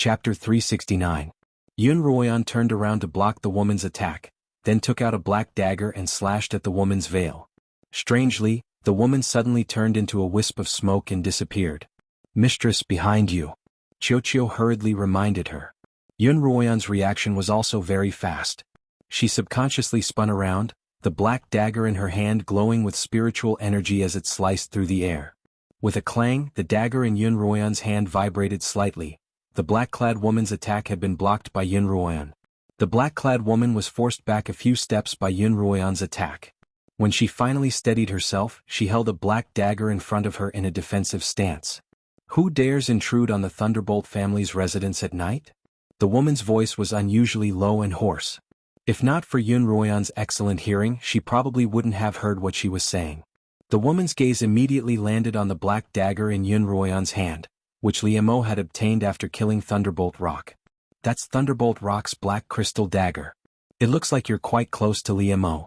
Chapter 369. Xuanhuan turned around to block the woman's attack, then took out a black dagger and slashed at the woman's veil. Strangely, the woman suddenly turned into a wisp of smoke and disappeared. "Mistress, behind you," Xiao hurriedly reminded her. Xuanhuan's reaction was also very fast. She subconsciously spun around, the black dagger in her hand glowing with spiritual energy as it sliced through the air. With a clang, the dagger in Xuanhuan's hand vibrated slightly. The black-clad woman's attack had been blocked by Xuanhuan. The black-clad woman was forced back a few steps by Xuanhuan's attack. When she finally steadied herself, she held a black dagger in front of her in a defensive stance. "Who dares intrude on the Thunderbolt family's residence at night?" The woman's voice was unusually low and hoarse. If not for Xuanhuan's excellent hearing, she probably wouldn't have heard what she was saying. The woman's gaze immediately landed on the black dagger in Xuanhuan's hand, which Liemo had obtained after killing Thunderbolt Rock. "That's Thunderbolt Rock's black crystal dagger. It looks like you're quite close to Liemo."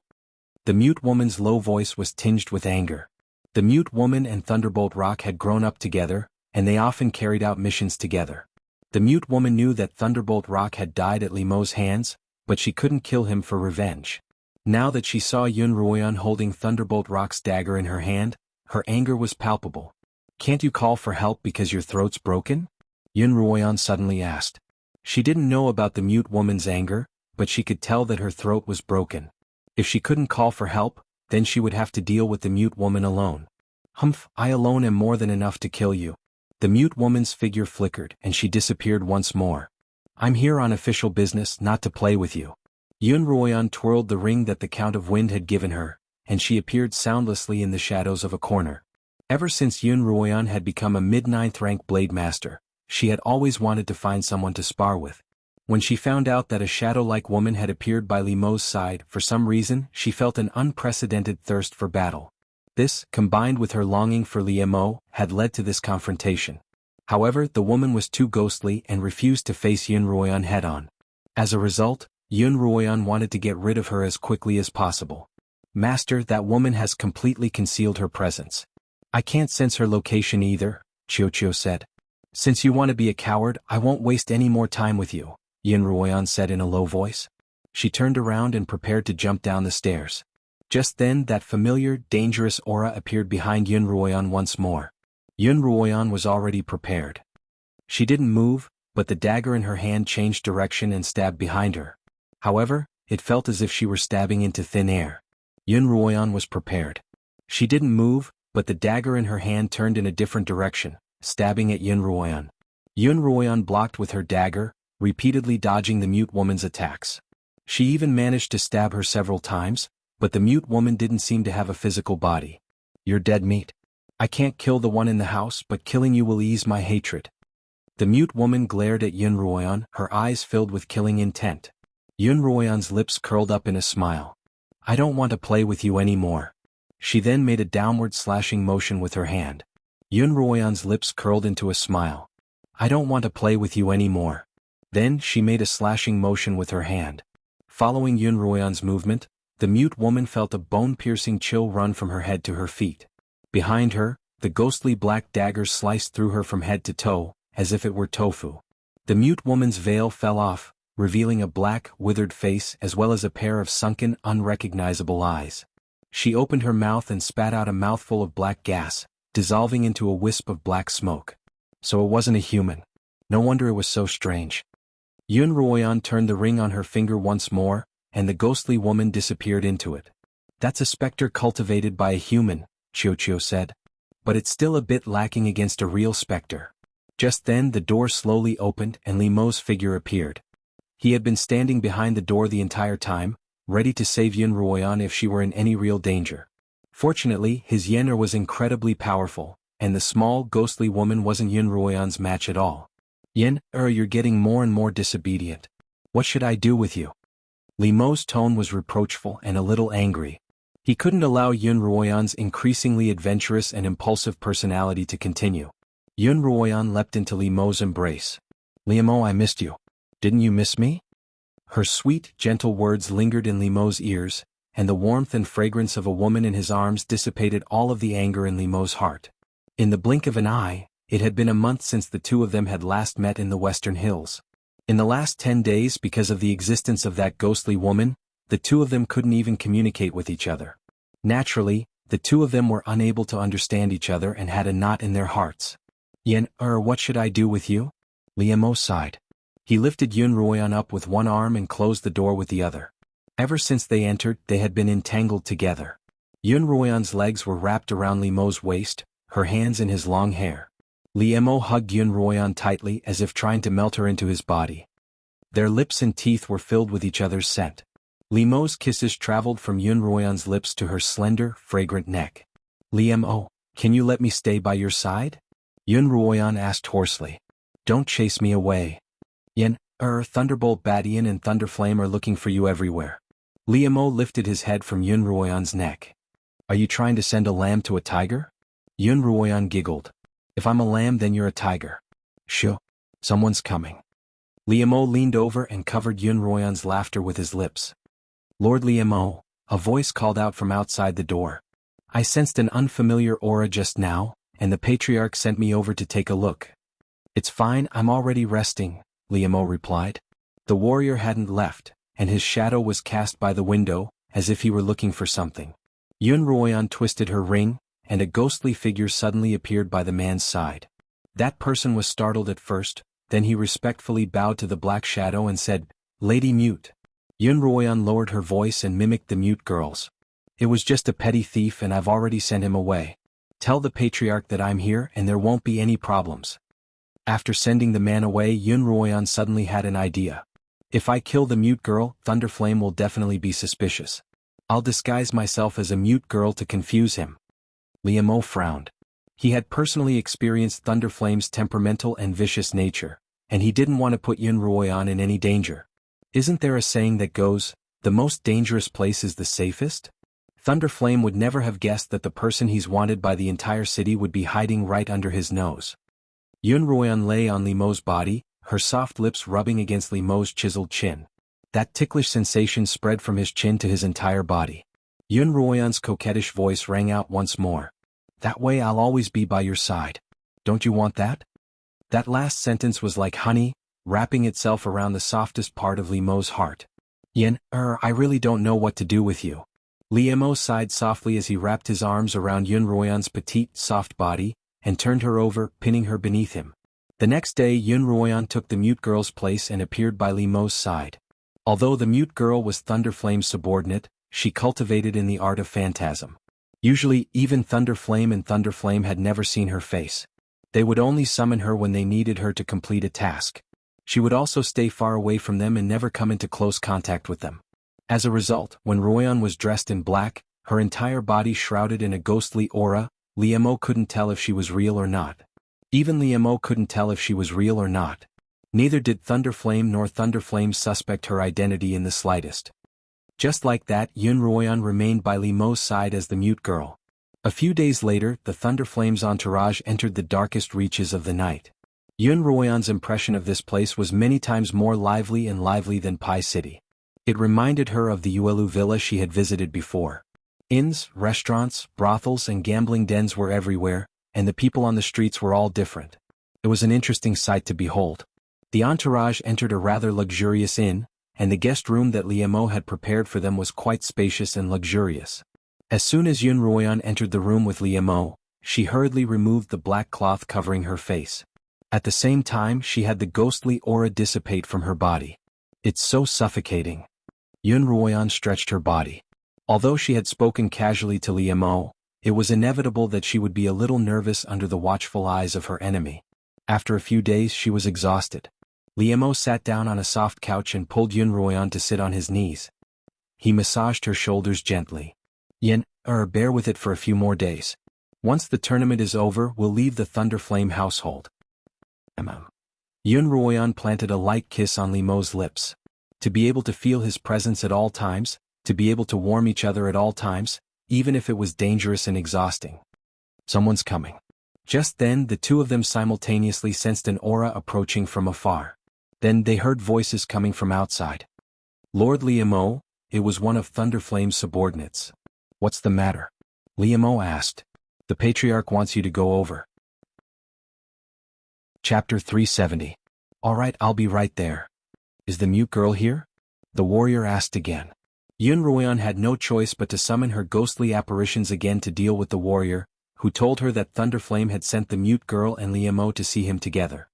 The mute woman's low voice was tinged with anger. The mute woman and Thunderbolt Rock had grown up together, and they often carried out missions together. The mute woman knew that Thunderbolt Rock had died at Liemo's hands, but she couldn't kill him for revenge. Now that she saw Xuanhuan holding Thunderbolt Rock's dagger in her hand, her anger was palpable. "Can't you call for help because your throat's broken?" Xuanhuan suddenly asked. She didn't know about the mute woman's anger, but she could tell that her throat was broken. If she couldn't call for help, then she would have to deal with the mute woman alone. "Humph, I alone am more than enough to kill you." The mute woman's figure flickered and she disappeared once more. "I'm here on official business, not to play with you." Xuanhuan twirled the ring that the Count of Wind had given her, and she appeared soundlessly in the shadows of a corner. Ever since Xuanhuan had become a mid-9th rank blade master, she had always wanted to find someone to spar with. When she found out that a shadow-like woman had appeared by Liemo's side, for some reason, she felt an unprecedented thirst for battle. This, combined with her longing for Liemo, had led to this confrontation. However, the woman was too ghostly and refused to face Xuanhuan head-on. As a result, Xuanhuan wanted to get rid of her as quickly as possible. "Master, that woman has completely concealed her presence. I can't sense her location either," Xiao said. "Since you want to be a coward, I won't waste any more time with you," Xuanhuan said in a low voice. She turned around and prepared to jump down the stairs. Just then that familiar, dangerous aura appeared behind Xuanhuan once more. Xuanhuan was already prepared. She didn't move, but the dagger in her hand changed direction and stabbed behind her. However, it felt as if she were stabbing into thin air. Xuanhuan was prepared. She didn't move, but the dagger in her hand turned in a different direction, stabbing at Xuanhuan. Xuanhuan blocked with her dagger, repeatedly dodging the mute woman's attacks. She even managed to stab her several times, but the mute woman didn't seem to have a physical body. "You're dead meat. I can't kill the one in the house, but killing you will ease my hatred." The mute woman glared at Xuanhuan, her eyes filled with killing intent. Xuanhuan's lips curled up in a smile. "I don't want to play with you anymore." She then made a downward slashing motion with her hand. Xuanhuan's lips curled into a smile. "I don't want to play with you anymore." Then she made a slashing motion with her hand. Following Xuanhuan's movement, the mute woman felt a bone-piercing chill run from her head to her feet. Behind her, the ghostly black dagger sliced through her from head to toe, as if it were tofu. The mute woman's veil fell off, revealing a black, withered face as well as a pair of sunken, unrecognizable eyes. She opened her mouth and spat out a mouthful of black gas, dissolving into a wisp of black smoke. So it wasn't a human. No wonder it was so strange. Xuanhuan turned the ring on her finger once more, and the ghostly woman disappeared into it. "That's a specter cultivated by a human," Xiao said. "But it's still a bit lacking against a real specter." Just then the door slowly opened and Liemo's figure appeared. He had been standing behind the door the entire time, ready to save Xuanhuan if she were in any real danger. Fortunately, his Yener was incredibly powerful, and the small, ghostly woman wasn't Xuanhuan's match at all. You're getting more and more disobedient. What should I do with you?" Liemo's tone was reproachful and a little angry. He couldn't allow Xuanhuan's increasingly adventurous and impulsive personality to continue. Xuanhuan leapt into Liemo's embrace. "Liemo, I missed you. Didn't you miss me?" Her sweet, gentle words lingered in Liemo's ears, and the warmth and fragrance of a woman in his arms dissipated all of the anger in Liemo's heart. In the blink of an eye, It had been a month since the two of them had last met in the Western Hills. In the last 10 days, because of the existence of that ghostly woman, the two of them couldn't even communicate with each other. Naturally, the two of them were unable to understand each other and had a knot in their hearts. What should I do with you? Liemo sighed. He lifted Yun Ruoyan up with one arm and closed the door with the other. Ever since they entered, they had been entangled together. Yun Ruoyan's legs were wrapped around Limeau's waist, her hands in his long hair. Liemo hugged Yun Ruoyan tightly as if trying to melt her into his body. Their lips and teeth were filled with each other's scent. Limeau's kisses traveled from Yun Ruoyan's lips to her slender, fragrant neck. Liemo, can you let me stay by your side? Yun Ruoyan asked hoarsely. Don't chase me away. Thunderbolt Badian and Thunderflame are looking for you everywhere. Liemo lifted his head from Yun Ruoyan's neck. Are you trying to send a lamb to a tiger? Yun Ruoyan giggled. If I'm a lamb then you're a tiger. Shoo. Someone's coming. Liemo leaned over and covered Yun Ruoyan's laughter with his lips. Lord Liemo, a voice called out from outside the door. I sensed an unfamiliar aura just now, and the patriarch sent me over to take a look. It's fine, I'm already resting, Liemo replied. The warrior hadn't left, and his shadow was cast by the window, as if he were looking for something. Yun Ruoyan twisted her ring, and a ghostly figure suddenly appeared by the man's side. That person was startled at first, then he respectfully bowed to the black shadow and said, Lady Mute. Yun Ruoyan lowered her voice and mimicked the mute girls. It was just a petty thief and I've already sent him away. Tell the patriarch that I'm here and there won't be any problems. After sending the man away, Yun Ruoyan suddenly had an idea. If I kill the mute girl, Thunderflame will definitely be suspicious. I'll disguise myself as a mute girl to confuse him. Liemo frowned. He had personally experienced Thunderflame's temperamental and vicious nature, and he didn't want to put Yun Ruoyan in any danger. Isn't there a saying that goes, the most dangerous place is the safest? Thunderflame would never have guessed that the person he's wanted by the entire city would be hiding right under his nose. Yun Ruoyan lay on Limeau's body, her soft lips rubbing against Limeau's chiseled chin. That ticklish sensation spread from his chin to his entire body. Yun Ruoyan's coquettish voice rang out once more. That way I'll always be by your side. Don't you want that? That last sentence was like honey, wrapping itself around the softest part of Limeau's heart. I really don't know what to do with you. Liemo sighed softly as he wrapped his arms around Yun Ruoyan's petite, soft body, and turned her over, pinning her beneath him. The next day Yun Ruoyan took the mute girl's place and appeared by Limeau's side. Although the mute girl was Thunderflame's subordinate, she cultivated in the art of phantasm. Usually, even Thunderflame and Thunderflame had never seen her face. They would only summon her when they needed her to complete a task. She would also stay far away from them and never come into close contact with them. As a result, when Ruoyan was dressed in black, her entire body shrouded in a ghostly aura, Liemo couldn't tell if she was real or not. Even Liemo couldn't tell if she was real or not. Neither did Thunderflame nor Thunderflame suspect her identity in the slightest. Just like that, Yun Ruoyan remained by Limeau's side as the mute girl. A few days later, the Thunderflame's entourage entered the darkest reaches of the night. Yun Ruoyan's impression of this place was many times more lively than Pai City. It reminded her of the Yuelu villa she had visited before. Inns, restaurants, brothels and gambling dens were everywhere, and the people on the streets were all different. It was an interesting sight to behold. The entourage entered a rather luxurious inn, and the guest room that Liemo had prepared for them was quite spacious and luxurious. As soon as Yun Ruoyan entered the room with Liemo, she hurriedly removed the black cloth covering her face. At the same time she had the ghostly aura dissipate from her body. It's so suffocating. Yun Ruoyan stretched her body. Although she had spoken casually to Liemo, it was inevitable that she would be a little nervous under the watchful eyes of her enemy. After a few days she was exhausted. Liemo sat down on a soft couch and pulled Yun Ruoyan to sit on his knees. He massaged her shoulders gently. Bear with it for a few more days. Once the tournament is over, we'll leave the Thunderflame household. Yun Ruoyan planted a light kiss on Limeau's lips. To be able to feel his presence at all times, to be able to warm each other at all times, even if it was dangerous and exhausting. Someone's coming. Just then the two of them simultaneously sensed an aura approaching from afar. Then they heard voices coming from outside. Lord Liemo, it was one of Thunderflame's subordinates. What's the matter? Liemo asked. The patriarch wants you to go over. Chapter 370. Alright, I'll be right there. Is the mute girl here? The warrior asked again. Xuanhuan had no choice but to summon her ghostly apparitions again to deal with the warrior, who told her that Thunderflame had sent the mute girl and Liamo to see him together.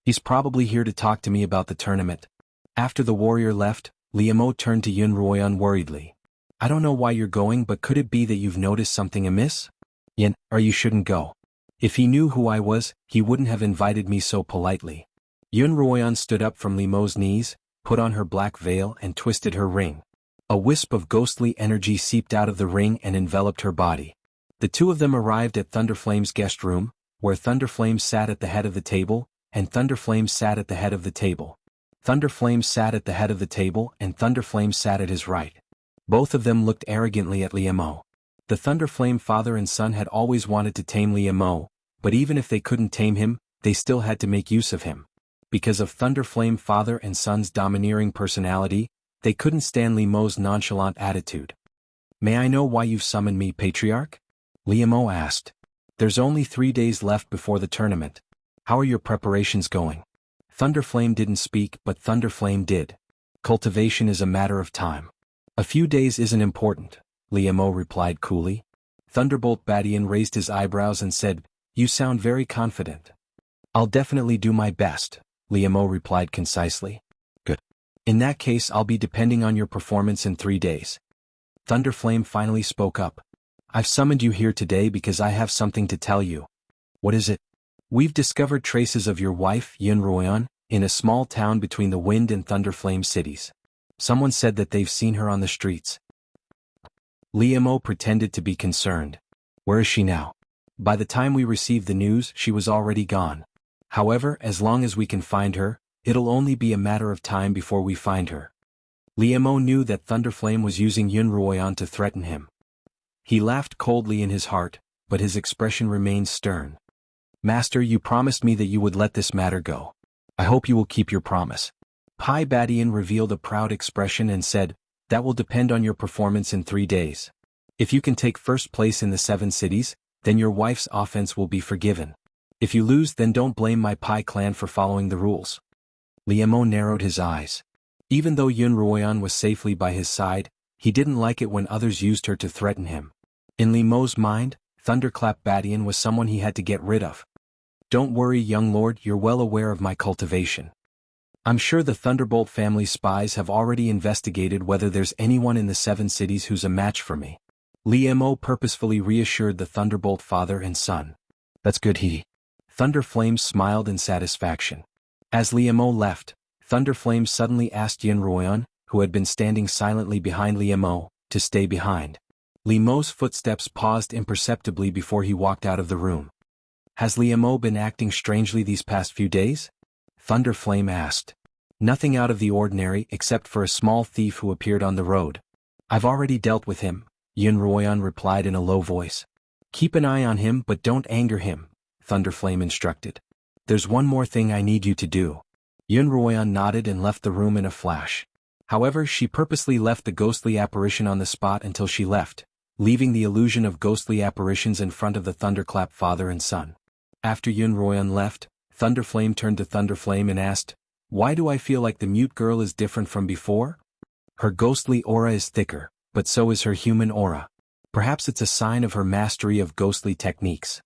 He's probably here to talk to me about the tournament. After the warrior left, Liamo turned to Xuanhuan worriedly. I don't know why you're going, but could it be that you've noticed something amiss? Or you shouldn't go. If he knew who I was, he wouldn't have invited me so politely. Xuanhuan stood up from Liamo's knees, put on her black veil and twisted her ring. A wisp of ghostly energy seeped out of the ring and enveloped her body. The two of them arrived at Thunderflame's guest room, where Thunderflame sat at the head of the table, and Thunderflame sat at the head of the table. Thunderflame sat at the head of the table and Thunderflame sat at his right. Both of them looked arrogantly at Liamo. The Thunderflame father and son had always wanted to tame Liamo, but even if they couldn't tame him, they still had to make use of him. Because of Thunderflame father and son's domineering personality, they couldn't stand Liamo's nonchalant attitude. May I know why you've summoned me, Patriarch? Liamo asked. There's only 3 days left before the tournament. How are your preparations going? Thunderflame didn't speak, but Thunderflame did. Cultivation is a matter of time. A few days isn't important, Liamo replied coolly. Thunderbolt Badian raised his eyebrows and said, You sound very confident. I'll definitely do my best, Liamo replied concisely. Good. In that case, I'll be depending on your performance in 3 days. Thunderflame finally spoke up. I've summoned you here today because I have something to tell you. What is it? We've discovered traces of your wife, Xuanhuan, in a small town between the Wind and Thunderflame cities. Someone said that they've seen her on the streets. Liamo pretended to be concerned. Where is she now? By the time we received the news, she was already gone. However, as long as we can find her, it'll only be a matter of time before we find her. Liamo knew that Thunderflame was using Xuanhuan to threaten him. He laughed coldly in his heart, but his expression remained stern. Master, you promised me that you would let this matter go. I hope you will keep your promise. Pai Badian revealed a proud expression and said, That will depend on your performance in 3 days. If you can take first place in the 7 cities, then your wife's offense will be forgiven. If you lose, then don't blame my Pai clan for following the rules. Liamo narrowed his eyes. Even though Xuanhuan was safely by his side, he didn't like it when others used her to threaten him. In Liamo's mind, Thunderclap Badian was someone he had to get rid of. Don't worry, young lord, you're well aware of my cultivation. I'm sure the Thunderbolt family spies have already investigated whether there's anyone in the 7 cities who's a match for me. Liamo purposefully reassured the Thunderbolt father and son. That's good, Thunderflame smiled in satisfaction. As Liamo left, Thunderflame suddenly asked Xuanhuan, who had been standing silently behind Liamo, to stay behind. Liamo's footsteps paused imperceptibly before he walked out of the room. Has Liamo been acting strangely these past few days? Thunderflame asked. Nothing out of the ordinary except for a small thief who appeared on the road. I've already dealt with him, Xuanhuan replied in a low voice. Keep an eye on him but don't anger him, Thunderflame instructed. There's one more thing I need you to do. Xuanhuan nodded and left the room in a flash. However, she purposely left the ghostly apparition on the spot until she left, leaving the illusion of ghostly apparitions in front of the Thunderclap father and son. After Xuanhuan left, Thunderflame turned to Thunderflame and asked, Why do I feel like the mute girl is different from before? Her ghostly aura is thicker, but so is her human aura. Perhaps it's a sign of her mastery of ghostly techniques.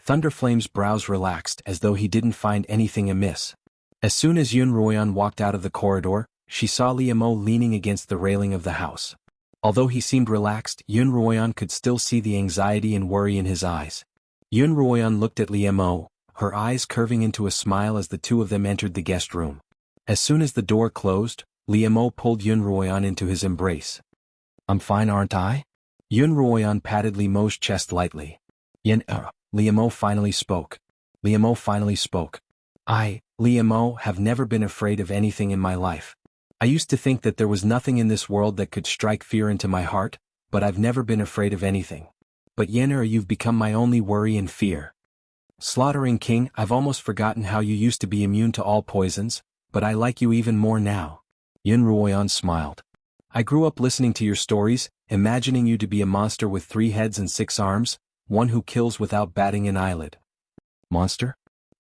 Thunderflame's brows relaxed as though he didn't find anything amiss. As soon as Xuanhuan walked out of the corridor, she saw Liamo leaning against the railing of the house. Although he seemed relaxed, Xuanhuan could still see the anxiety and worry in his eyes. Xuanhuan looked at Liamo, her eyes curving into a smile as the two of them entered the guest room. As soon as the door closed, Liamo pulled Xuanhuan into his embrace. I'm fine, aren't I? Xuanhuan patted Liamo's chest lightly. Liamo finally spoke. I, Liamo, have never been afraid of anything in my life. I used to think that there was nothing in this world that could strike fear into my heart, but I've never been afraid of anything. But you've become my only worry and fear. Slaughtering King, I've almost forgotten how you used to be immune to all poisons, but I like you even more now. Xuanhuan smiled. I grew up listening to your stories, imagining you to be a monster with 3 heads and 6 arms, one who kills without batting an eyelid. Monster?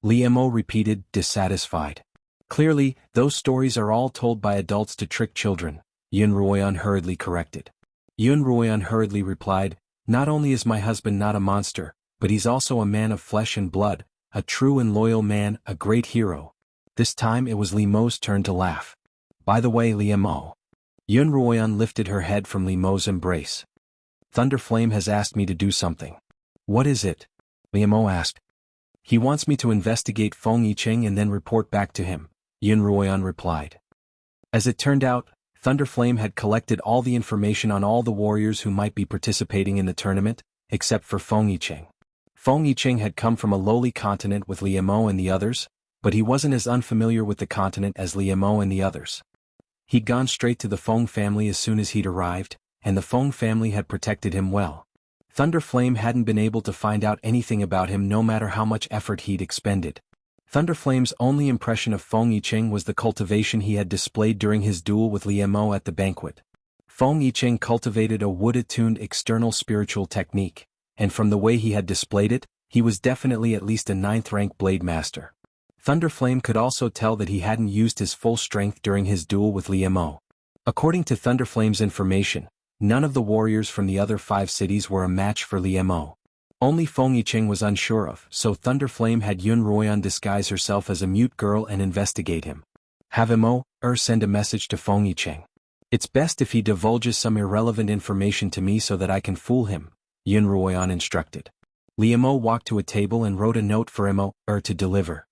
Liemo repeated, dissatisfied. Clearly, those stories are all told by adults to trick children, Xuanhuan hurriedly corrected. Xuanhuan hurriedly replied, not only is my husband not a monster, but he's also a man of flesh and blood, a true and loyal man, a great hero. This time it was Liemo's turn to laugh. By the way, Liemo. Xuanhuan lifted her head from Liemo's embrace. Thunderflame has asked me to do something. What is it? Liemo asked. He wants me to investigate Feng Yicheng and then report back to him, Xuanhuan replied. As it turned out, Thunderflame had collected all the information on all the warriors who might be participating in the tournament, except for Feng Yicheng. Feng Yicheng had come from a lowly continent with Liemo and the others, but he wasn't as unfamiliar with the continent as Liemo and the others. He'd gone straight to the Feng family as soon as he'd arrived, and the Feng family had protected him well. Thunderflame hadn't been able to find out anything about him no matter how much effort he'd expended. Thunderflame's only impression of Feng Yicheng was the cultivation he had displayed during his duel with Liemo at the banquet. Feng Yicheng cultivated a wood-attuned external spiritual technique, and from the way he had displayed it, he was definitely at least a 9th-rank blade master. Thunderflame could also tell that he hadn't used his full strength during his duel with Liemo. According to Thunderflame's information, none of the warriors from the other 5 cities were a match for Liemo. Only Feng Yicheng was unsure of, so Thunderflame had Xuanhuan disguise herself as a mute girl and investigate him. Have Imo, send a message to Feng Yicheng. It's best if he divulges some irrelevant information to me so that I can fool him, Xuanhuan instructed. Liemo walked to a table and wrote a note for Imo, to deliver.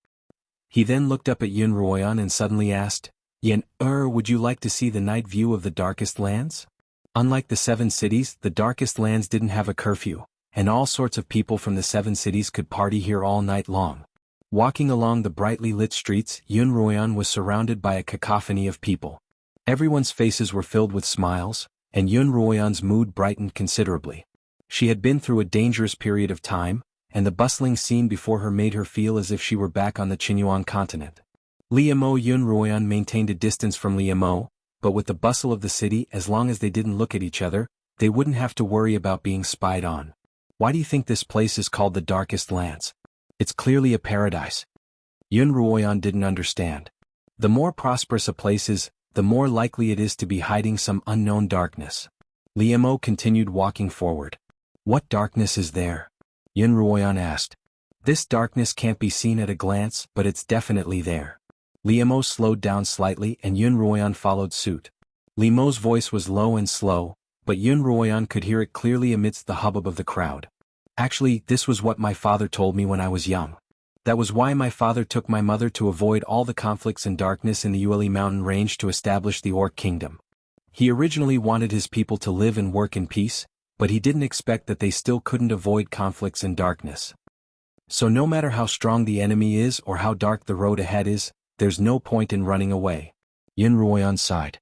He then looked up at Xuanhuan and suddenly asked, Yen, would you like to see the night view of the Darkest Lands? Unlike the 7 cities, the Darkest Lands didn't have a curfew, and all sorts of people from the 7 cities could party here all night long. Walking along the brightly lit streets, Xuanhuan was surrounded by a cacophony of people. Everyone's faces were filled with smiles, and Xuanhuan's mood brightened considerably. She had been through a dangerous period of time, and the bustling scene before her made her feel as if she were back on the Xuanhuan continent. Liemo Xuanhuan maintained a distance from Liemo, but with the bustle of the city, as long as they didn't look at each other, they wouldn't have to worry about being spied on. Why do you think this place is called the Darkest Lands? It's clearly a paradise. Xuanhuan didn't understand. The more prosperous a place is, the more likely it is to be hiding some unknown darkness. Liemo continued walking forward. What darkness is there? Xuanhuan asked. This darkness can't be seen at a glance, but it's definitely there. Liemo slowed down slightly and Xuanhuan followed suit. Liemo's voice was low and slow, but Xuanhuan could hear it clearly amidst the hubbub of the crowd. Actually, this was what my father told me when I was young. That was why my father took my mother to avoid all the conflicts and darkness in the Ueli mountain range to establish the Orc kingdom. He originally wanted his people to live and work in peace, but he didn't expect that they still couldn't avoid conflicts and darkness. So no matter how strong the enemy is or how dark the road ahead is, there's no point in running away. Xuanhuan sighed.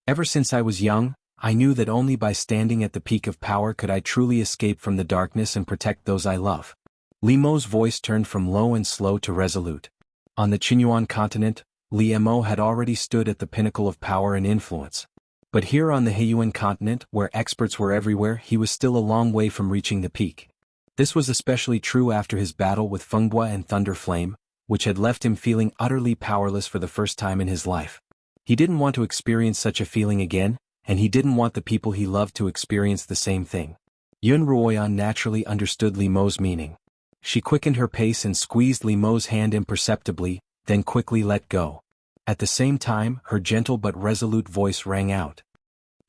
Ever since I was young, I knew that only by standing at the peak of power could I truly escape from the darkness and protect those I love. Liemo's voice turned from low and slow to resolute. On the Xuanhuan continent, Liemo had already stood at the pinnacle of power and influence. But here on the Heiyuan continent, where experts were everywhere, he was still a long way from reaching the peak. This was especially true after his battle with Fengbua and Thunderflame, which had left him feeling utterly powerless for the first time in his life. He didn't want to experience such a feeling again, and he didn't want the people he loved to experience the same thing. Xuanhuan naturally understood Liemo's meaning. She quickened her pace and squeezed Liemo's hand imperceptibly, then quickly let go. At the same time, her gentle but resolute voice rang out.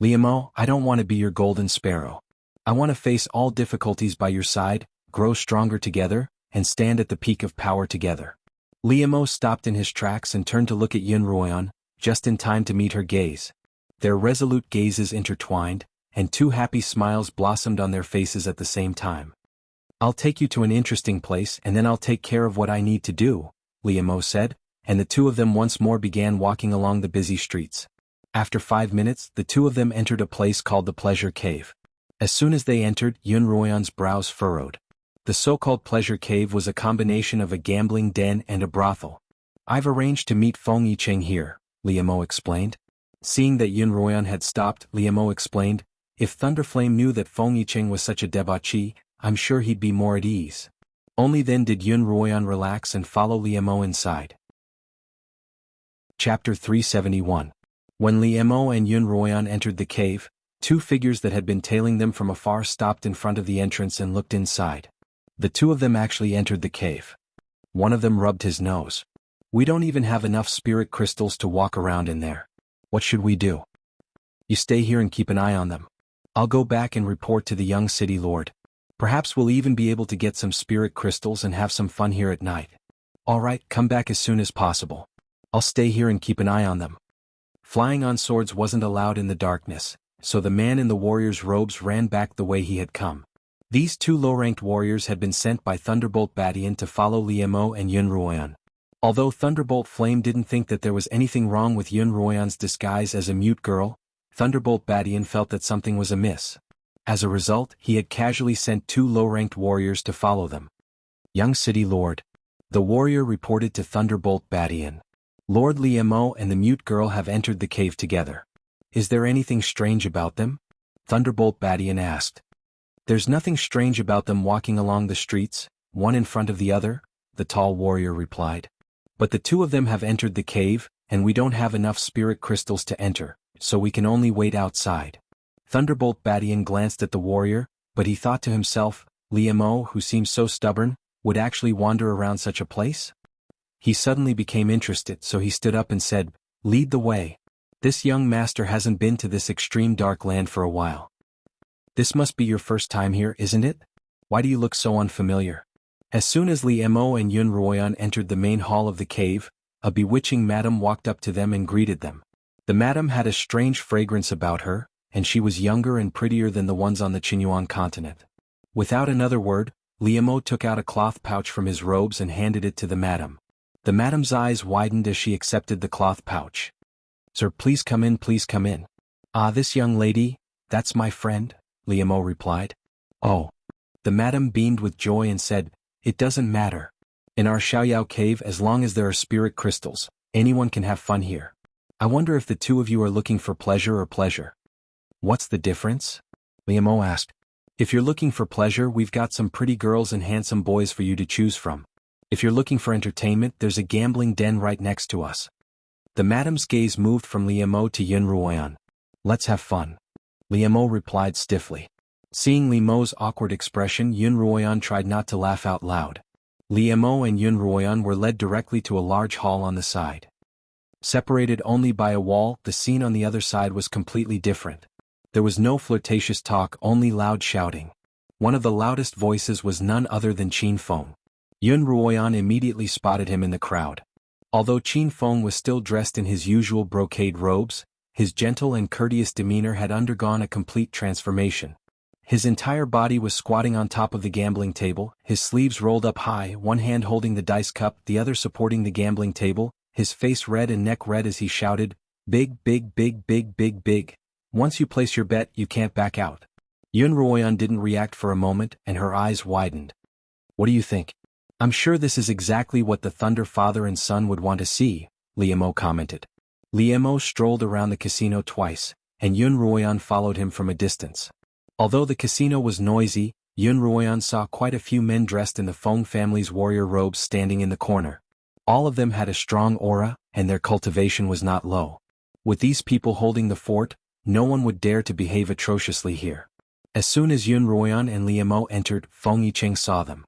Liemo, I don't want to be your golden sparrow. I want to face all difficulties by your side, grow stronger together, and stand at the peak of power together. Liemo stopped in his tracks and turned to look at Xuanhuan, just in time to meet her gaze. Their resolute gazes intertwined, and 2 happy smiles blossomed on their faces at the same time. I'll take you to an interesting place and then I'll take care of what I need to do, Liemo said, and the 2 of them once more began walking along the busy streets. After 5 minutes, the 2 of them entered a place called the Pleasure Cave. As soon as they entered, Xuanhuan's brows furrowed. The so-called Pleasure Cave was a combination of a gambling den and a brothel. I've arranged to meet Feng Yicheng here, Liemo explained. Seeing that Xuanhuan had stopped, Liemo explained, if Thunderflame knew that Feng Yicheng was such a debauchee, I'm sure he'd be more at ease. Only then did Yun Ruoyan relax and follow Liemo inside. Chapter 371. When Liemo and Yun Ruoyan entered the cave, two figures that had been tailing them from afar stopped in front of the entrance and looked inside. The two of them actually entered the cave. One of them rubbed his nose. "We don't even have enough spirit crystals to walk around in there. What should we do?" "You stay here and keep an eye on them. I'll go back and report to the young city lord. Perhaps we'll even be able to get some spirit crystals and have some fun here at night." "All right, come back as soon as possible. I'll stay here and keep an eye on them." Flying on swords wasn't allowed in the darkness, so the man in the warrior's robes ran back the way he had come. These two low-ranked warriors had been sent by Thunderbolt Badian to follow Liemo and Yun Ruoyan. Although Thunderbolt Flame didn't think that there was anything wrong with Yun Ruoyan's disguise as a mute girl, Thunderbolt Badian felt that something was amiss. As a result, he had casually sent two low-ranked warriors to follow them. "Young City Lord," the warrior reported to Thunderbolt Badian. "Lord Liemo and the mute girl have entered the cave together. Is there anything strange about them?" Thunderbolt Badian asked. "There's nothing strange about them walking along the streets, one in front of the other," the tall warrior replied. "But the two of them have entered the cave, and we don't have enough spirit crystals to enter, so we can only wait outside." Thunderbolt Badian glanced at the warrior, but he thought to himself, Liemo, who seems so stubborn, would actually wander around such a place? He suddenly became interested, so he stood up and said, "Lead the way. This young master hasn't been to this extreme dark land for a while. This must be your first time here, isn't it? Why do you look so unfamiliar?" As soon as Liemo and Yun Ruoyan entered the main hall of the cave, a bewitching madam walked up to them and greeted them. The madam had a strange fragrance about her, and she was younger and prettier than the ones on the Xuanhuan continent. Without another word, Liemo took out a cloth pouch from his robes and handed it to the madam. The madam's eyes widened as she accepted the cloth pouch. "Sir, please come in, please come in." "Ah, this young lady, that's my friend," Liemo replied. "Oh." The madam beamed with joy and said, "It doesn't matter. In our Xiaoyao cave, as long as there are spirit crystals, anyone can have fun here. I wonder if the two of you are looking for pleasure or pleasure." "What's the difference?" Liemo asked. "If you're looking for pleasure, we've got some pretty girls and handsome boys for you to choose from. If you're looking for entertainment, there's a gambling den right next to us." The madam's gaze moved from Liemo to Yun Ruoyan. "Let's have fun," Liemo replied stiffly. Seeing Liemo's awkward expression, Yun Ruoyan tried not to laugh out loud. Liemo and Yun Ruoyan were led directly to a large hall on the side. Separated only by a wall, the scene on the other side was completely different. There was no flirtatious talk, only loud shouting. One of the loudest voices was none other than Qin Feng. Yun Ruoyan immediately spotted him in the crowd. Although Qin Feng was still dressed in his usual brocade robes, his gentle and courteous demeanor had undergone a complete transformation. His entire body was squatting on top of the gambling table, his sleeves rolled up high, one hand holding the dice cup, the other supporting the gambling table, his face red and neck red as he shouted, "Big, big, big, big, big, big. Once you place your bet, you can't back out." Yun Ruoyan didn't react for a moment, and her eyes widened. "What do you think?" "I'm sure this is exactly what the Thunder Father and Son would want to see," Liemo commented. Liemo strolled around the casino twice, and Yun Ruoyan followed him from a distance. Although the casino was noisy, Yun Ruoyan saw quite a few men dressed in the Feng family's warrior robes standing in the corner. All of them had a strong aura, and their cultivation was not low. With these people holding the fort, no one would dare to behave atrociously here. As soon as Yun Ruoyan and Liemo entered, Feng Yicheng saw them.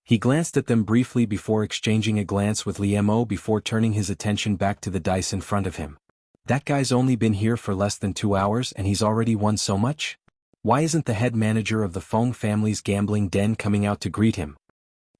He glanced at them briefly before exchanging a glance with Liemo before turning his attention back to the dice in front of him. "That guy's only been here for less than 2 hours and he's already won so much? Why isn't the head manager of the Feng family's gambling den coming out to greet him?"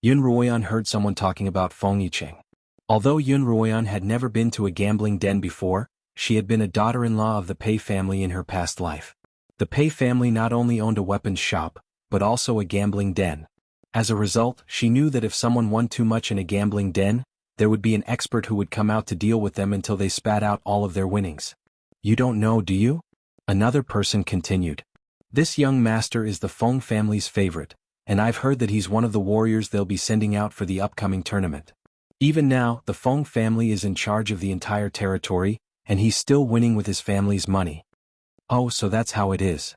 Yun Ruoyan heard someone talking about Feng Yicheng. Although Yun Ruoyan had never been to a gambling den before, she had been a daughter-in-law of the Pei family in her past life. The Pei family not only owned a weapons shop, but also a gambling den. As a result, she knew that if someone won too much in a gambling den, there would be an expert who would come out to deal with them until they spat out all of their winnings. "You don't know, do you?" Another person continued. "This young master is the Feng family's favorite, and I've heard that he's one of the warriors they'll be sending out for the upcoming tournament. Even now, the Feng family is in charge of the entire territory, and he's still winning with his family's money." "Oh, so that's how it is."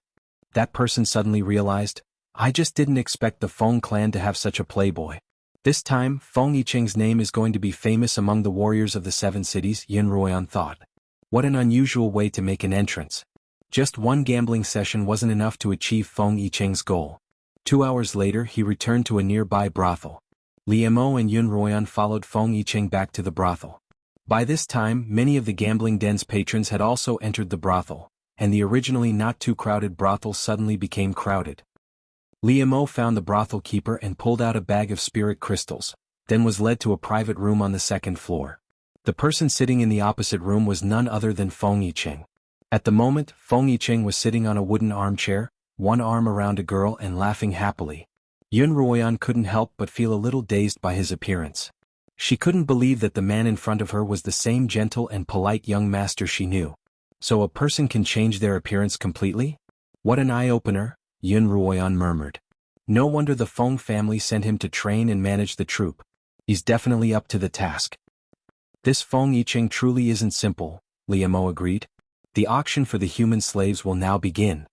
That person suddenly realized, I just didn't expect the Feng clan to have such a playboy. This time, Feng Yicheng's name is going to be famous among the warriors of the 7 cities, Yunruoyan thought. What an unusual way to make an entrance. Just one gambling session wasn't enough to achieve Feng Yicheng's goal. 2 hours later he returned to a nearby brothel. Liemo and Yunruoyan followed Feng Yicheng back to the brothel. By this time many of the gambling den's patrons had also entered the brothel, and the originally not too crowded brothel suddenly became crowded. Liemo found the brothel keeper and pulled out a bag of spirit crystals, then was led to a private room on the 2nd floor. The person sitting in the opposite room was none other than Feng Yicheng. At the moment, Feng Yicheng was sitting on a wooden armchair, one arm around a girl and laughing happily. Yunruoyan couldn't help but feel a little dazed by his appearance. She couldn't believe that the man in front of her was the same gentle and polite young master she knew. So a person can change their appearance completely? What an eye-opener, Yunruoyan murmured. No wonder the Feng family sent him to train and manage the troop. He's definitely up to the task. This Feng Yicheng truly isn't simple, Liemo agreed. The auction for the human slaves will now begin.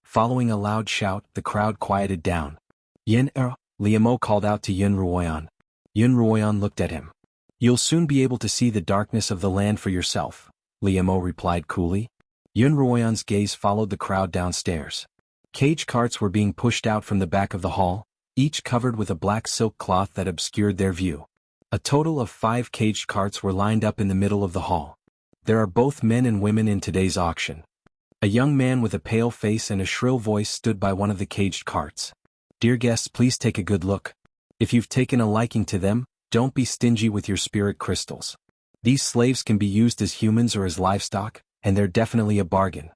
Following a loud shout, the crowd quieted down. Liemo called out to Yunruoyan. Yunruoyan looked at him. You'll soon be able to see the darkness of the land for yourself, Liemo replied coolly. Yunruoyan's gaze followed the crowd downstairs. Cage carts were being pushed out from the back of the hall, each covered with a black silk cloth that obscured their view. A total of 5 caged carts were lined up in the middle of the hall. There are both men and women in today's auction. A young man with a pale face and a shrill voice stood by one of the caged carts. Dear guests, please take a good look. If you've taken a liking to them, don't be stingy with your spirit crystals. These slaves can be used as humans or as livestock, and they're definitely a bargain.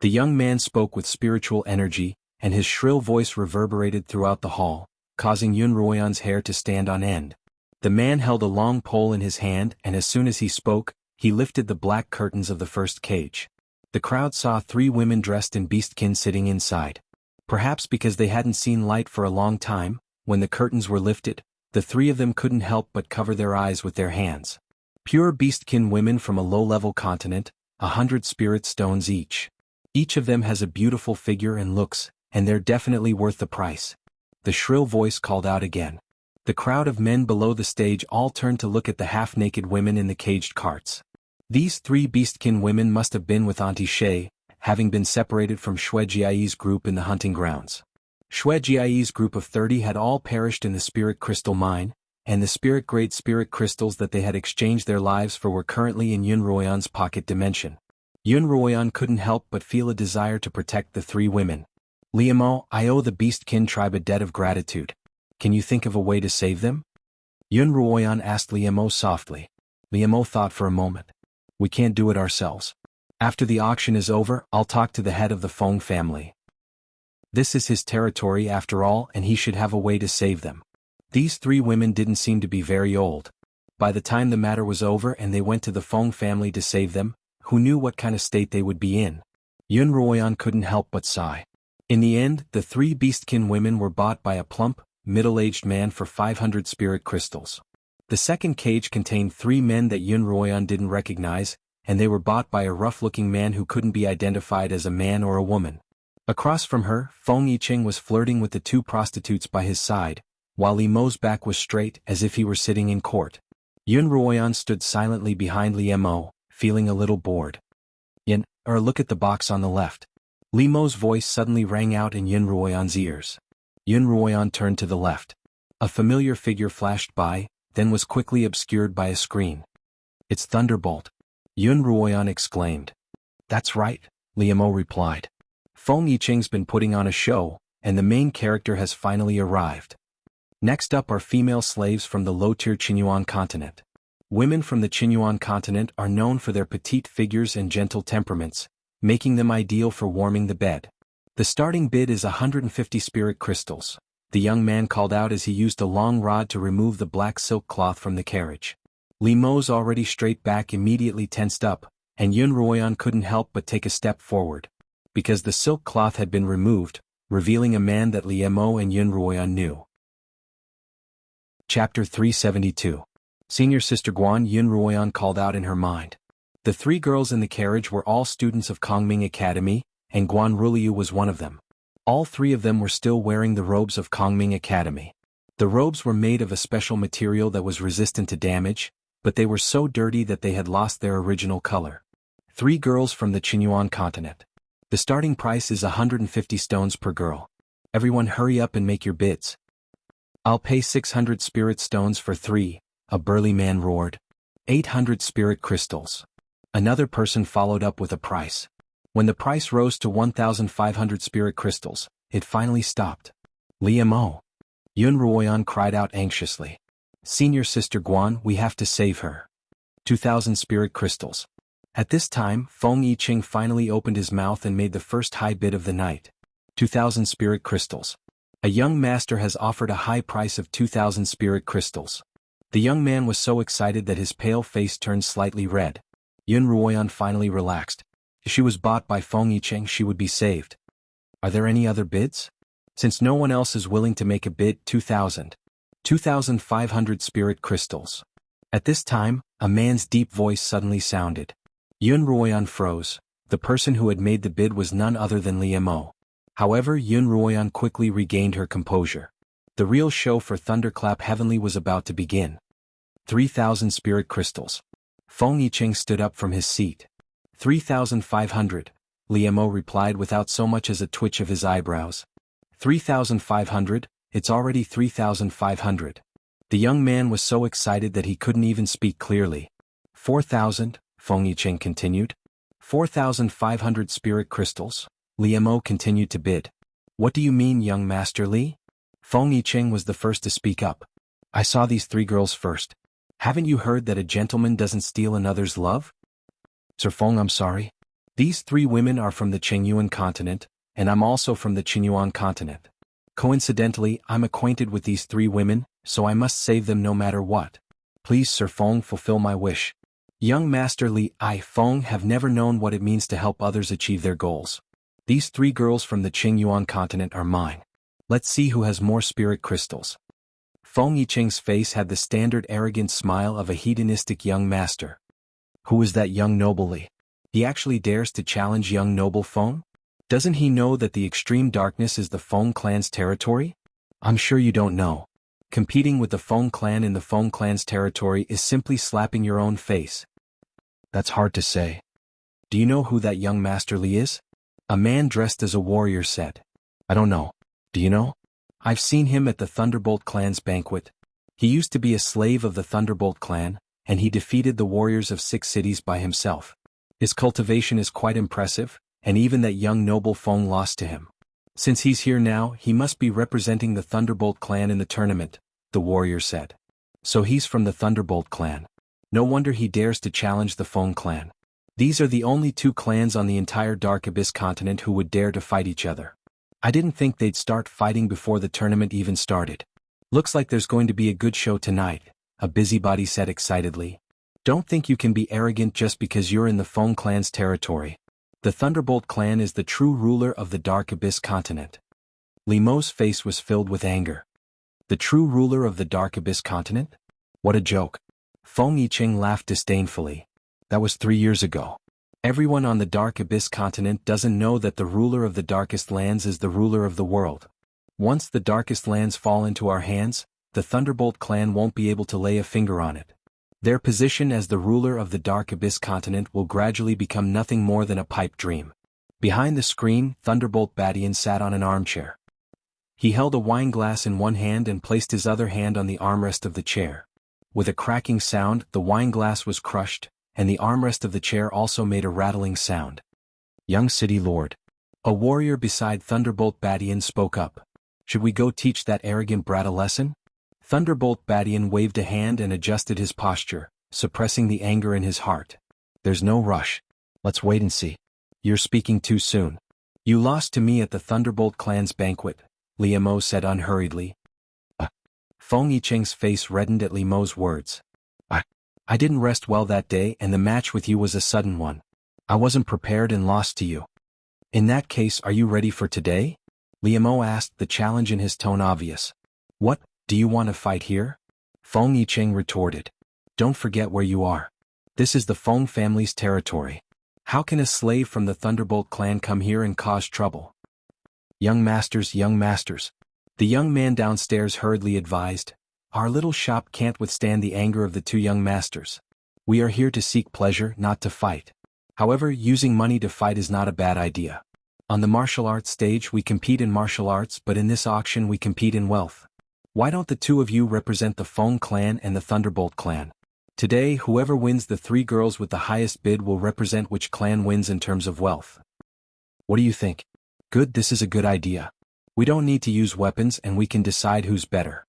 The young man spoke with spiritual energy, and his shrill voice reverberated throughout the hall, causing Yunruoyan's hair to stand on end. The man held a long pole in his hand, and as soon as he spoke, he lifted the black curtains of the first cage. The crowd saw 3 women dressed in beastkin sitting inside. Perhaps because they hadn't seen light for a long time, when the curtains were lifted, the 3 of them couldn't help but cover their eyes with their hands. Pure beastkin women from a low-level continent, 100 spirit stones each. Each of them has a beautiful figure and looks, and they're definitely worth the price. The shrill voice called out again. The crowd of men below the stage all turned to look at the half-naked women in the caged carts. These 3 beastkin women must have been with Auntie Shay, having been separated from Shuejiai's group in the hunting grounds. Shuejiai's group of 30 had all perished in the spirit crystal mine, and the spirit-grade spirit crystals that they had exchanged their lives for were currently in Yunruoyan's pocket dimension. Yunruoyan couldn't help but feel a desire to protect the 3 women. Liemo, I owe the beastkin tribe a debt of gratitude. Can you think of a way to save them? Yunruoyan asked Liemo softly. Liemo thought for a moment. We can't do it ourselves. After the auction is over, I'll talk to the head of the Feng family. This is his territory after all, and he should have a way to save them. These 3 women didn't seem to be very old. By the time the matter was over and they went to the Feng family to save them, who knew what kind of state they would be in? Yunruoyan couldn't help but sigh. In the end, the 3 beastkin women were bought by a plump, middle-aged man for 500 spirit crystals. The second cage contained 3 men that Yunruoyan didn't recognize, and they were bought by a rough-looking man who couldn't be identified as a man or a woman. Across from her, Feng Yicheng was flirting with the 2 prostitutes by his side, while Liemo's back was straight as if he were sitting in court. Yunruoyan stood silently behind Liemo, feeling a little bored. Look at the box on the left. Liemo's voice suddenly rang out in Yunruoyan's ears. Yunruoyan turned to the left. A familiar figure flashed by, then was quickly obscured by a screen. It's Thunderbolt. Yunruoyan exclaimed. That's right, Liemo replied. Feng Yicheng's been putting on a show, and the main character has finally arrived. Next up are female slaves from the low-tier Xuanhuan continent. Women from the Xuanhuan continent are known for their petite figures and gentle temperaments, making them ideal for warming the bed. The starting bid is 150 spirit crystals, the young man called out as he used a long rod to remove the black silk cloth from the carriage. Liemo's already straight back immediately tensed up, and Yunruoyan couldn't help but take a step forward. Because the silk cloth had been removed, revealing a man that Liemo and Yunruoyan knew. Chapter 372. Senior Sister Guan, Yunruoyan called out in her mind. The 3 girls in the carriage were all students of Kongming Academy, and Guan Ruliu was one of them. All three of them were still wearing the robes of Kongming Academy. The robes were made of a special material that was resistant to damage, but they were so dirty that they had lost their original color. 3 girls from the Xuanhuan continent. The starting price is 150 stones per girl. Everyone hurry up and make your bids. I'll pay 600 spirit stones for 3, a burly man roared. 800 spirit crystals. Another person followed up with a price. When the price rose to 1,500 spirit crystals, it finally stopped. Liamo. Yunruoyan cried out anxiously. Senior Sister Guan, we have to save her. 2,000 spirit crystals. At this time, Feng Yiqing finally opened his mouth and made the first high bid of the night. 2,000 spirit crystals. A young master has offered a high price of 2,000 spirit crystals. The young man was so excited that his pale face turned slightly red. Yunruoyan finally relaxed. If she was bought by Feng Yiqing, she would be saved. Are there any other bids? Since no one else is willing to make a bid, 2,500 spirit crystals. At this time, a man's deep voice suddenly sounded. Yunruoyan froze. The person who had made the bid was none other than Liamo. However, Yunruoyan quickly regained her composure. The real show for Thunderclap Heavenly was about to begin. 3,000 spirit crystals. Feng Yiqing stood up from his seat. 3,500, Liamo replied without so much as a twitch of his eyebrows. 3,500, it's already 3,500. The young man was so excited that he couldn't even speak clearly. 4,000, Feng Yiqing continued. 4,500 spirit crystals, Liamo continued to bid. What do you mean, young Master Li? Feng Yiqing was the first to speak up. I saw these 3 girls first. Haven't you heard that a gentleman doesn't steal another's love? Sir Feng, I'm sorry. These 3 women are from the Qingyuan continent, and I'm also from the Qingyuan continent. Coincidentally, I'm acquainted with these 3 women, so I must save them no matter what. Please, Sir Feng, fulfill my wish. Young Master Li, I, Feng, have never known what it means to help others achieve their goals. These 3 girls from the Qingyuan continent are mine. Let's see who has more spirit crystals. Feng Yiqing's face had the standard arrogant smile of a hedonistic young master. Who is that young noble Li? He actually dares to challenge young noble Feng? Doesn't he know that the extreme darkness is the Feng clan's territory? I'm sure you don't know. Competing with the Feng clan in the Feng clan's territory is simply slapping your own face. That's hard to say. Do you know who that young Master Li is? A man dressed as a warrior said. I don't know. Do you know? I've seen him at the Thunderbolt clan's banquet. He used to be a slave of the Thunderbolt clan, and he defeated the warriors of 6 cities by himself. His cultivation is quite impressive, and even that young noble Feng lost to him. Since he's here now, he must be representing the Thunderbolt clan in the tournament, the warrior said. So he's from the Thunderbolt clan. No wonder he dares to challenge the Feng clan. These are the only 2 clans on the entire Dark Abyss continent who would dare to fight each other. I didn't think they'd start fighting before the tournament even started. Looks like there's going to be a good show tonight, a busybody said excitedly. Don't think you can be arrogant just because you're in the Feng clan's territory. The Thunderbolt clan is the true ruler of the Dark Abyss continent. Liamo's face was filled with anger. The true ruler of the Dark Abyss continent? What a joke. Feng Yiqing laughed disdainfully. That was 3 years ago. Everyone on the Dark Abyss continent doesn't know that the ruler of the Darkest Lands is the ruler of the world. Once the Darkest Lands fall into our hands, the Thunderbolt clan won't be able to lay a finger on it. Their position as the ruler of the Dark Abyss continent will gradually become nothing more than a pipe dream. Behind the screen, Thunderbolt Badian sat on an armchair. He held a wine glass in one hand and placed his other hand on the armrest of the chair. With a cracking sound, the wine glass was crushed, and the armrest of the chair also made a rattling sound. Young City Lord. A warrior beside Thunderbolt Badian spoke up. Should we go teach that arrogant brat a lesson? Thunderbolt Badian waved a hand and adjusted his posture, suppressing the anger in his heart. There's no rush. Let's wait and see. You're speaking too soon. You lost to me at the Thunderbolt clan's banquet, Liamo said unhurriedly. Feng Yiqing's face reddened at Liamo's words. I didn't rest well that day and the match with you was a sudden one. I wasn't prepared and lost to you. In that case, are you ready for today? Liamo asked, the challenge in his tone obvious. What, do you want to fight here? Feng Yiqing retorted. Don't forget where you are. This is the Feng family's territory. How can a slave from the Thunderbolt clan come here and cause trouble? Young masters, young masters. The young man downstairs hurriedly advised. Our little shop can't withstand the anger of the two young masters. We are here to seek pleasure, not to fight. However, using money to fight is not a bad idea. On the martial arts stage we compete in martial arts, but in this auction we compete in wealth. Why don't the two of you represent the Feng clan and the Thunderbolt clan? Today, whoever wins the 3 girls with the highest bid will represent which clan wins in terms of wealth. What do you think? Good, this is a good idea. We don't need to use weapons and we can decide who's better.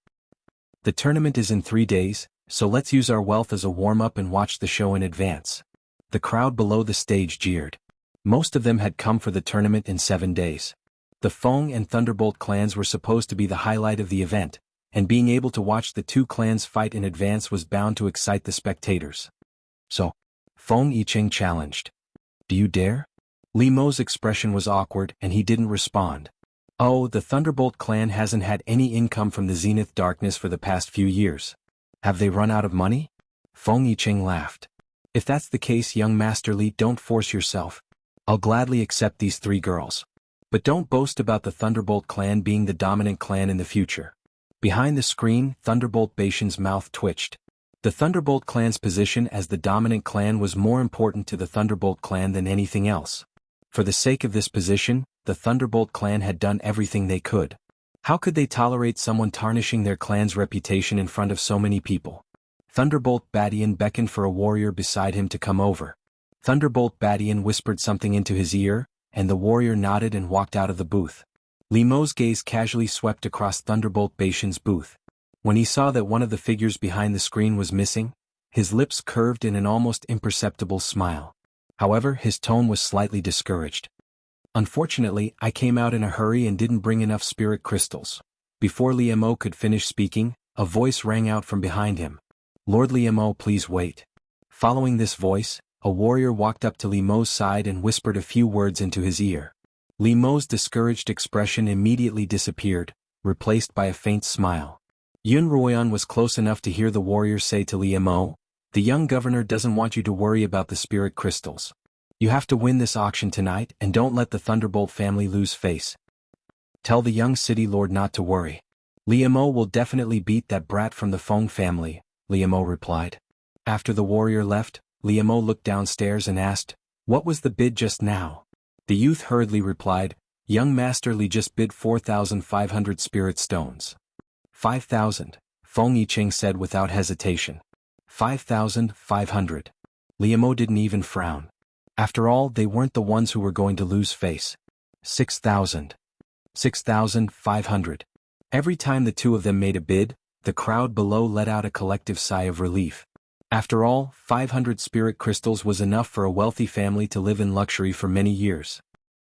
The tournament is in 3 days, so let's use our wealth as a warm-up and watch the show in advance. The crowd below the stage jeered. Most of them had come for the tournament in 7 days. The Feng and Thunderbolt clans were supposed to be the highlight of the event, and being able to watch the 2 clans fight in advance was bound to excite the spectators. So, Feng Yicheng challenged. Do you dare? Li Mo's expression was awkward and he didn't respond. Oh, the Thunderbolt clan hasn't had any income from the Zenith Darkness for the past few years. Have they run out of money? Feng Yicheng laughed. If that's the case, young Master Li, don't force yourself. I'll gladly accept these 3 girls. But don't boast about the Thunderbolt clan being the dominant clan in the future. Behind the screen, Thunderbolt Baishan's mouth twitched. The Thunderbolt clan's position as the dominant clan was more important to the Thunderbolt clan than anything else. For the sake of this position, the Thunderbolt clan had done everything they could. How could they tolerate someone tarnishing their clan's reputation in front of so many people? Thunderbolt Badian beckoned for a warrior beside him to come over. Thunderbolt Badian whispered something into his ear, and the warrior nodded and walked out of the booth. Li Mo's gaze casually swept across Thunderbolt Baishan's booth. When he saw that one of the figures behind the screen was missing, his lips curved in an almost imperceptible smile. However, his tone was slightly discouraged. Unfortunately, I came out in a hurry and didn't bring enough spirit crystals. Before Li Mo could finish speaking, a voice rang out from behind him. Lord Li Mo, please wait. Following this voice, a warrior walked up to Li Mo's side and whispered a few words into his ear. Li Mo's discouraged expression immediately disappeared, replaced by a faint smile. Xuanhuan was close enough to hear the warrior say to Li Mo, the young governor doesn't want you to worry about the spirit crystals. You have to win this auction tonight and don't let the Thunderbolt family lose face. Tell the young city lord not to worry. Li Mo will definitely beat that brat from the Feng family, Li Mo replied. After the warrior left, Li Mo looked downstairs and asked, what was the bid just now? The youth hurriedly replied, young Master Li just bid 4,500 spirit stones. 5,000, Feng Yicheng said without hesitation. 5,500. Li Mo didn't even frown. After all, they weren't the ones who were going to lose face. 6,000. 6,500. Every time the two of them made a bid, the crowd below let out a collective sigh of relief. After all, 500 spirit crystals was enough for a wealthy family to live in luxury for many years.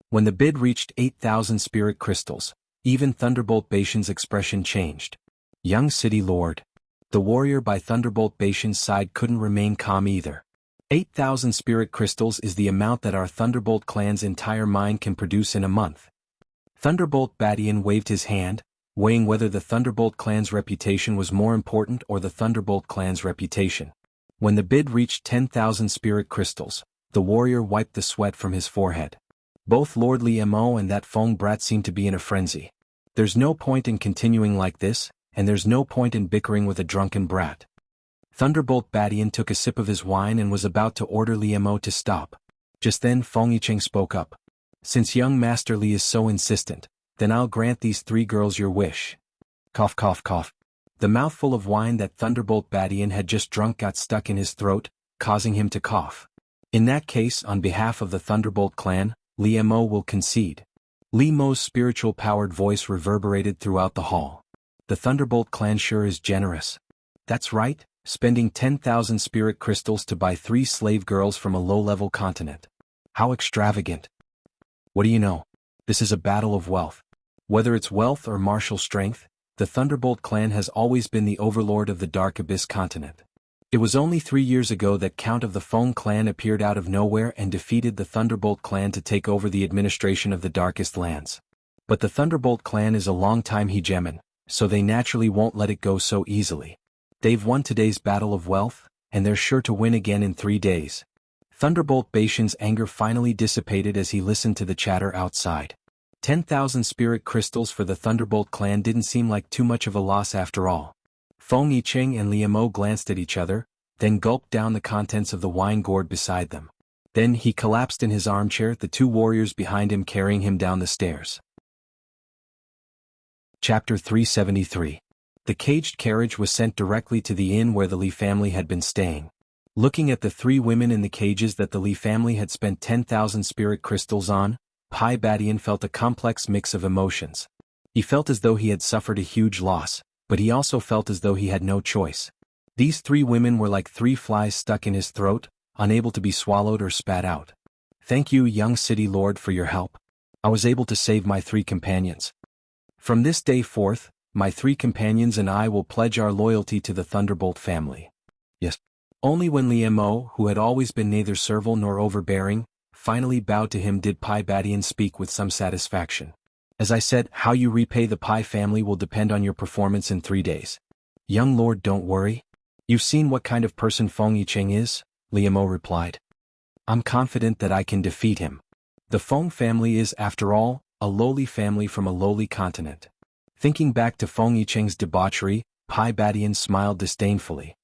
When the bid reached 8,000 spirit crystals, even Thunderbolt Baishan's expression changed. Young city lord. The warrior by Thunderbolt Baishan's side couldn't remain calm either. 8,000 spirit crystals is the amount that our Thunderbolt clan's entire mine can produce in a month. Thunderbolt Badian waved his hand, weighing whether the Thunderbolt clan's reputation was more important or the Thunderbolt clan's reputation. When the bid reached 10,000 spirit crystals, the warrior wiped the sweat from his forehead. Both Lord Li Mo and that Feng brat seemed to be in a frenzy. There's no point in continuing like this, and there's no point in bickering with a drunken brat. Thunderbolt Badian took a sip of his wine and was about to order Li Mo to stop. Just then Feng Yicheng spoke up. Since young Master Li is so insistent, then I'll grant these 3 girls your wish. Cough cough cough. The mouthful of wine that Thunderbolt Badian had just drunk got stuck in his throat, causing him to cough. In that case, on behalf of the Thunderbolt clan, Li Mo will concede. Li Mo's spiritual-powered voice reverberated throughout the hall. The Thunderbolt clan sure is generous. That's right, spending 10,000 spirit crystals to buy 3 slave girls from a low-level continent. How extravagant. What do you know? This is a battle of wealth. Whether it's wealth or martial strength, the Thunderbolt clan has always been the overlord of the Dark Abyss continent. It was only 3 years ago that Count of the Feng clan appeared out of nowhere and defeated the Thunderbolt clan to take over the administration of the Darkest Lands. But the Thunderbolt clan is a long-time hegemon, so they naturally won't let it go so easily. They've won today's battle of wealth, and they're sure to win again in 3 days. Thunderbolt Baishan's anger finally dissipated as he listened to the chatter outside. 10,000 spirit crystals for the Thunderbolt clan didn't seem like too much of a loss after all. Feng Yicheng and Liu Mo glanced at each other, then gulped down the contents of the wine gourd beside them. Then he collapsed in his armchair, the two warriors behind him carrying him down the stairs. Chapter 373. The caged carriage was sent directly to the inn where the Li family had been staying. Looking at the three women in the cages that the Li family had spent 10,000 spirit crystals on, Pai Badian felt a complex mix of emotions. He felt as though he had suffered a huge loss, but he also felt as though he had no choice. These three women were like three flies stuck in his throat, unable to be swallowed or spat out. Thank you, young city lord, for your help. I was able to save my three companions. From this day forth, my three companions and I will pledge our loyalty to the Thunderbolt family. Yes. Only when Liu Mo, who had always been neither servile nor overbearing, finally bowed to him did Pai Badian speak with some satisfaction. As I said, how you repay the Pai family will depend on your performance in 3 days. Young lord, don't worry. You've seen what kind of person Feng Yicheng is, Liu Mo replied. I'm confident that I can defeat him. The Feng family is, after all, a lowly family from a lowly continent. Thinking back to Feng Yicheng's debauchery, Pai Badian smiled disdainfully.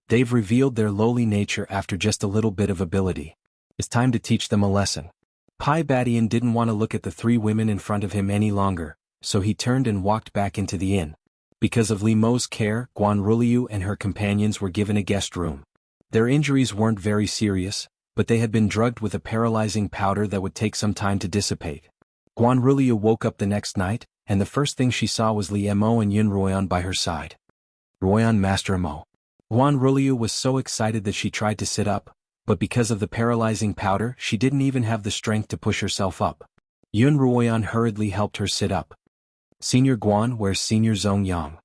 They've revealed their lowly nature after just a little bit of ability. It's time to teach them a lesson. Pai Badian didn't want to look at the three women in front of him any longer, so he turned and walked back into the inn. Because of Li Mo's care, Xuanhuan and her companions were given a guest room. Their injuries weren't very serious, but they had been drugged with a paralyzing powder that would take some time to dissipate. Xuanhuan woke up the next night, and the first thing she saw was Liu Mo and Xuanhuan by her side. Ruoyan, Master Mo. Xuanhuan was so excited that she tried to sit up, but because of the paralyzing powder she didn't even have the strength to push herself up. Xuanhuan hurriedly helped her sit up. Senior Guan, where's Senior Zongyang?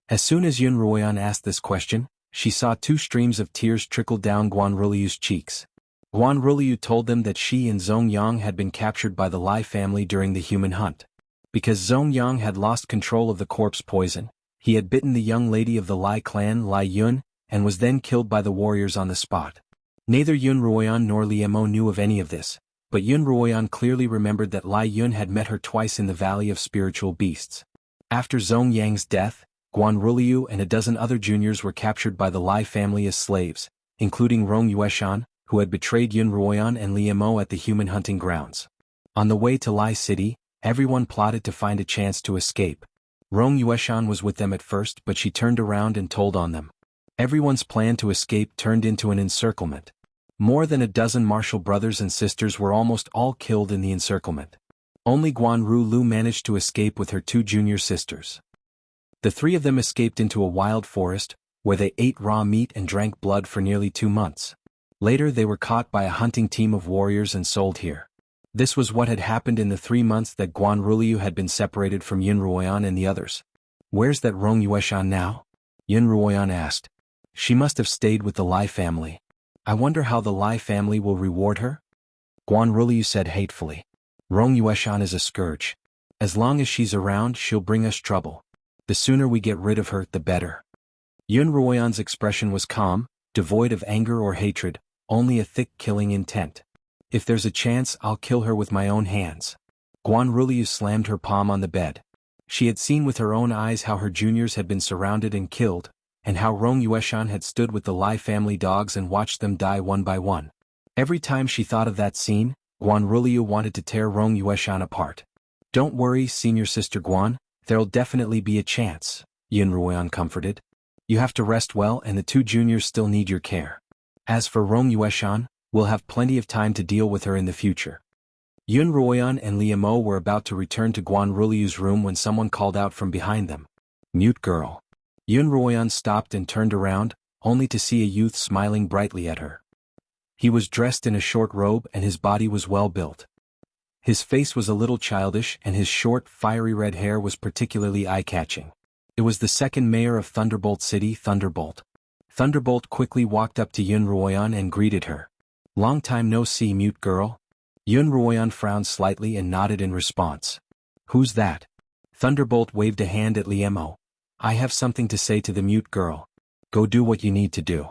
As soon as Xuanhuan asked this question, she saw 2 streams of tears trickle down Xuanhuan's cheeks. Xuanhuan told them that she and Zongyang had been captured by the Lai family during the human hunt. Because Zongyang had lost control of the corpse poison, he had bitten the young lady of the Lai clan, Lai Yun, and was then killed by the warriors on the spot. Neither Xuanhuan nor Liu Mo knew of any of this, but Xuanhuan clearly remembered that Lai Yun had met her twice in the Valley of Spiritual Beasts. After Zongyang's death, Xuanhuan and a dozen other juniors were captured by the Lai family as slaves, including Rong Yueshan, who had betrayed Xuanhuan and Liu Mo at the human hunting grounds. On the way to Lai City, everyone plotted to find a chance to escape. Rong Yueshan was with them at first, but she turned around and told on them. Everyone's plan to escape turned into an encirclement. More than a dozen martial brothers and sisters were almost all killed in the encirclement. Only Guanru managed to escape with her 2 junior sisters. The 3 of them escaped into a wild forest, where they ate raw meat and drank blood for nearly 2 months. Later they were caught by a hunting team of warriors and sold here. This was what had happened in the 3 months that Guanru had been separated from Xuanhuan and the others. Where's that Rong Yueshan now? Xuanhuan asked. She must have stayed with the Lai family. I wonder how the Lai family will reward her? Guanru said hatefully. Rong Yueshan is a scourge. As long as she's around, she'll bring us trouble. The sooner we get rid of her, the better. Xuanhuan's expression was calm, devoid of anger or hatred, only a thick killing intent. If there's a chance, I'll kill her with my own hands. Guanru slammed her palm on the bed. She had seen with her own eyes how her juniors had been surrounded and killed, and how Rong Yueshan had stood with the Lai family dogs and watched them die one by one. Every time she thought of that scene, Guanru wanted to tear Rong Yueshan apart. Don't worry, senior sister Guan, there'll definitely be a chance, Xuanhuan comforted. You have to rest well and the 2 juniors still need your care. As for Rong Yueshan, we'll have plenty of time to deal with her in the future. Xuanhuan and Liu Mo were about to return to Guanru's room when someone called out from behind them. Mute girl. Xuanhuan stopped and turned around, only to see a youth smiling brightly at her. He was dressed in a short robe and his body was well built. His face was a little childish and his short, fiery red hair was particularly eye-catching. It was the second mayor of Thunderbolt City, Thunderbolt. Thunderbolt quickly walked up to Xuanhuan and greeted her. Long time no see, mute girl. Xuanhuan frowned slightly and nodded in response. Who's that? Thunderbolt waved a hand at Liu Mo. I have something to say to the mute girl. Go do what you need to do.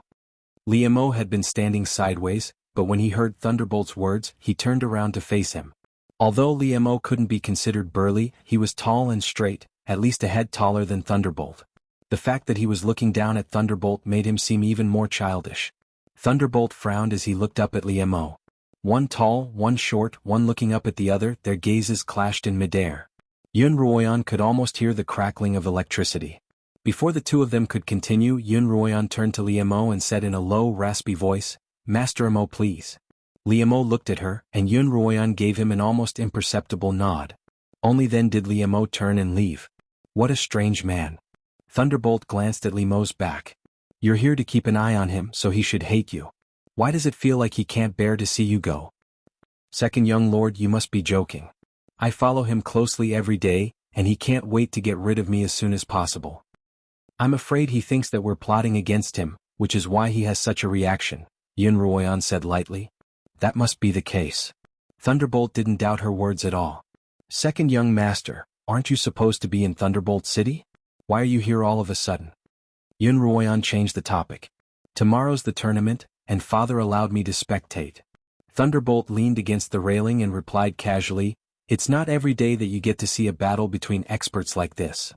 Liu Mo had been standing sideways, but when he heard Thunderbolt's words, he turned around to face him. Although Liemo couldn't be considered burly, he was tall and straight, at least a head taller than Thunderbolt. The fact that he was looking down at Thunderbolt made him seem even more childish. Thunderbolt frowned as he looked up at Liemo. One tall, one short, one looking up at the other, their gazes clashed in midair. Xuanhuan could almost hear the crackling of electricity. Before the two of them could continue, Xuanhuan turned to Liemo and said in a low, raspy voice, "Master Emo, please." Liemo looked at her, and Xuanhuan gave him an almost imperceptible nod. Only then did Liemo turn and leave. What a strange man. Thunderbolt glanced at Liemo's back. You're here to keep an eye on him, so he should hate you. Why does it feel like he can't bear to see you go? Second young lord, you must be joking. I follow him closely every day, and he can't wait to get rid of me as soon as possible. I'm afraid he thinks that we're plotting against him, which is why he has such a reaction, Xuanhuan said lightly. That must be the case. Thunderbolt didn't doubt her words at all. Second young master, aren't you supposed to be in Thunderbolt City? Why are you here all of a sudden? Xuanhuan changed the topic. Tomorrow's the tournament, and father allowed me to spectate. Thunderbolt leaned against the railing and replied casually, it's not every day that you get to see a battle between experts like this.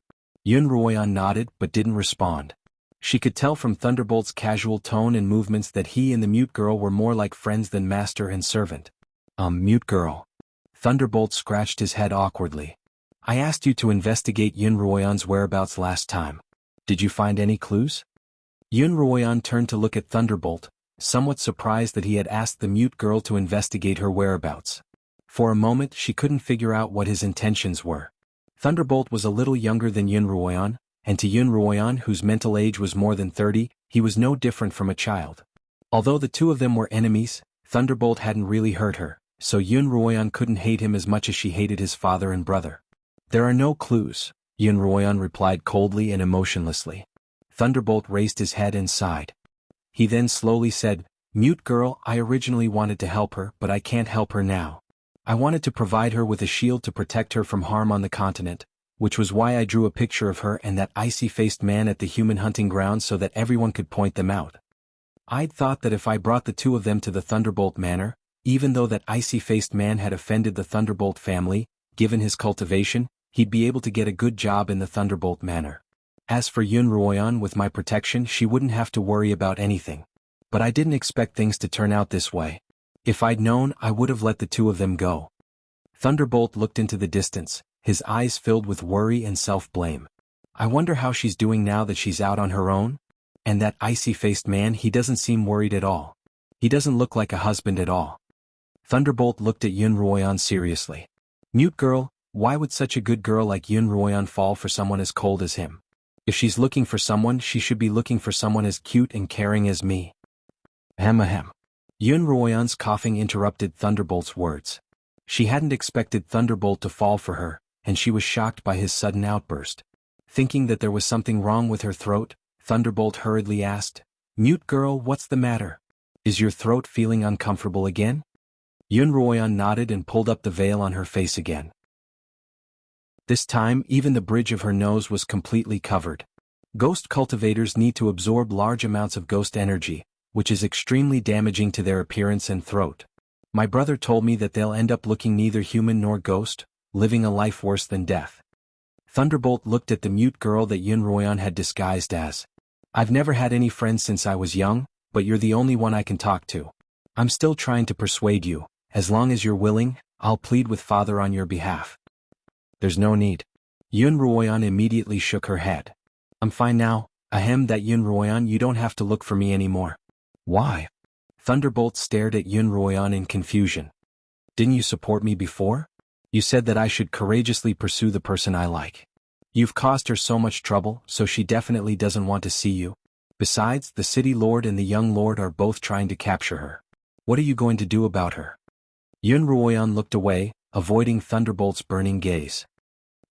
Xuanhuan nodded but didn't respond. She could tell from Thunderbolt's casual tone and movements that he and the mute girl were more like friends than master and servant. Mute girl. Thunderbolt scratched his head awkwardly. I asked you to investigate Xuanhuan's whereabouts last time. Did you find any clues? Xuanhuan turned to look at Thunderbolt, somewhat surprised that he had asked the mute girl to investigate her whereabouts. For a moment she couldn't figure out what his intentions were. Thunderbolt was a little younger than Xuanhuan, and to Xuanhuan, whose mental age was more than 30, he was no different from a child. Although the two of them were enemies, Thunderbolt hadn't really hurt her, so Xuanhuan couldn't hate him as much as she hated his father and brother. There are no clues, Xuanhuan replied coldly and emotionlessly. Thunderbolt raised his head and sighed. He then slowly said, Mute girl, I originally wanted to help her, but I can't help her now. I wanted to provide her with a shield to protect her from harm on the continent, which was why I drew a picture of her and that icy-faced man at the human hunting ground so that everyone could point them out. I'd thought that if I brought the two of them to the Thunderbolt Manor, even though that icy-faced man had offended the Thunderbolt family, given his cultivation, he'd be able to get a good job in the Thunderbolt Manor. As for Xuanhuan, with my protection, she wouldn't have to worry about anything. But I didn't expect things to turn out this way. If I'd known, I would have let the two of them go. Thunderbolt looked into the distance, his eyes filled with worry and self-blame. I wonder how she's doing now that she's out on her own? And that icy-faced man, he doesn't seem worried at all. He doesn't look like a husband at all. Thunderbolt looked at Xuanhuan seriously. Mute girl, why would such a good girl like Xuanhuan fall for someone as cold as him? If she's looking for someone, she should be looking for someone as cute and caring as me. Ahem. Xuanhuan's coughing interrupted Thunderbolt's words. She hadn't expected Thunderbolt to fall for her, and she was shocked by his sudden outburst. Thinking that there was something wrong with her throat, Thunderbolt hurriedly asked, Mute girl, what's the matter? Is your throat feeling uncomfortable again? Xuanhuan nodded and pulled up the veil on her face again. This time, even the bridge of her nose was completely covered. Ghost cultivators need to absorb large amounts of ghost energy, which is extremely damaging to their appearance and throat. My brother told me that they'll end up looking neither human nor ghost, living a life worse than death. Thunderbolt looked at the mute girl that Xuanhuan had disguised as. I've never had any friends since I was young, but you're the only one I can talk to. I'm still trying to persuade you. As long as you're willing, I'll plead with father on your behalf. There's no need. Xuanhuan immediately shook her head. I'm fine now, ahem, that Xuanhuan, you don't have to look for me anymore. Why? Thunderbolt stared at Xuanhuan in confusion. Didn't you support me before? You said that I should courageously pursue the person I like. You've caused her so much trouble, so she definitely doesn't want to see you. Besides, the city lord and the young lord are both trying to capture her. What are you going to do about her? Xuanhuan looked away, avoiding Thunderbolt's burning gaze.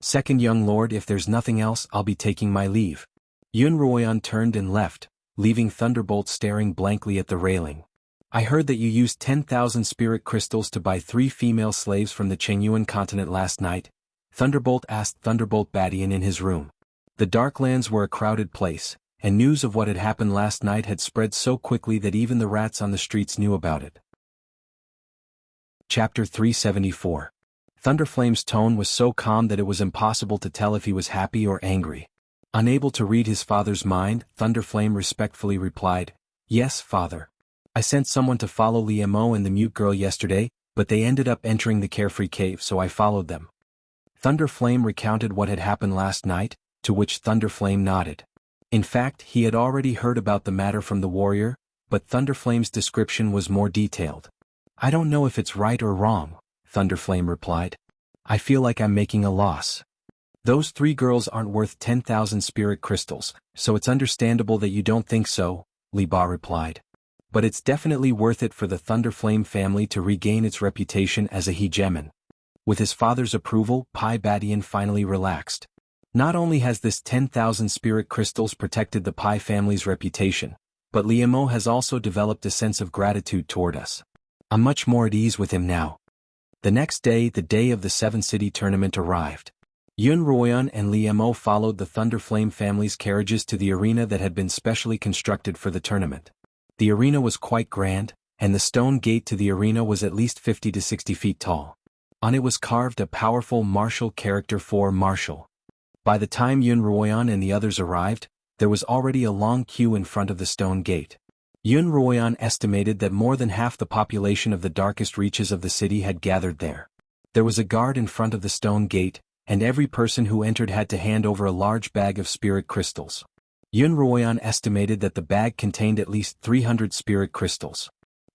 Second young lord, if there's nothing else, I'll be taking my leave. Xuanhuan turned and left, leaving Thunderbolt staring blankly at the railing. I heard that you used 10,000 spirit crystals to buy 3 female slaves from the Xianhuan continent last night, Thunderbolt asked Thunderbolt Badian in his room. The Darklands were a crowded place, and news of what had happened last night had spread so quickly that even the rats on the streets knew about it. Chapter 374. Thunderflame's tone was so calm that it was impossible to tell if he was happy or angry. Unable to read his father's mind, Thunderflame respectfully replied, "Yes, father. I sent someone to follow Liemo and the mute girl yesterday, but they ended up entering the carefree cave, so I followed them." Thunderflame recounted what had happened last night, to which Thunderflame nodded. In fact, he had already heard about the matter from the warrior, but Thunderflame's description was more detailed. "I don't know if it's right or wrong," Thunderflame replied. "I feel like I'm making a loss. Those 3 girls aren't worth 10,000 spirit crystals, so it's understandable that you don't think so," Li Ba replied. "But it's definitely worth it for the Thunderflame family to regain its reputation as a hegemon." With his father's approval, Pai Badian finally relaxed. Not only has this 10,000 spirit crystals protected the Pai family's reputation, but Liemo has also developed a sense of gratitude toward us. I'm much more at ease with him now. The next day, the day of the 7-city tournament arrived. Xuanhuan and Liemo followed the Thunderflame family's carriages to the arena that had been specially constructed for the tournament. The arena was quite grand, and the stone gate to the arena was at least 50 to 60 feet tall. On it was carved a powerful martial character for Martial. By the time Xuanhuan and the others arrived, there was already a long queue in front of the stone gate. Xuanhuan estimated that more than half the population of the darkest reaches of the city had gathered there. There was a guard in front of the stone gate, and every person who entered had to hand over a large bag of spirit crystals. Xuanhuan estimated that the bag contained at least 300 spirit crystals.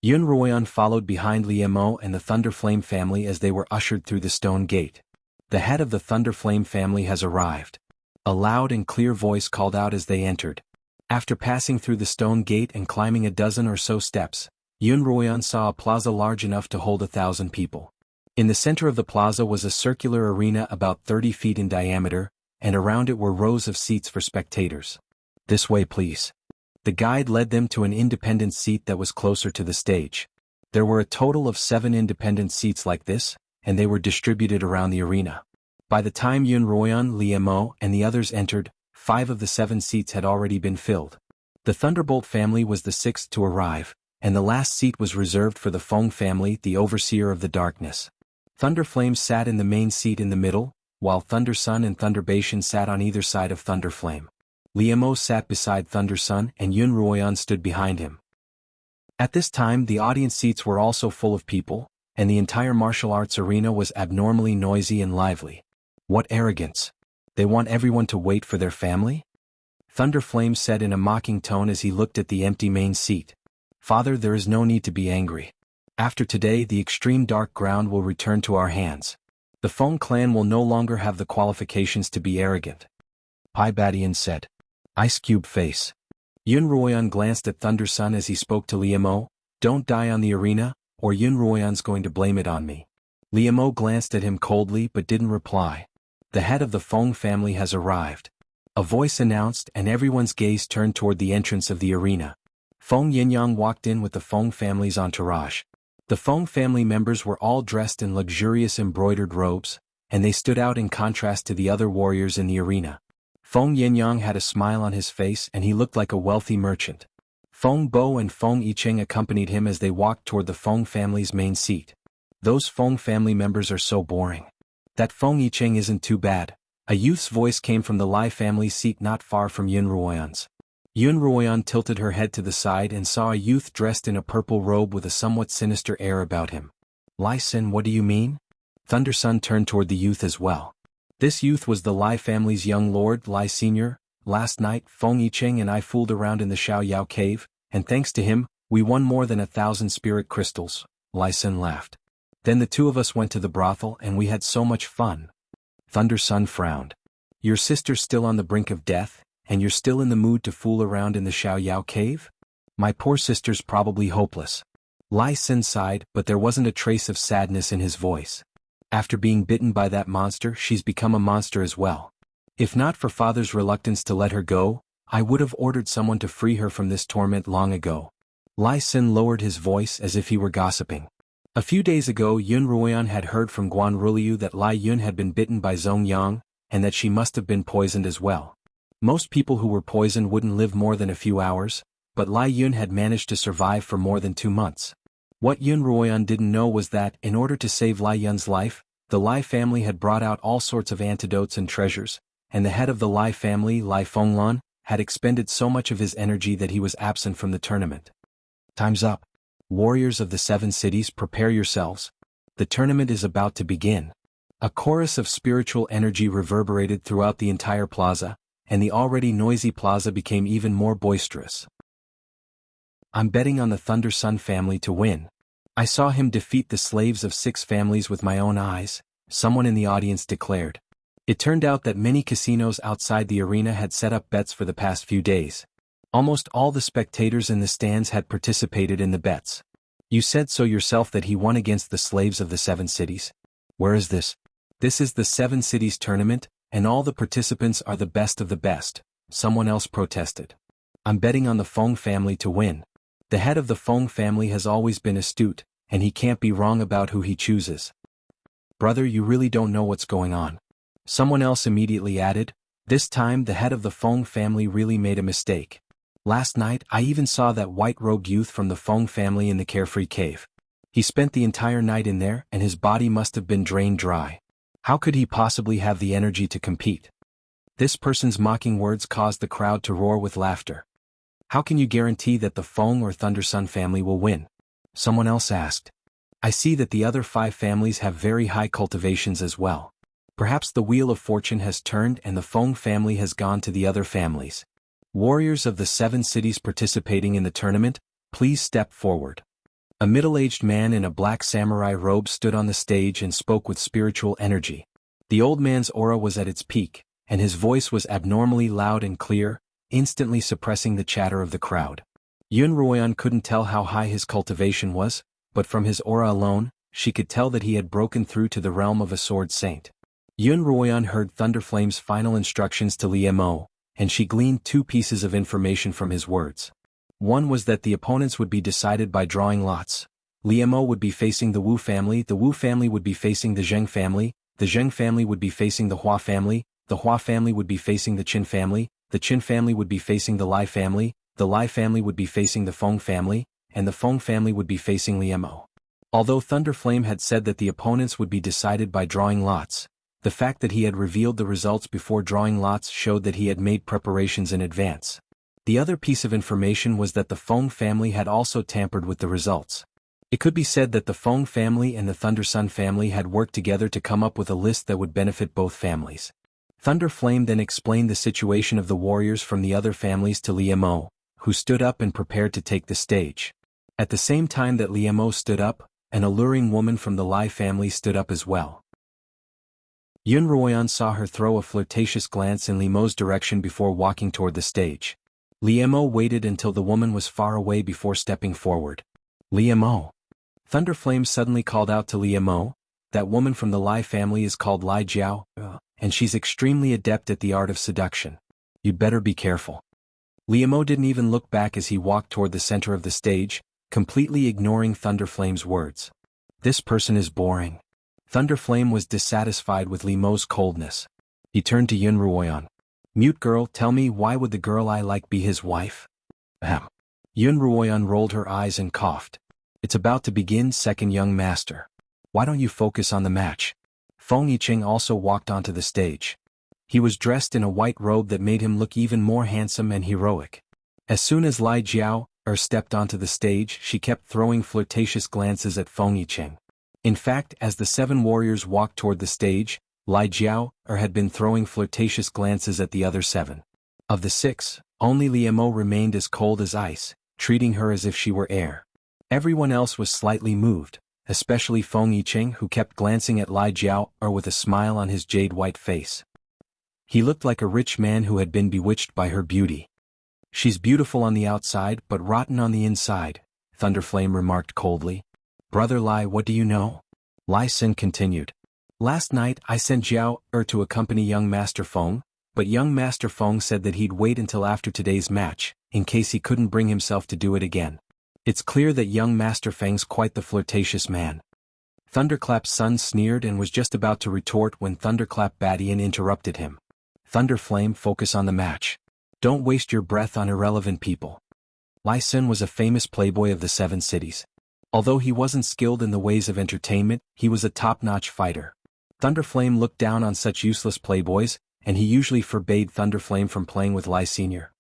Xuanhuan followed behind Liemo and the Thunderflame family as they were ushered through the stone gate. "The head of the Thunderflame family has arrived," a loud and clear voice called out as they entered. After passing through the stone gate and climbing a dozen or so steps, Xuanhuan saw a plaza large enough to hold 1,000 people. In the center of the plaza was a circular arena about 30 feet in diameter, and around it were rows of seats for spectators. "This way, please." The guide led them to an independent seat that was closer to the stage. There were a total of 7 independent seats like this, and they were distributed around the arena. By the time Xuanhuan, Liemo, and the others entered, 5 of the 7 seats had already been filled. The Thunderbolt family was the 6th to arrive, and the last seat was reserved for the Feng family, the overseer of the darkness. Thunderflame sat in the main seat in the middle, while Thundersun and Thunderbation sat on either side of Thunderflame. Liemo sat beside Thundersun and Xuanhuan stood behind him. At this time the audience seats were also full of people, and the entire martial arts arena was abnormally noisy and lively. "What arrogance! They want everyone to wait for their family?" Thunderflame said in a mocking tone as he looked at the empty main seat. "Father, there is no need to be angry. After today the extreme dark ground will return to our hands. The Feng clan will no longer have the qualifications to be arrogant." Pai Badian said. Ice cube face. Xuanhuan glanced at Thundersun as he spoke to Liemo. "Don't die on the arena, or Xuanhuan's going to blame it on me." Liemo glanced at him coldly but didn't reply. "The head of the Feng family has arrived," a voice announced, and everyone's gaze turned toward the entrance of the arena. Feng Yinyang walked in with the Feng family's entourage. The Feng family members were all dressed in luxurious embroidered robes, and they stood out in contrast to the other warriors in the arena. Feng Yinyang had a smile on his face and he looked like a wealthy merchant. Feng Bo and Feng Yicheng accompanied him as they walked toward the Feng family's main seat. "Those Feng family members are so boring." "That Feng Yicheng isn't too bad," a youth's voice came from the Lai family's seat not far from Xuanhuan's. Xuanhuan tilted her head to the side and saw a youth dressed in a purple robe with a somewhat sinister air about him. "Lai Sin, what do you mean?" Thundersun turned toward the youth as well. This youth was the Lai family's young lord, Lai Sr. "Last night, Feng Yicheng and I fooled around in the Xiaoyao cave, and thanks to him, we won more than 1,000 spirit crystals," Lai Sin laughed. "Then the 2 of us went to the brothel and we had so much fun." Thundersun frowned. "Your sister's still on the brink of death, and you're still in the mood to fool around in the Xiaoyao cave? My poor sister's probably hopeless." Lai Sin sighed, but there wasn't a trace of sadness in his voice. "After being bitten by that monster, she's become a monster as well. If not for father's reluctance to let her go, I would have ordered someone to free her from this torment long ago." Lai Sin lowered his voice as if he were gossiping. A few days ago Xuanhuan had heard from Guan Ruliu that Lai Yun had been bitten by Zhong Yang, and that she must have been poisoned as well. Most people who were poisoned wouldn't live more than a few hours, but Lai Yun had managed to survive for more than 2 months. What Xuanhuan didn't know was that, in order to save Lai Yun's life, The Lai family had brought out all sorts of antidotes and treasures, and the head of the Lai family, Lai Fenglan, had expended so much of his energy that he was absent from the tournament. Time's up. Warriors of the 7 cities, prepare yourselves. The tournament is about to begin. A chorus of spiritual energy reverberated throughout the entire plaza, and the already noisy plaza became even more boisterous. I'm betting on the Thunder Sun family to win. I saw him defeat the slaves of 6 families with my own eyes, someone in the audience declared. It turned out that many casinos outside the arena had set up bets for the past few days. Almost all the spectators in the stands had participated in the bets. You said so yourself that he won against the slaves of the 7 cities. Where is this? This is the 7 cities tournament, and all the participants are the best of the best, someone else protested. I'm betting on the Feng family to win. The head of the Feng family has always been astute, and he can't be wrong about who he chooses. Brother, you really don't know what's going on. Someone else immediately added, this time the head of the Feng family really made a mistake. Last night I even saw that white-robed youth from the Feng family in the Carefree Cave. He spent the entire night in there and his body must have been drained dry. How could he possibly have the energy to compete? This person's mocking words caused the crowd to roar with laughter. How can you guarantee that the Feng or Thunder Sun family will win? Someone else asked. I see that the other 5 families have very high cultivations as well. Perhaps the wheel of fortune has turned and the Feng family has gone to the other families. Warriors of the 7 cities participating in the tournament, please step forward. A middle-aged man in a black samurai robe stood on the stage and spoke with spiritual energy. The old man's aura was at its peak, and his voice was abnormally loud and clear, instantly suppressing the chatter of the crowd. Xuanhuan couldn't tell how high his cultivation was, but from his aura alone, she could tell that he had broken through to the realm of a sword saint. Xuanhuan heard Thunderflame's final instructions to Li Mo, and she gleaned 2 pieces of information from his words. One was that the opponents would be decided by drawing lots. Li Mo would be facing the Wu family would be facing the Zheng family would be facing the Hua family would be facing the Qin family would be facing the Lai family would be facing the Feng family, and the Feng family would be facing Li Mo. Although Thunderflame had said that the opponents would be decided by drawing lots, the fact that he had revealed the results before drawing lots showed that he had made preparations in advance. The other piece of information was that the Feng family had also tampered with the results. It could be said that the Feng family and the Thunder Sun family had worked together to come up with a list that would benefit both families. Thunderflame then explained the situation of the warriors from the other families to Li Mo, who stood up and prepared to take the stage. At the same time that Li Mo stood up, an alluring woman from the Lai family stood up as well. Xuanhuan saw her throw a flirtatious glance in Li Mo's direction before walking toward the stage. Li Mo waited until the woman was far away before stepping forward. Li Mo. Thunderflame suddenly called out to Li Mo, that woman from the Lai family is called Lai Jiao, and she's extremely adept at the art of seduction. You'd better be careful. Li Mo didn't even look back as he walked toward the center of the stage, completely ignoring Thunderflame's words. This person is boring. Thunderflame was dissatisfied with Li Mo's coldness. He turned to Xuanhuan. Mute girl, tell me, why would the girl I like be his wife? Ahem. Xuanhuan rolled her eyes and coughed. It's about to begin, second young master. Why don't you focus on the match? Feng Yiqing also walked onto the stage. He was dressed in a white robe that made him look even more handsome and heroic. As soon as Lai Jiao stepped onto the stage, she kept throwing flirtatious glances at Feng Yiqing. In fact, as the 7 warriors walked toward the stage, Lai Jiao had been throwing flirtatious glances at the other 7. Of the 6, only Li Mo remained as cold as ice, treating her as if she were air. Everyone else was slightly moved, especially Feng Yiqing, who kept glancing at Lai Jiao with a smile on his jade-white face. He looked like a rich man who had been bewitched by her beauty. She's beautiful on the outside but rotten on the inside, Thunderflame remarked coldly. Brother Lai, what do you know? Lai Xin continued. Last night I sent Jiao to accompany young Master Feng, but young Master Feng said that he'd wait until after today's match, in case he couldn't bring himself to do it again. It's clear that young Master Feng's quite the flirtatious man. Thunderclap's son sneered and was just about to retort when Thunderclap Badian interrupted him. Thunderflame, focus on the match. Don't waste your breath on irrelevant people. Lai Xin was a famous playboy of the 7 cities. Although he wasn't skilled in the ways of entertainment, he was a top-notch fighter. Thunderflame looked down on such useless playboys, and he usually forbade Thunderflame from playing with Lai Sr.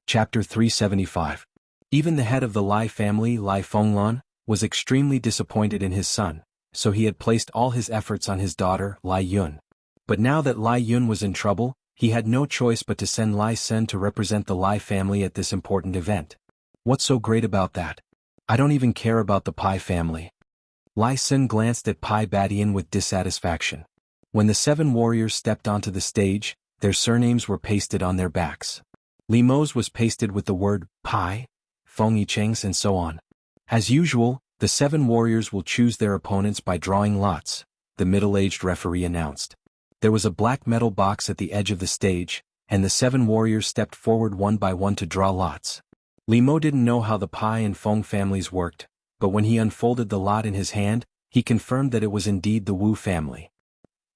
Chapter 375. Even the head of the Lai family, Lai Fenglan, was extremely disappointed in his son, so he had placed all his efforts on his daughter, Lai Yun. But now that Lai Yun was in trouble, he had no choice but to send Lai Sen to represent the Lai family at this important event. What's so great about that? I don't even care about the Pai family. Lai Sen glanced at Pai Badian with dissatisfaction. When the 7 warriors stepped onto the stage, their surnames were pasted on their backs. Li Mo's was pasted with the word Pai, Feng Yicheng's, and so on. As usual, the 7 warriors will choose their opponents by drawing lots, the middle-aged referee announced. There was a black metal box at the edge of the stage, and the 7 warriors stepped forward one by one to draw lots. Li Mo didn't know how the Pai and Feng families worked, but when he unfolded the lot in his hand, he confirmed that it was indeed the Wu family.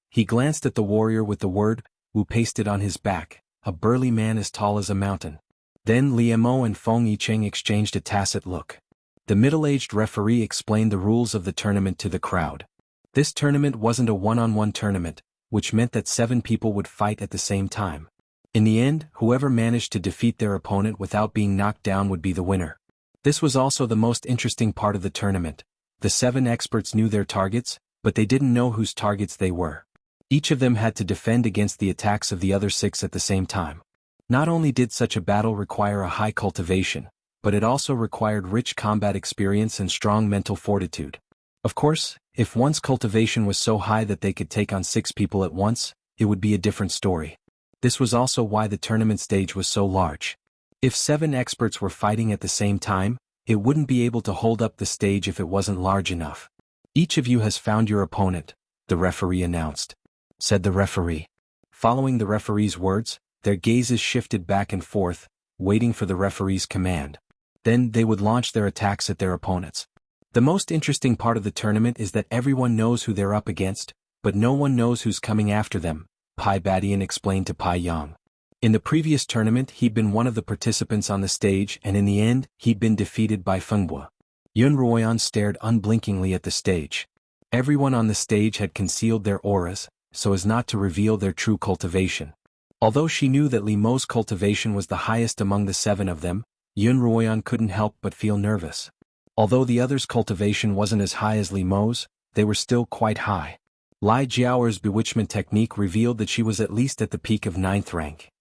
He glanced at the warrior with the word Wu pasted on his back, a burly man as tall as a mountain. Then Li Mo and Feng Yicheng exchanged a tacit look. The middle-aged referee explained the rules of the tournament to the crowd. This tournament wasn't a one-on-one tournament, which meant that 7 people would fight at the same time. In the end, whoever managed to defeat their opponent without being knocked down would be the winner. This was also the most interesting part of the tournament. The 7 experts knew their targets, but they didn't know whose targets they were. Each of them had to defend against the attacks of the other 6 at the same time. Not only did such a battle require a high cultivation, but it also required rich combat experience and strong mental fortitude. Of course, if one's cultivation was so high that they could take on 6 people at once, it would be a different story. This was also why the tournament stage was so large. If 7 experts were fighting at the same time, it wouldn't be able to hold up the stage if it wasn't large enough. Each of you has found your opponent, the referee announced. Said the referee. Following the referee's words, their gazes shifted back and forth, waiting for the referee's command. Then they would launch their attacks at their opponents. The most interesting part of the tournament is that everyone knows who they're up against, but no one knows who's coming after them, Pai Badian explained to Pai Yang. In the previous tournament he'd been one of the participants on the stage, and in the end, he'd been defeated by Fengbua. Yun Ruoyan stared unblinkingly at the stage. Everyone on the stage had concealed their auras, so as not to reveal their true cultivation. Although she knew that Li Mo's cultivation was the highest among the 7 of them, Yun Ruoyan couldn't help but feel nervous. Although the others' cultivation wasn't as high as Li Mo's, they were still quite high. Lai Jiaoer's bewitchment technique revealed that she was at least at the peak of 9th rank.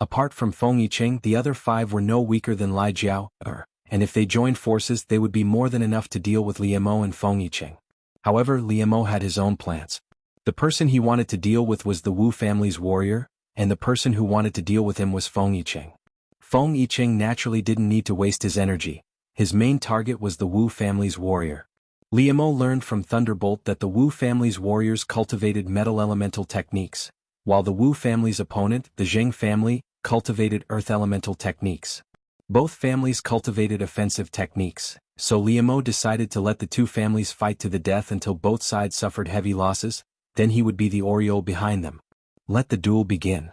Apart from Feng Yicheng, the other 5 were no weaker than Lai Jiaoer, and if they joined forces they would be more than enough to deal with Li Mo and Feng Yicheng. However, Li Mo had his own plans. The person he wanted to deal with was the Wu family's warrior, and the person who wanted to deal with him was Feng Yicheng. Feng Yicheng naturally didn't need to waste his energy. His main target was the Wu family's warrior. Li Mo learned from Thunderbolt that the Wu family's warriors cultivated metal elemental techniques, while the Wu family's opponent, the Zheng family, cultivated earth elemental techniques. Both families cultivated offensive techniques, so Li Mo decided to let the 2 families fight to the death until both sides suffered heavy losses, then he would be the aureole behind them. Let the duel begin.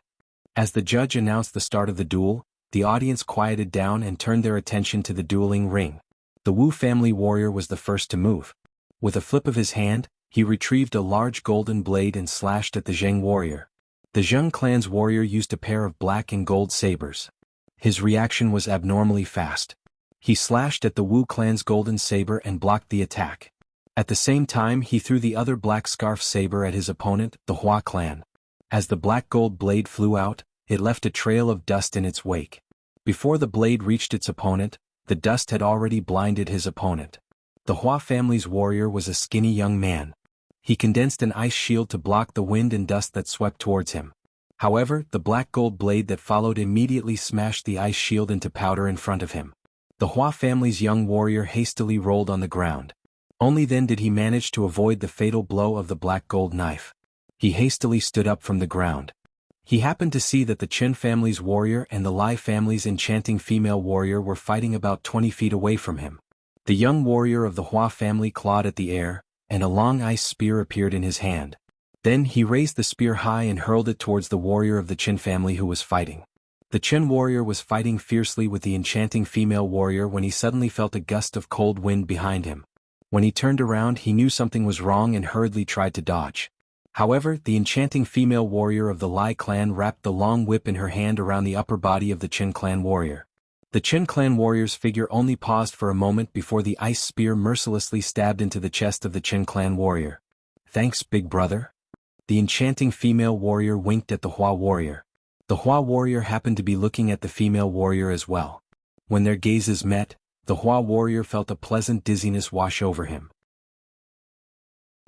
As the judge announced the start of the duel, the audience quieted down and turned their attention to the dueling ring. The Wu family warrior was the first to move. With a flip of his hand, he retrieved a large golden blade and slashed at the Zheng warrior. The Zheng clan's warrior used a pair of black and gold sabers. His reaction was abnormally fast. He slashed at the Wu clan's golden saber and blocked the attack. At the same time he threw the other black scarf saber at his opponent, the Hua clan. As the black gold blade flew out, it left a trail of dust in its wake. Before the blade reached its opponent, the dust had already blinded his opponent. The Hua family's warrior was a skinny young man. He condensed an ice shield to block the wind and dust that swept towards him. However, the black gold blade that followed immediately smashed the ice shield into powder in front of him. The Hua family's young warrior hastily rolled on the ground. Only then did he manage to avoid the fatal blow of the black gold knife. He hastily stood up from the ground. He happened to see that the Qin family's warrior and the Lai family's enchanting female warrior were fighting about 20 feet away from him. The young warrior of the Hua family clawed at the air, and a long ice spear appeared in his hand. Then he raised the spear high and hurled it towards the warrior of the Qin family who was fighting. The Qin warrior was fighting fiercely with the enchanting female warrior when he suddenly felt a gust of cold wind behind him. When he turned around he knew something was wrong and hurriedly tried to dodge. However, the enchanting female warrior of the Lai clan wrapped the long whip in her hand around the upper body of the Qin clan warrior. The Qin clan warrior's figure only paused for a moment before the ice spear mercilessly stabbed into the chest of the Qin clan warrior. "Thanks, big brother." The enchanting female warrior winked at the Hua warrior. The Hua warrior happened to be looking at the female warrior as well. When their gazes met, the Hua warrior felt a pleasant dizziness wash over him.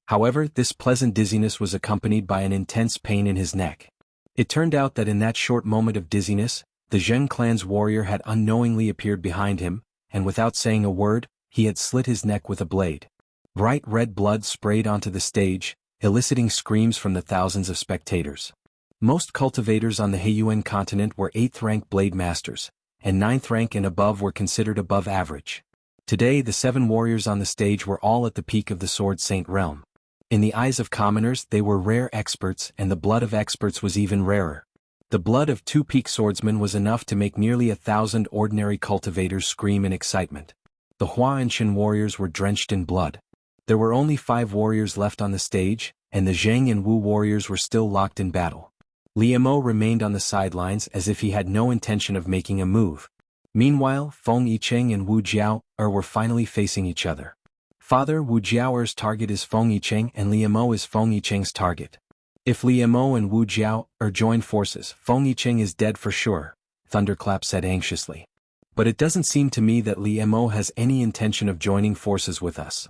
However, this pleasant dizziness was accompanied by an intense pain in his neck. It turned out that in that short moment of dizziness, the Zheng clan's warrior had unknowingly appeared behind him, and without saying a word, he had slit his neck with a blade. Bright red blood sprayed onto the stage, eliciting screams from the thousands of spectators. Most cultivators on the Heiyuan continent were 8th rank blade masters, and 9th rank and above were considered above average. Today the 7 warriors on the stage were all at the peak of the Sword Saint realm. In the eyes of commoners they were rare experts, and the blood of experts was even rarer. The blood of 2 peak swordsmen was enough to make nearly 1,000 ordinary cultivators scream in excitement. The Hua and Qin warriors were drenched in blood. There were only 5 warriors left on the stage, and the Zhang and Wu warriors were still locked in battle. Liemo remained on the sidelines as if he had no intention of making a move. Meanwhile, Feng Yicheng and Wu Jiao were finally facing each other. Father Wu Jiao's target is Feng Yicheng and Liemo is Feng Yicheng's target. If Liemo and Wu Jiao join forces, Feng Yicheng is dead for sure, Thunderclap said anxiously. But it doesn't seem to me that Liemo has any intention of joining forces with us.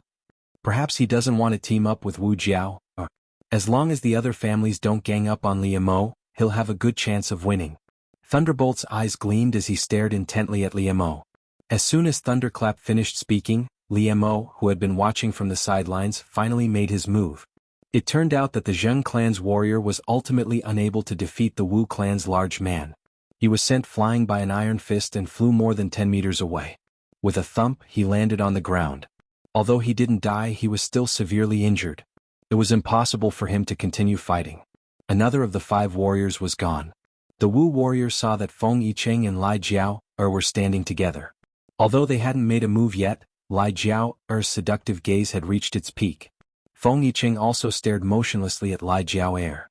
Perhaps he doesn't want to team up with Wu Jiao. As long as the other families don't gang up on Liemo, he'll have a good chance of winning. Thunderbolt's eyes gleamed as he stared intently at Liemo. As soon as Thunderclap finished speaking, Liemo, who had been watching from the sidelines, finally made his move. It turned out that the Zheng clan's warrior was ultimately unable to defeat the Wu clan's large man. He was sent flying by an iron fist and flew more than 10 meters away. With a thump, he landed on the ground. Although he didn't die, he was still severely injured. It was impossible for him to continue fighting. Another of the 5 warriors was gone. The Wu warrior saw that Feng Yicheng and Lai Jiao were standing together. Although they hadn't made a move yet, Lai Jiao's seductive gaze had reached its peak. Feng Yicheng also stared motionlessly at Lai Jiao.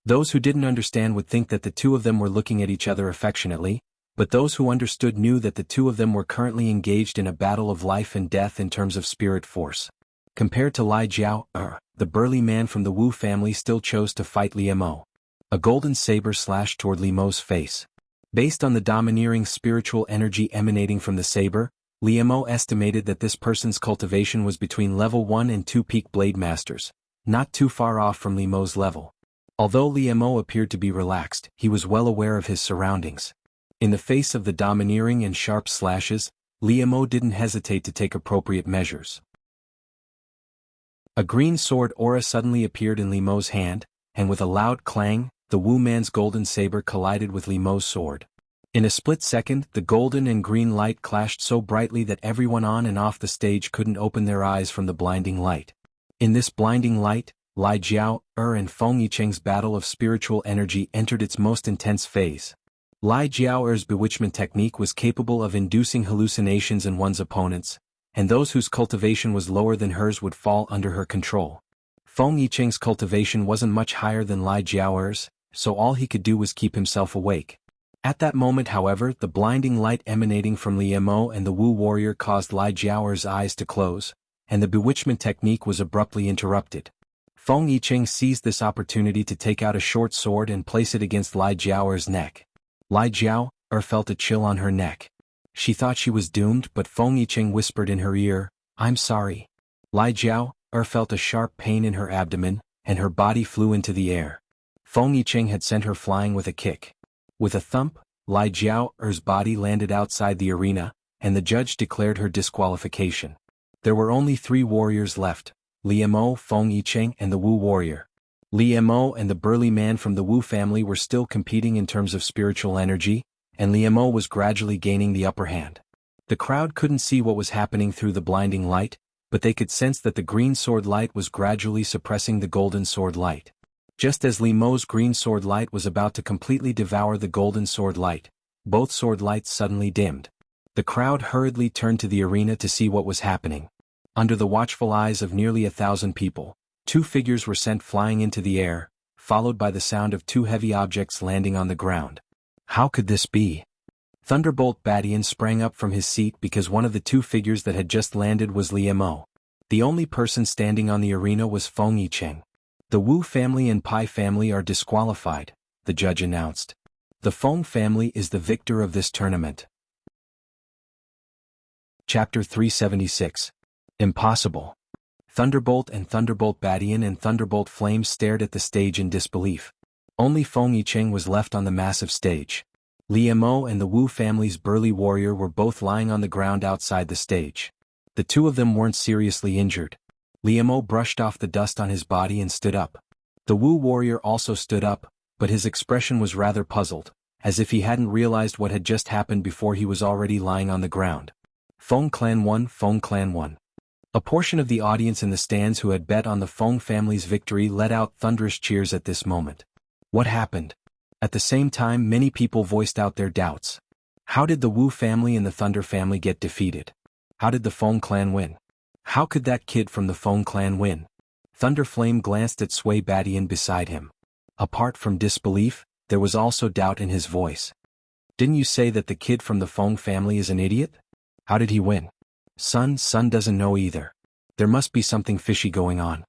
Those who didn't understand would think that the two of them were looking at each other affectionately, but those who understood knew that the two of them were currently engaged in a battle of life and death in terms of spirit force. Compared to Lai Jiao, the burly man from the Wu family still chose to fight Liemo. A golden saber slashed toward Liemo's face. Based on the domineering spiritual energy emanating from the saber, Liemo estimated that this person's cultivation was between level 1 and 2 peak blade masters, not too far off from Liemo's level. Although Liemo appeared to be relaxed, he was well aware of his surroundings. In the face of the domineering and sharp slashes, Liemo didn't hesitate to take appropriate measures. A green sword aura suddenly appeared in Liemo's hand, and with a loud clang, the Wu man's golden saber collided with Liemo's sword. In a split second, the golden and green light clashed so brightly that everyone on and off the stage couldn't open their eyes from the blinding light. In this blinding light, Lai Jiao and Feng Yicheng's battle of spiritual energy entered its most intense phase. Lai Jiao's bewitchment technique was capable of inducing hallucinations in one's opponents, and those whose cultivation was lower than hers would fall under her control. Feng Yicheng's cultivation wasn't much higher than Lai Jiao's, so all he could do was keep himself awake. At that moment, however, the blinding light emanating from Liemo and the Wu warrior caused Lai Jiao's eyes to close, and the bewitchment technique was abruptly interrupted. Feng Yicheng seized this opportunity to take out a short sword and place it against Lai Jiao's neck. Lai Jiao felt a chill on her neck. She thought she was doomed, but Feng Yicheng whispered in her ear, "I'm sorry." Lai Jiao felt a sharp pain in her abdomen, and her body flew into the air. Feng Yicheng had sent her flying with a kick. With a thump, Lai Jiao's body landed outside the arena, and the judge declared her disqualification. There were only 3 warriors left: Liemo, Feng Yicheng, and the Wu warrior. Liemo and the burly man from the Wu family were still competing in terms of spiritual energy, and Liemo was gradually gaining the upper hand. The crowd couldn't see what was happening through the blinding light, but they could sense that the green sword light was gradually suppressing the golden sword light. Just as Liemo's green sword light was about to completely devour the golden sword light, both sword lights suddenly dimmed. The crowd hurriedly turned to the arena to see what was happening. Under the watchful eyes of nearly 1,000 people, two figures were sent flying into the air, followed by the sound of two heavy objects landing on the ground. How could this be? Thunderbolt Badian sprang up from his seat because one of the two figures that had just landed was Liemo. The only person standing on the arena was Feng Yicheng. The Wu family and Pai family are disqualified, the judge announced. The Feng family is the victor of this tournament. Chapter 376. Impossible. Thunderbolt and Thunderbolt Badian and Thunderbolt Flame stared at the stage in disbelief. Only Feng Yicheng was left on the massive stage. Liemo and the Wu family's burly warrior were both lying on the ground outside the stage. The two of them weren't seriously injured. Liemo brushed off the dust on his body and stood up. The Wu warrior also stood up, but his expression was rather puzzled, as if he hadn't realized what had just happened before he was already lying on the ground. Feng Clan won, Feng Clan won. A portion of the audience in the stands who had bet on the Feng family's victory let out thunderous cheers at this moment. What happened? At the same time, many people voiced out their doubts. How did the Wu family and the Thunder family get defeated? How did the Feng clan win? How could that kid from the Feng clan win? Thunder Flame glanced at Sui Badian beside him. Apart from disbelief, there was also doubt in his voice. Didn't you say that the kid from the Feng family is an idiot? How did he win? Son doesn't know either. There must be something fishy going on.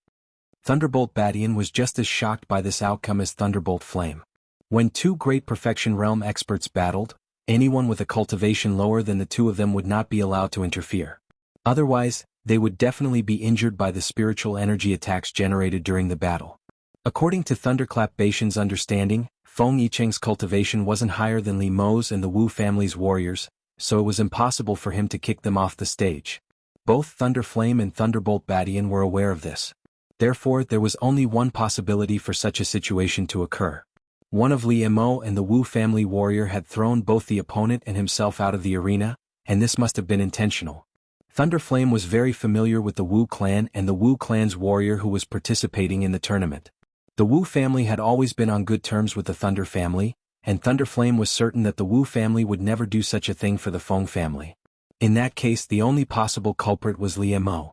Thunderbolt Badian was just as shocked by this outcome as Thunderbolt Flame. When two great perfection realm experts battled, anyone with a cultivation lower than the two of them would not be allowed to interfere. Otherwise, they would definitely be injured by the spiritual energy attacks generated during the battle. According to Thunderclap Baishan's understanding, Feng Yicheng's cultivation wasn't higher than Li Mo's and the Wu family's warriors, so it was impossible for him to kick them off the stage. Both Thunder Flame and Thunderbolt Badian were aware of this. Therefore, there was only one possibility for such a situation to occur. One of Liemo and the Wu family warrior had thrown both the opponent and himself out of the arena, and this must have been intentional. Thunder Flame was very familiar with the Wu clan and the Wu clan's warrior who was participating in the tournament. The Wu family had always been on good terms with the Thunder family, and Thunder Flame was certain that the Wu family would never do such a thing for the Feng family. In that case, the only possible culprit was Liemo.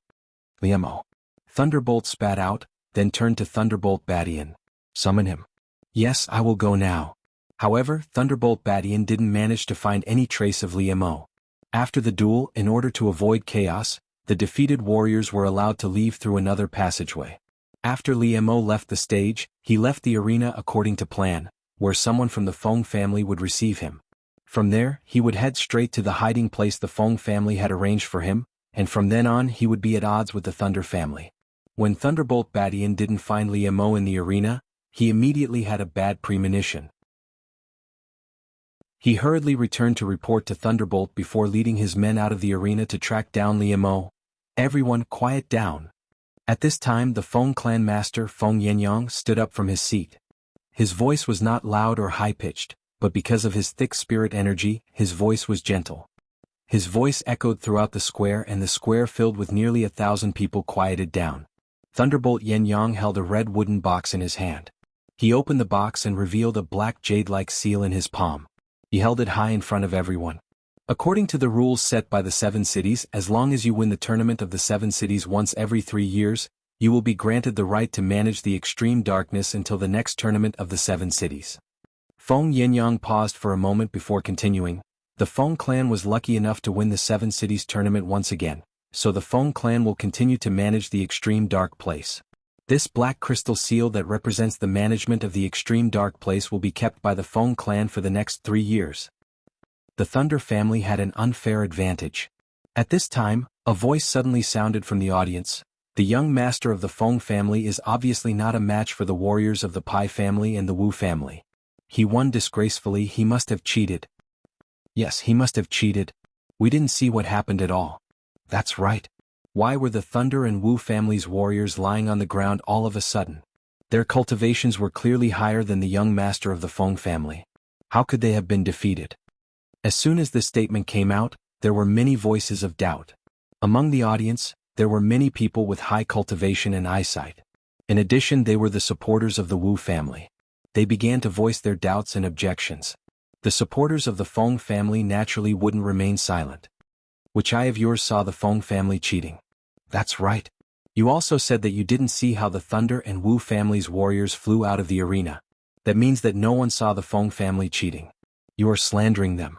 Liemo. Thunderbolt spat out, then turned to Thunderbolt Badian. Summon him. Yes, I will go now. However, Thunderbolt Badian didn't manage to find any trace of Liemo. After the duel, in order to avoid chaos, the defeated warriors were allowed to leave through another passageway. After Liemo left the stage, he left the arena according to plan, where someone from the Feng family would receive him. From there, he would head straight to the hiding place the Feng family had arranged for him, and from then on he would be at odds with the Thunder family. When Thunderbolt Badian didn't find Liemo in the arena, he immediately had a bad premonition. He hurriedly returned to report to Thunderbolt before leading his men out of the arena to track down Liemo. Everyone, quiet down. At this time, the Feng clan master Feng Yangyang stood up from his seat. His voice was not loud or high-pitched, but because of his thick spirit energy, his voice was gentle. His voice echoed throughout the square, and the square filled with nearly 1,000 people quieted down. Thunderbolt Yangyang held a red wooden box in his hand. He opened the box and revealed a black jade-like seal in his palm. He held it high in front of everyone. According to the rules set by the 7 cities, as long as you win the tournament of the 7 cities once every 3 years, you will be granted the right to manage the extreme darkness until the next tournament of the 7 cities. Feng Yangyang paused for a moment before continuing. The Feng clan was lucky enough to win the 7 cities tournament once again, so the Feng clan will continue to manage the extreme dark place. This black crystal seal that represents the management of the extreme dark place will be kept by the Feng clan for the next 3 years. The Thunder family had an unfair advantage. At this time, a voice suddenly sounded from the audience. The young master of the Feng family is obviously not a match for the warriors of the Pai family and the Wu family. He won disgracefully. He must have cheated. Yes, he must have cheated. We didn't see what happened at all. That's right. Why were the Thunder and Wu family's warriors lying on the ground all of a sudden? Their cultivations were clearly higher than the young master of the Feng family. How could they have been defeated? As soon as this statement came out, there were many voices of doubt. Among the audience, there were many people with high cultivation and eyesight. In addition, they were the supporters of the Wu family. They began to voice their doubts and objections. The supporters of the Feng family naturally wouldn't remain silent. Which eye of yours saw the Feng family cheating? That's right. You also said that you didn't see how the Thunder and Wu family's warriors flew out of the arena. That means that no one saw the Feng family cheating. You are slandering them.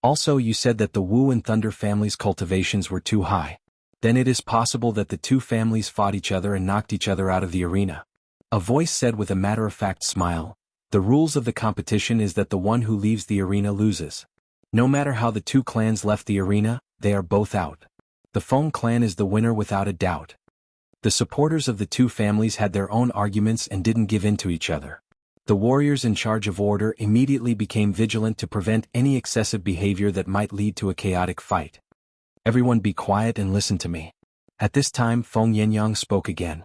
Also, you said that the Wu and Thunder families' cultivations were too high. Then it is possible that the two families fought each other and knocked each other out of the arena. A voice said with a matter-of-fact smile, the rules of the competition is that the one who leaves the arena loses. No matter how the two clans left the arena, they are both out. The Feng clan is the winner without a doubt. The supporters of the two families had their own arguments and didn't give in to each other. The warriors in charge of order immediately became vigilant to prevent any excessive behavior that might lead to a chaotic fight. Everyone be quiet and listen to me. At this time Feng Yangyang spoke again.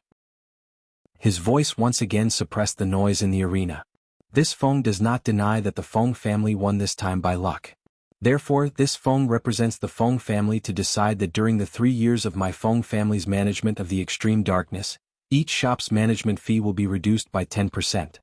His voice once again suppressed the noise in the arena. This Feng does not deny that the Feng family won this time by luck. Therefore, this Feng represents the Feng family to decide that during the 3 years of my Feng family's management of the extreme darkness, each shop's management fee will be reduced by 10%.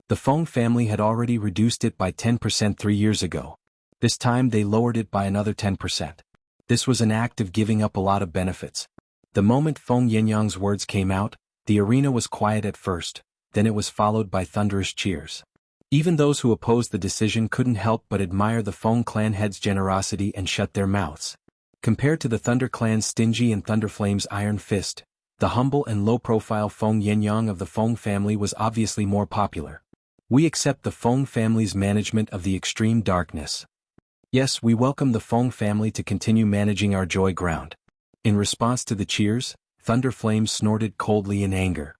The Feng family had already reduced it by 10% 3 years ago. This time they lowered it by another 10%. This was an act of giving up a lot of benefits. The moment Feng Yangyang's words came out, the arena was quiet at first, then it was followed by thunderous cheers. Even those who opposed the decision couldn't help but admire the Feng clan head's generosity and shut their mouths. Compared to the Thunder clan's stingy and Thunderflame's iron fist, the humble and low-profile Feng Yangyang of the Feng family was obviously more popular. We accept the Feng family's management of the extreme darkness. Yes, we welcome the Feng family to continue managing our joy ground. In response to the cheers, Thunderflame snorted coldly in anger.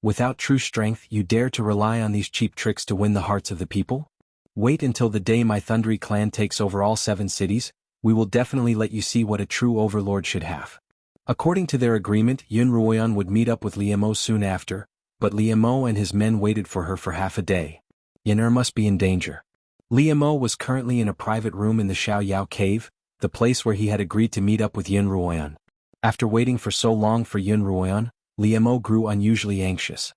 Without true strength, you dare to rely on these cheap tricks to win the hearts of the people? Wait until the day my Thundery clan takes over all 7 cities, we will definitely let you see what a true overlord should have. According to their agreement, Xuanhuan would meet up with Liemo soon after, but Liemo and his men waited for her for half a day. Yan'er must be in danger. Liemo was currently in a private room in the Xiaoyao cave, the place where he had agreed to meet up with Xuanhuan. After waiting for so long for Xuanhuan, Liemo grew unusually anxious.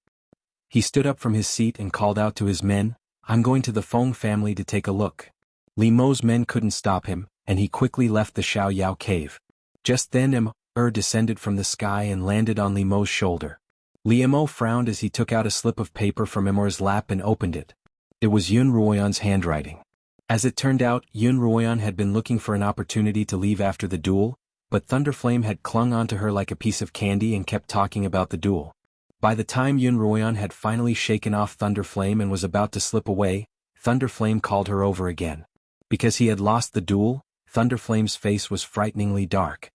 He stood up from his seat and called out to his men, "I'm going to the Feng family to take a look." Liemo's men couldn't stop him, and he quickly left the Xiaoyao cave. Just then descended from the sky and landed on Liemo's shoulder. Liemo frowned as he took out a slip of paper from Emor's lap and opened it. It was Xuanhuan's handwriting. As it turned out, Xuanhuan had been looking for an opportunity to leave after the duel, but Thunderflame had clung onto her like a piece of candy and kept talking about the duel. By the time Xuanhuan had finally shaken off Thunderflame and was about to slip away, Thunderflame called her over again. Because he had lost the duel, Thunderflame's face was frighteningly dark.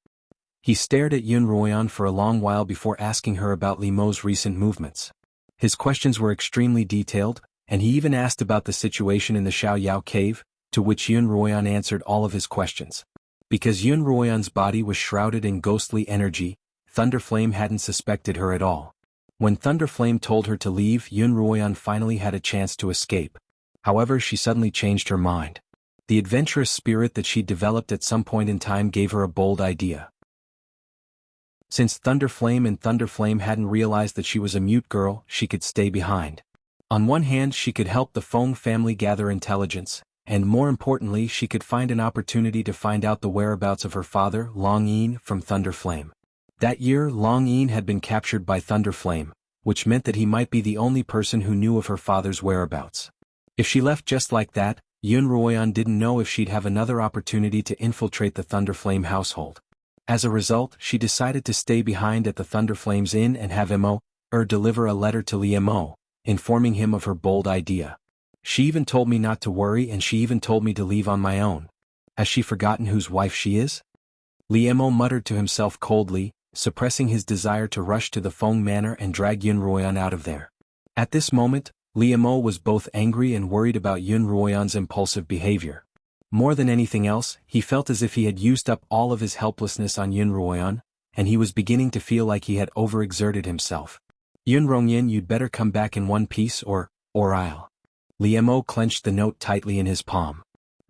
He stared at Xuanhuan for a long while before asking her about Liemo's recent movements. His questions were extremely detailed, and he even asked about the situation in the Xiaoyao cave, to which Xuanhuan answered all of his questions. Because Xuanhuan's body was shrouded in ghostly energy, Thunderflame hadn't suspected her at all. When Thunderflame told her to leave, Xuanhuan finally had a chance to escape. However, she suddenly changed her mind. The adventurous spirit that she'd developed at some point in time gave her a bold idea. Since Thunderflame and Thunderflame hadn't realized that she was a mute girl, she could stay behind. On one hand, she could help the Feng family gather intelligence, and more importantly, she could find an opportunity to find out the whereabouts of her father, Long Yin, from Thunderflame. That year, Long Yin had been captured by Thunderflame, which meant that he might be the only person who knew of her father's whereabouts. If she left just like that, Xuanhuan didn't know if she'd have another opportunity to infiltrate the Thunderflame household. As a result, she decided to stay behind at the Thunderflame's inn and have deliver a letter to Liemo, informing him of her bold idea. She even told me not to worry, and she even told me to leave on my own. Has she forgotten whose wife she is? Liemo muttered to himself coldly, suppressing his desire to rush to the Feng manor and drag Xuanhuan out of there. At this moment, Liemo was both angry and worried about Xuanhuan's impulsive behavior. More than anything else, he felt as if he had used up all of his helplessness on Xuanhuan, and he was beginning to feel like he had overexerted himself. Xuanhuan, you'd better come back in one piece or I'll. Liemo clenched the note tightly in his palm.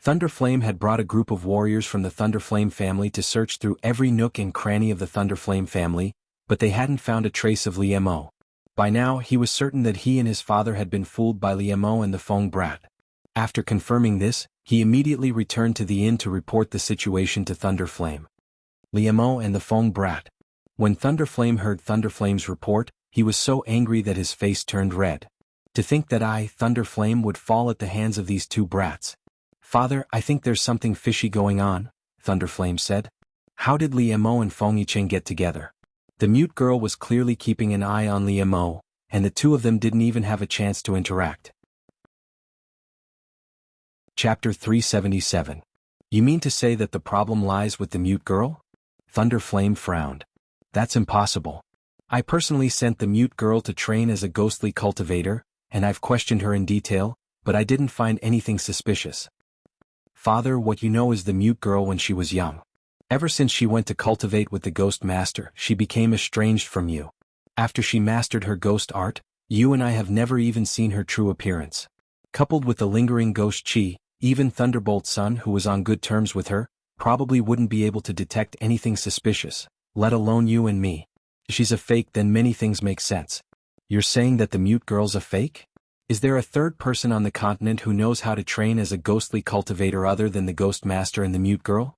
Thunderflame had brought a group of warriors from the Thunderflame family to search through every nook and cranny of the Thunderflame family, but they hadn't found a trace of Liemo. By now, he was certain that he and his father had been fooled by Liemo and the Feng brat. After confirming this, he immediately returned to the inn to report the situation to Thunderflame. Liemo and the Feng brat. When Thunderflame heard Thunderflame's report, he was so angry that his face turned red. To think that I, Thunderflame, would fall at the hands of these two brats. Father, I think there's something fishy going on, Thunderflame said. How did Liemo and Feng Yicheng get together? The mute girl was clearly keeping an eye on Liemo, and the two of them didn't even have a chance to interact. Chapter 377. You mean to say that the problem lies with the mute girl? Thunderflame frowned. That's impossible. I personally sent the mute girl to train as a ghostly cultivator, and I've questioned her in detail, but I didn't find anything suspicious. Father, what you know is the mute girl when she was young. Ever since she went to cultivate with the ghost master, she became estranged from you. After she mastered her ghost art, you and I have never even seen her true appearance. Coupled with the lingering ghost chi, even Thunderbolt's son, who was on good terms with her, probably wouldn't be able to detect anything suspicious, let alone you and me. If she's a fake, then many things make sense. You're saying that the mute girl's a fake? Is there a third person on the continent who knows how to train as a ghostly cultivator other than the ghost master and the mute girl?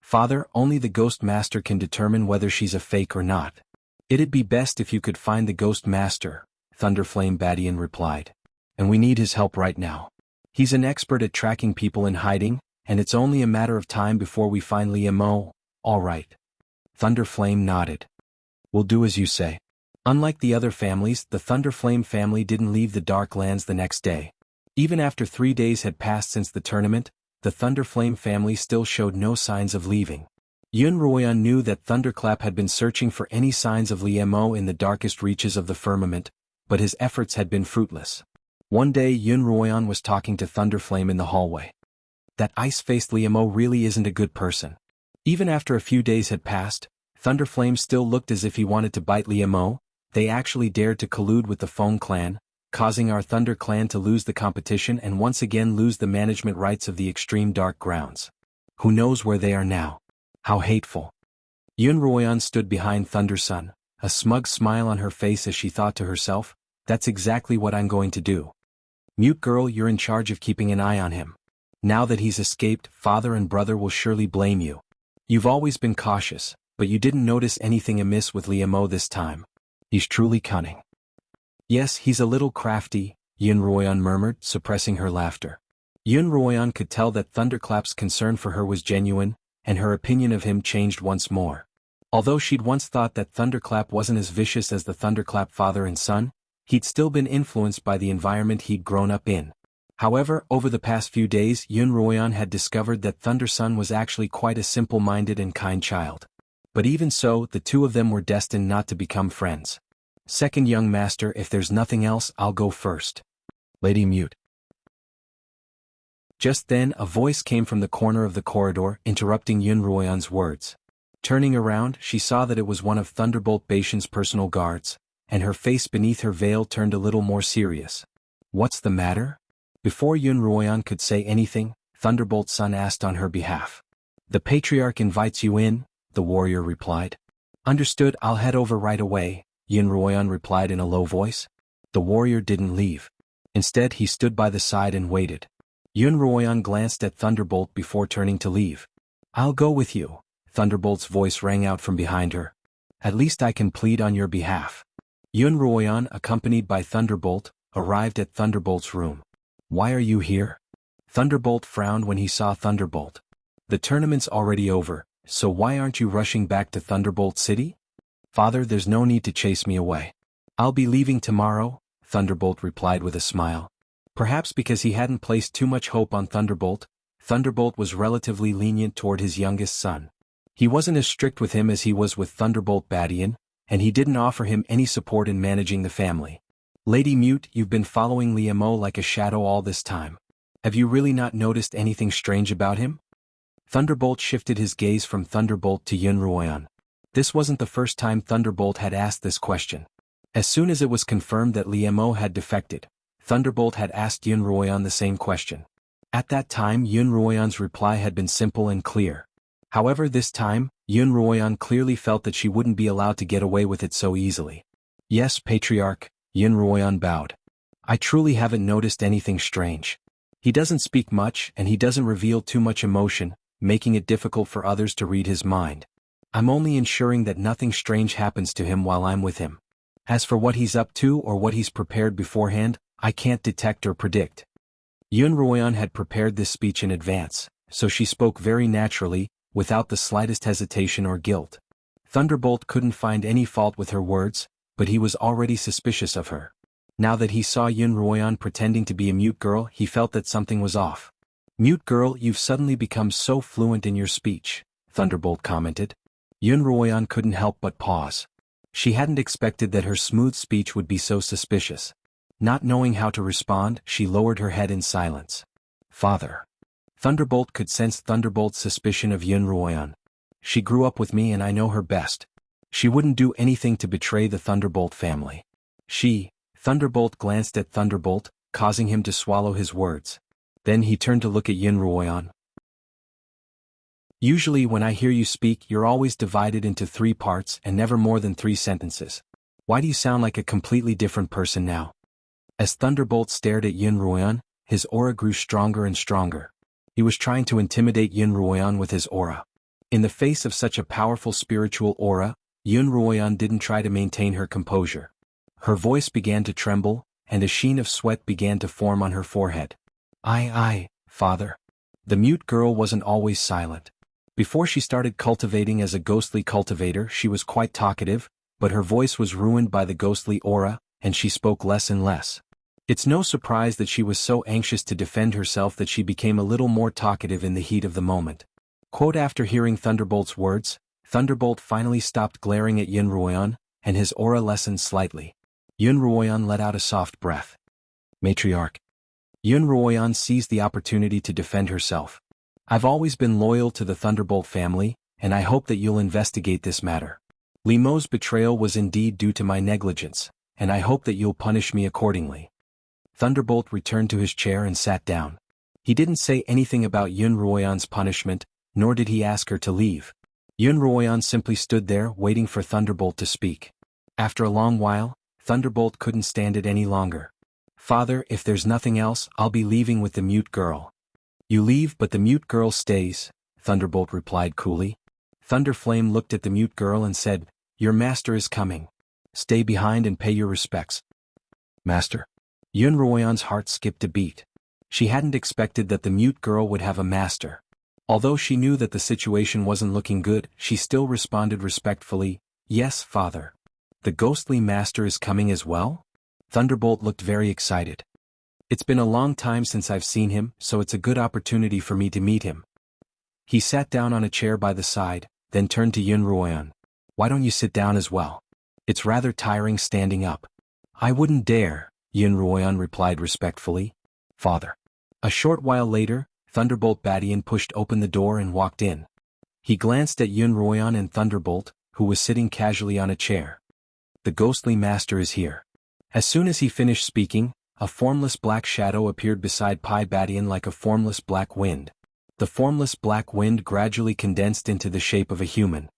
Father, only the ghost master can determine whether she's a fake or not. It'd be best if you could find the ghost master, Thunderflame Badian replied. And we need his help right now. He's an expert at tracking people in hiding, and it's only a matter of time before we find Liemo. All right. Thunderflame nodded. We'll do as you say. Unlike the other families, the Thunderflame family didn't leave the Dark Lands the next day. Even after 3 days had passed since the tournament, the Thunderflame family still showed no signs of leaving. Xuanhuan knew that Thunderclap had been searching for any signs of Liemo in the darkest reaches of the firmament, but his efforts had been fruitless. One day Xuanhuan was talking to Thunderflame in the hallway. That ice-faced Liemo really isn't a good person. Even after a few days had passed, Thunderflame still looked as if he wanted to bite Liemo. They actually dared to collude with the Feng clan, causing our Thunder clan to lose the competition and once again lose the management rights of the extreme dark grounds. Who knows where they are now? How hateful. Xuanhuan stood behind Thundersun, a smug smile on her face as she thought to herself, that's exactly what I'm going to do. Mute girl, you're in charge of keeping an eye on him. Now that he's escaped, father and brother will surely blame you. You've always been cautious, but you didn't notice anything amiss with Liemo this time. He's truly cunning. Yes, he's a little crafty, Xuanhuan murmured, suppressing her laughter. Xuanhuan could tell that Thunderclap's concern for her was genuine, and her opinion of him changed once more. Although she'd once thought that Thunderclap wasn't as vicious as the Thunderclap father and son, he'd still been influenced by the environment he'd grown up in. However, over the past few days Xuanhuan had discovered that Thundersun was actually quite a simple-minded and kind child. But even so, the two of them were destined not to become friends. Second young master, if there's nothing else, I'll go first. Lady Mute. Just then a voice came from the corner of the corridor, interrupting Xuanhuan's words. Turning around, she saw that it was one of Thunderbolt Bashan's personal guards, and her face beneath her veil turned a little more serious. What's the matter? Before Xuanhuan could say anything, Thunderbolt's son asked on her behalf. The Patriarch invites you in, the warrior replied. Understood, I'll head over right away, Xuanhuan replied in a low voice. The warrior didn't leave. Instead, he stood by the side and waited. Xuanhuan glanced at Thunderbolt before turning to leave. I'll go with you, Thunderbolt's voice rang out from behind her. At least I can plead on your behalf. Xuanhuan, accompanied by Thunderbolt, arrived at Thunderbolt's room. Why are you here? Thunderbolt frowned when he saw Thunderbolt. The tournament's already over, so why aren't you rushing back to Thunderbolt City? Father, there's no need to chase me away. I'll be leaving tomorrow, Thunderbolt replied with a smile. Perhaps because he hadn't placed too much hope on Thunderbolt, Thunderbolt was relatively lenient toward his youngest son. He wasn't as strict with him as he was with Thunderbolt Badian, and he didn't offer him any support in managing the family. Lady Mute, you've been following Liemo like a shadow all this time. Have you really not noticed anything strange about him? Thunderbolt shifted his gaze from Thunderbolt to Xuanhuan. This wasn't the first time Thunderbolt had asked this question. As soon as it was confirmed that Liemo had defected, Thunderbolt had asked Xuanhuan the same question. At that time Xuanhuan's reply had been simple and clear. However, this time, Xuanhuan clearly felt that she wouldn't be allowed to get away with it so easily. Yes, Patriarch, Xuanhuan bowed. I truly haven't noticed anything strange. He doesn't speak much and he doesn't reveal too much emotion, making it difficult for others to read his mind. I'm only ensuring that nothing strange happens to him while I'm with him. As for what he's up to or what he's prepared beforehand, I can't detect or predict." Xuanhuan had prepared this speech in advance, so she spoke very naturally, without the slightest hesitation or guilt. Thunderbolt couldn't find any fault with her words, but he was already suspicious of her. Now that he saw Xuanhuan pretending to be a mute girl, he felt that something was off. "Mute girl, you've suddenly become so fluent in your speech," Thunderbolt commented. Xuanhuan couldn't help but pause. She hadn't expected that her smooth speech would be so suspicious. Not knowing how to respond, she lowered her head in silence. "Father." Thunderbolt could sense Thunderbolt's suspicion of Xuanhuan. "She grew up with me and I know her best. She wouldn't do anything to betray the Thunderbolt family." Thunderbolt glanced at Thunderbolt, causing him to swallow his words. Then he turned to look at Xuanhuan. "Usually when I hear you speak, you're always divided into 3 parts and never more than 3 sentences. Why do you sound like a completely different person now?" As Thunderbolt stared at Xuanhuan, his aura grew stronger and stronger. He was trying to intimidate Xuanhuan with his aura. In the face of such a powerful spiritual aura, Xuanhuan didn't try to maintain her composure. Her voice began to tremble, and a sheen of sweat began to form on her forehead. Father." The mute girl wasn't always silent. Before she started cultivating as a ghostly cultivator, she was quite talkative, but her voice was ruined by the ghostly aura, and she spoke less and less. It's no surprise that she was so anxious to defend herself that she became a little more talkative in the heat of the moment. After hearing Thunderbolt's words, Thunderbolt finally stopped glaring at Xuanhuan, and his aura lessened slightly. Xuanhuan let out a soft breath. "Matriarch." Xuanhuan seized the opportunity to defend herself. "I've always been loyal to the Thunderbolt family, and I hope that you'll investigate this matter. Limo's betrayal was indeed due to my negligence, and I hope that you'll punish me accordingly." Thunderbolt returned to his chair and sat down. He didn't say anything about Xuanhuan's punishment, nor did he ask her to leave. Xuanhuan simply stood there waiting for Thunderbolt to speak. After a long while, Thunderbolt couldn't stand it any longer. "Father, if there's nothing else, I'll be leaving with the mute girl." "You leave but the mute girl stays," Thunderbolt replied coolly. Thunderflame looked at the mute girl and said, "Your master is coming. Stay behind and pay your respects." "Master?" Xuanhuan's heart skipped a beat. She hadn't expected that the mute girl would have a master. Although she knew that the situation wasn't looking good, she still responded respectfully, "Yes, father." "The ghostly master is coming as well?" Thunderbolt looked very excited. "It's been a long time since I've seen him, so it's a good opportunity for me to meet him." He sat down on a chair by the side, then turned to Xuanhuan. "Why don't you sit down as well? It's rather tiring standing up." "I wouldn't dare," Xuanhuan replied respectfully. "Father." A short while later, Thunderbolt Badian pushed open the door and walked in. He glanced at Xuanhuan and Thunderbolt, who was sitting casually on a chair. "The ghostly master is here." As soon as he finished speaking, a formless black shadow appeared beside Pai Badian like a formless black wind. The formless black wind gradually condensed into the shape of a human.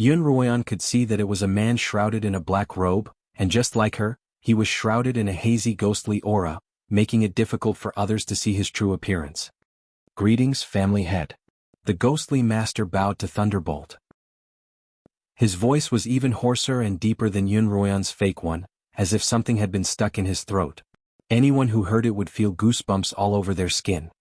Xuanhuan could see that it was a man shrouded in a black robe, and just like her, he was shrouded in a hazy ghostly aura, making it difficult for others to see his true appearance. "Greetings, family head." The ghostly master bowed to Thunderbolt. His voice was even hoarser and deeper than Xuanhuan's fake one, as if something had been stuck in his throat. Anyone who heard it would feel goosebumps all over their skin.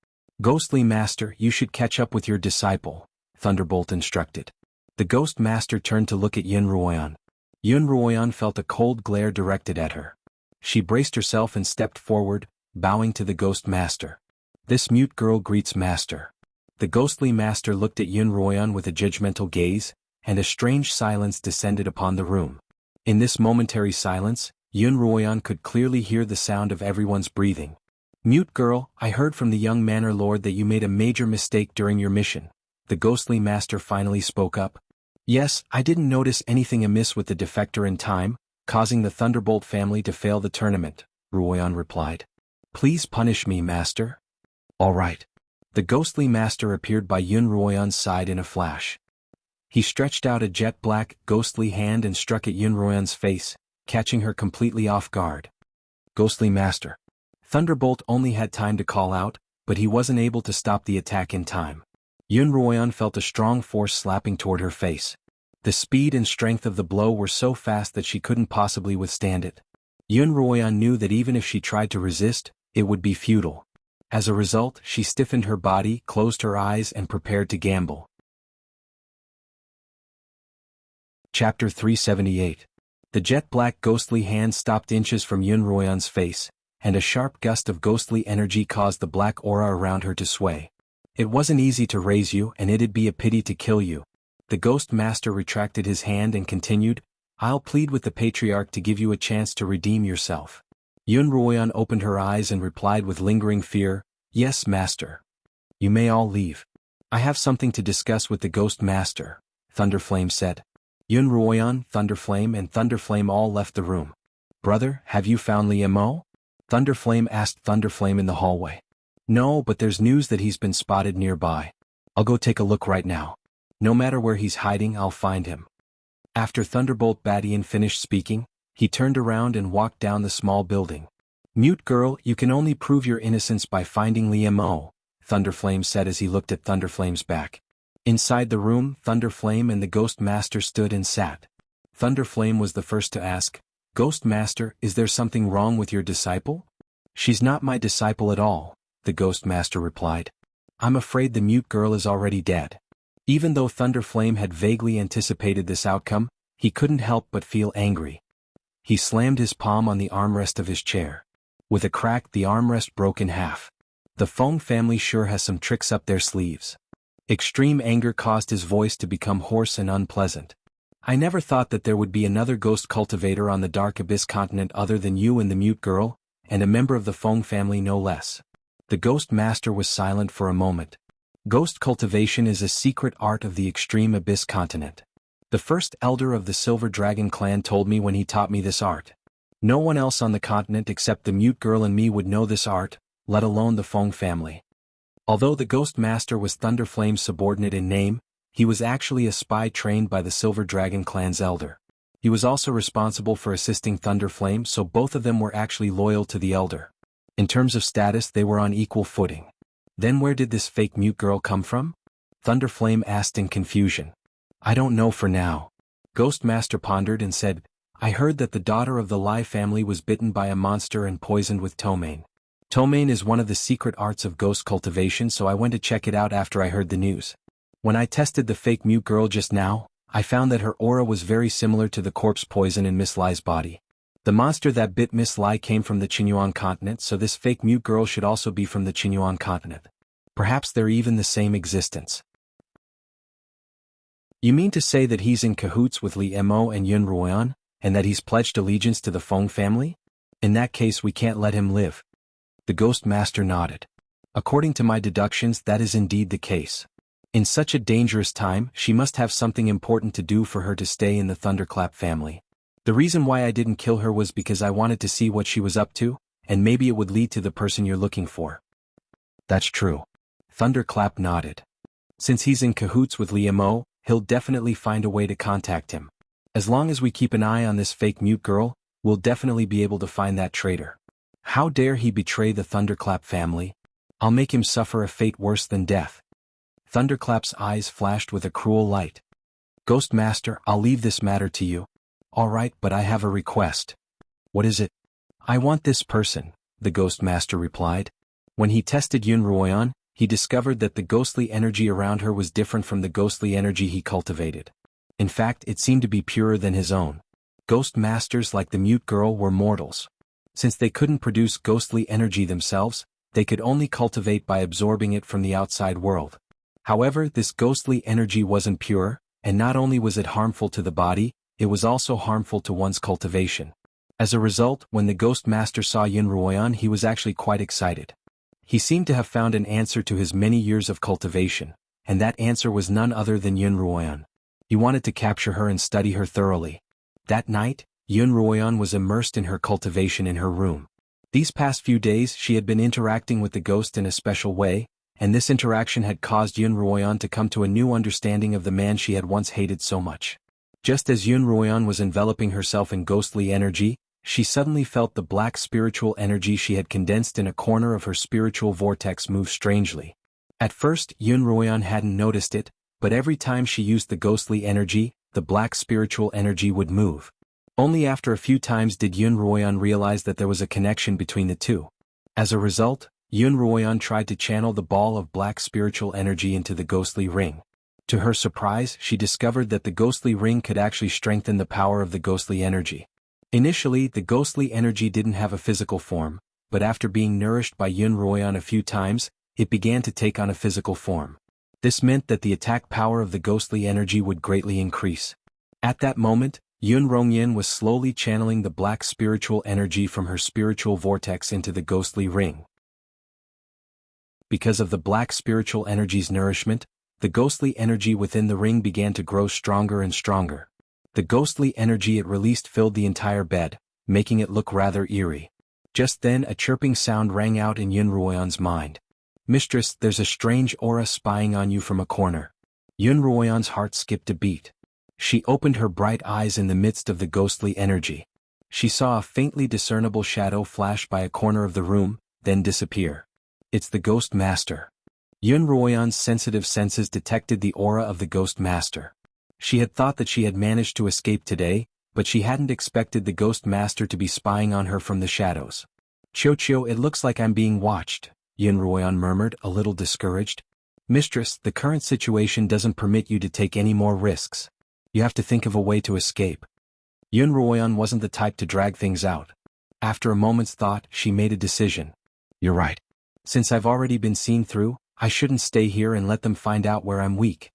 "Ghostly master, you should catch up with your disciple," Thunderbolt instructed. The ghost master turned to look at Xuanhuan. Xuanhuan felt a cold glare directed at her. She braced herself and stepped forward, bowing to the ghost master. "This mute girl greets master." The ghostly master looked at Xuanhuan with a judgmental gaze, and a strange silence descended upon the room. In this momentary silence, Xuanhuan could clearly hear the sound of everyone's breathing. "Mute girl, I heard from the young manor lord that you made a major mistake during your mission." The ghostly master finally spoke up. "Yes, I didn't notice anything amiss with the defector in time, causing the Thunderbolt family to fail the tournament," Xuanhuan replied. "Please punish me, master." "All right." The ghostly master appeared by Xuanhuan's side in a flash. He stretched out a jet-black, ghostly hand and struck at Xuanhuan's face, catching her completely off guard. "Ghostly master." Thunderbolt only had time to call out, but he wasn't able to stop the attack in time. Xuanhuan felt a strong force slapping toward her face. The speed and strength of the blow were so fast that she couldn't possibly withstand it. Xuanhuan knew that even if she tried to resist, it would be futile. As a result, she stiffened her body, closed her eyes and prepared to gamble. Chapter 378. The jet-black ghostly hand stopped inches from Xuanhuan's face, and a sharp gust of ghostly energy caused the black aura around her to sway. It wasn't easy to raise you, and it'd be a pity to kill you. The ghost master retracted his hand and continued, I'll plead with the patriarch to give you a chance to redeem yourself. Xuanhuan opened her eyes and replied with lingering fear, Yes, master. You may all leave. I have something to discuss with the ghost master, Thunderflame said. Xuanhuan, Thunderflame and Thunderflame all left the room. Brother, have you found Liemo? Thunderflame asked Thunderflame in the hallway. No, but there's news that he's been spotted nearby. I'll go take a look right now. No matter where he's hiding, I'll find him. After Thunderbolt Badian finished speaking, he turned around and walked down the small building. Mute girl, you can only prove your innocence by finding Liemo, Thunderflame said as he looked at Thunderflame's back. Inside the room, Thunderflame and the Ghost Master stood and sat. Thunderflame was the first to ask, Ghost Master, is there something wrong with your disciple? She's not my disciple at all, the Ghost Master replied. I'm afraid the mute girl is already dead. Even though Thunderflame had vaguely anticipated this outcome, he couldn't help but feel angry. He slammed his palm on the armrest of his chair. With a crack, the armrest broke in half. The Feng family sure has some tricks up their sleeves. Extreme anger caused his voice to become hoarse and unpleasant. I never thought that there would be another ghost cultivator on the Dark Abyss continent other than you and the mute girl, and a member of the Feng family no less. The Ghost Master was silent for a moment. Ghost cultivation is a secret art of the Extreme Abyss continent. The first elder of the Silver Dragon clan told me when he taught me this art. No one else on the continent except the mute girl and me would know this art, let alone the Feng family. Although the Ghost Master was Thunderflame's subordinate in name, he was actually a spy trained by the Silver Dragon clan's elder. He was also responsible for assisting Thunderflame, so both of them were actually loyal to the elder. In terms of status, they were on equal footing. Then where did this fake mute girl come from? Thunderflame asked in confusion. I don't know for now. Ghost Master pondered and said, I heard that the daughter of the Lai family was bitten by a monster and poisoned with ptomaine. Ptomaine is one of the secret arts of ghost cultivation, so I went to check it out after I heard the news. When I tested the fake mute girl just now, I found that her aura was very similar to the corpse poison in Miss Lai's body. The monster that bit Miss Lai came from the Xuanhuan continent, so this fake mute girl should also be from the Xuanhuan continent. Perhaps they're even the same existence. You mean to say that he's in cahoots with Liemo and Xuanhuan, and that he's pledged allegiance to the Feng family? In that case we can't let him live. The Ghost Master nodded. According to my deductions, that is indeed the case. In such a dangerous time, she must have something important to do for her to stay in the Thunderclap family. The reason why I didn't kill her was because I wanted to see what she was up to, and maybe it would lead to the person you're looking for. That's true. Thunderclap nodded. Since he's in cahoots with Liemo, he'll definitely find a way to contact him. As long as we keep an eye on this fake mute girl, we'll definitely be able to find that traitor. How dare he betray the Thunderclap family? I'll make him suffer a fate worse than death. Thunderclap's eyes flashed with a cruel light. Ghost Master, I'll leave this matter to you. All right, but I have a request. What is it? I want this person, the Ghost Master replied. When he tested Xuanhuan, he discovered that the ghostly energy around her was different from the ghostly energy he cultivated. In fact, it seemed to be purer than his own. Ghost Masters like the mute girl were mortals. Since they couldn't produce ghostly energy themselves, they could only cultivate by absorbing it from the outside world. However, this ghostly energy wasn't pure, and not only was it harmful to the body, it was also harmful to one's cultivation. As a result, when the Ghost Master saw Xuanhuan, he was actually quite excited. He seemed to have found an answer to his many years of cultivation, and that answer was none other than Xuanhuan. He wanted to capture her and study her thoroughly. That night, Xuanhuan was immersed in her cultivation in her room. These past few days she had been interacting with the ghost in a special way, and this interaction had caused Xuanhuan to come to a new understanding of the man she had once hated so much. Just as Xuanhuan was enveloping herself in ghostly energy, she suddenly felt the black spiritual energy she had condensed in a corner of her spiritual vortex move strangely. At first, Xuanhuan hadn't noticed it, but every time she used the ghostly energy, the black spiritual energy would move. Only after a few times did Yun Ruoyan realize that there was a connection between the two. As a result, Yun Ruoyan tried to channel the ball of black spiritual energy into the ghostly ring. To her surprise, she discovered that the ghostly ring could actually strengthen the power of the ghostly energy. Initially, the ghostly energy didn't have a physical form, but after being nourished by Yun Ruoyan a few times, it began to take on a physical form. This meant that the attack power of the ghostly energy would greatly increase. At that moment, Yun Rongyan was slowly channeling the black spiritual energy from her spiritual vortex into the ghostly ring. Because of the black spiritual energy's nourishment, the ghostly energy within the ring began to grow stronger and stronger. The ghostly energy it released filled the entire bed, making it look rather eerie. Just then a chirping sound rang out in Yun Ruoyan's mind. "Mistress, there's a strange aura spying on you from a corner." Yun Ruoyan's heart skipped a beat. She opened her bright eyes in the midst of the ghostly energy. She saw a faintly discernible shadow flash by a corner of the room, then disappear. "It's the Ghost Master." Yun Ruoyan's sensitive senses detected the aura of the Ghost Master. She had thought that she had managed to escape today, but she hadn't expected the Ghost Master to be spying on her from the shadows. "Qiu, it looks like I'm being watched," Yun Ruoyan murmured, a little discouraged. "Mistress, the current situation doesn't permit you to take any more risks. You have to think of a way to escape." Yun Ruoyan wasn't the type to drag things out. After a moment's thought, she made a decision. "You're right. Since I've already been seen through, I shouldn't stay here and let them find out where I'm weak."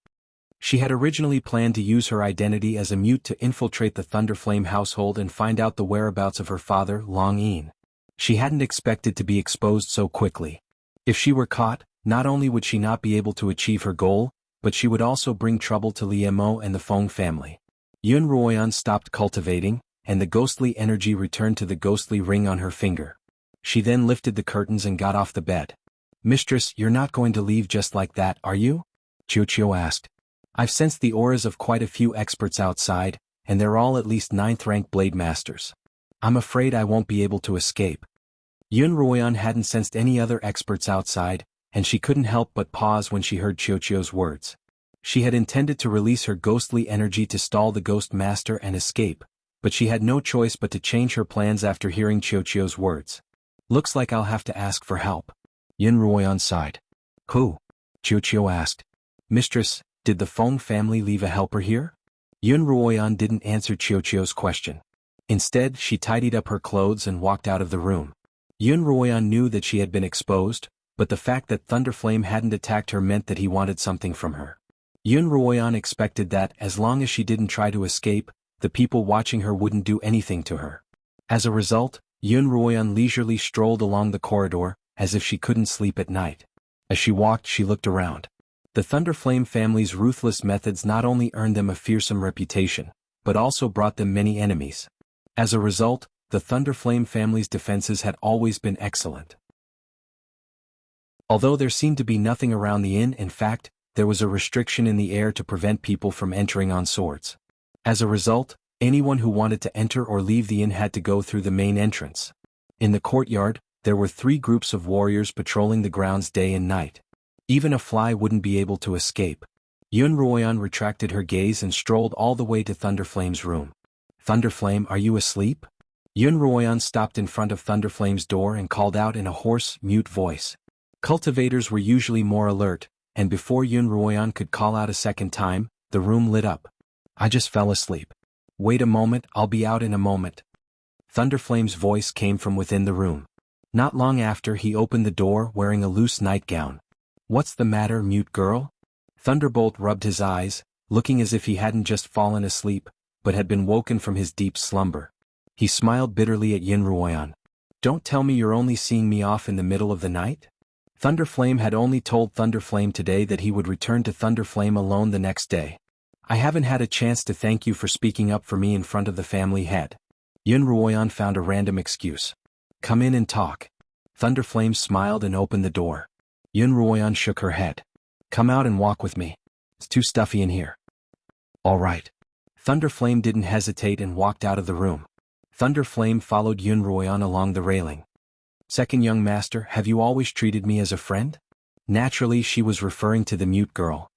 She had originally planned to use her identity as a mute to infiltrate the Thunderflame household and find out the whereabouts of her father, Long Yin. She hadn't expected to be exposed so quickly. If she were caught, not only would she not be able to achieve her goal, but she would also bring trouble to Liu Mo and the Feng family. Yun Ruoyan stopped cultivating, and the ghostly energy returned to the ghostly ring on her finger. She then lifted the curtains and got off the bed. "Mistress, you're not going to leave just like that, are you?" Qiu asked. "I've sensed the auras of quite a few experts outside, and they're all at least 9th rank blade masters. I'm afraid I won't be able to escape." Yun Ruoyan hadn't sensed any other experts outside, and she couldn't help but pause when she heard Qiu's words. She had intended to release her ghostly energy to stall the Ghost Master and escape, but she had no choice but to change her plans after hearing Qiu's words. "Looks like I'll have to ask for help." Yun Ruoyan sighed. "Who?" Qiu asked. "Mistress, did the Feng family leave a helper here?" Yun Ruoyan didn't answer Qiu's question. Instead, she tidied up her clothes and walked out of the room. Yun Ruoyan knew that she had been exposed, but the fact that Thunderflame hadn't attacked her meant that he wanted something from her. Yun Ruoyan expected that, as long as she didn't try to escape, the people watching her wouldn't do anything to her. As a result, Yun Ruoyan leisurely strolled along the corridor, as if she couldn't sleep at night. As she walked, she looked around. The Thunderflame family's ruthless methods not only earned them a fearsome reputation, but also brought them many enemies. As a result, the Thunderflame family's defenses had always been excellent. Although there seemed to be nothing around the inn, in fact, there was a restriction in the air to prevent people from entering on swords. As a result, anyone who wanted to enter or leave the inn had to go through the main entrance. In the courtyard, there were 3 groups of warriors patrolling the grounds day and night. Even a fly wouldn't be able to escape. Yun Ruoyan retracted her gaze and strolled all the way to Thunderflame's room. "Thunderflame, are you asleep?" Yun Ruoyan stopped in front of Thunderflame's door and called out in a hoarse, mute voice. Cultivators were usually more alert, and before Yun Ruoyan could call out a second time, the room lit up. "I just fell asleep. Wait a moment, I'll be out in a moment." Thunderflame's voice came from within the room. Not long after, he opened the door wearing a loose nightgown. "What's the matter, mute girl?" Thunderbolt rubbed his eyes, looking as if he hadn't just fallen asleep, but had been woken from his deep slumber. He smiled bitterly at Yun Ruoyan. "Don't tell me you're only seeing me off in the middle of the night?" Thunderflame had only told Thunderflame today that he would return to Thunderflame alone the next day. "I haven't had a chance to thank you for speaking up for me in front of the family head." Yun Ruoyan found a random excuse. "Come in and talk." Thunderflame smiled and opened the door. Yun Ruoyan shook her head. "Come out and walk with me. It's too stuffy in here." "All right." Thunderflame didn't hesitate and walked out of the room. Thunderflame followed Yun Ruoyan along the railing. "Second young master, have you always treated me as a friend?" Naturally, she was referring to the mute girl.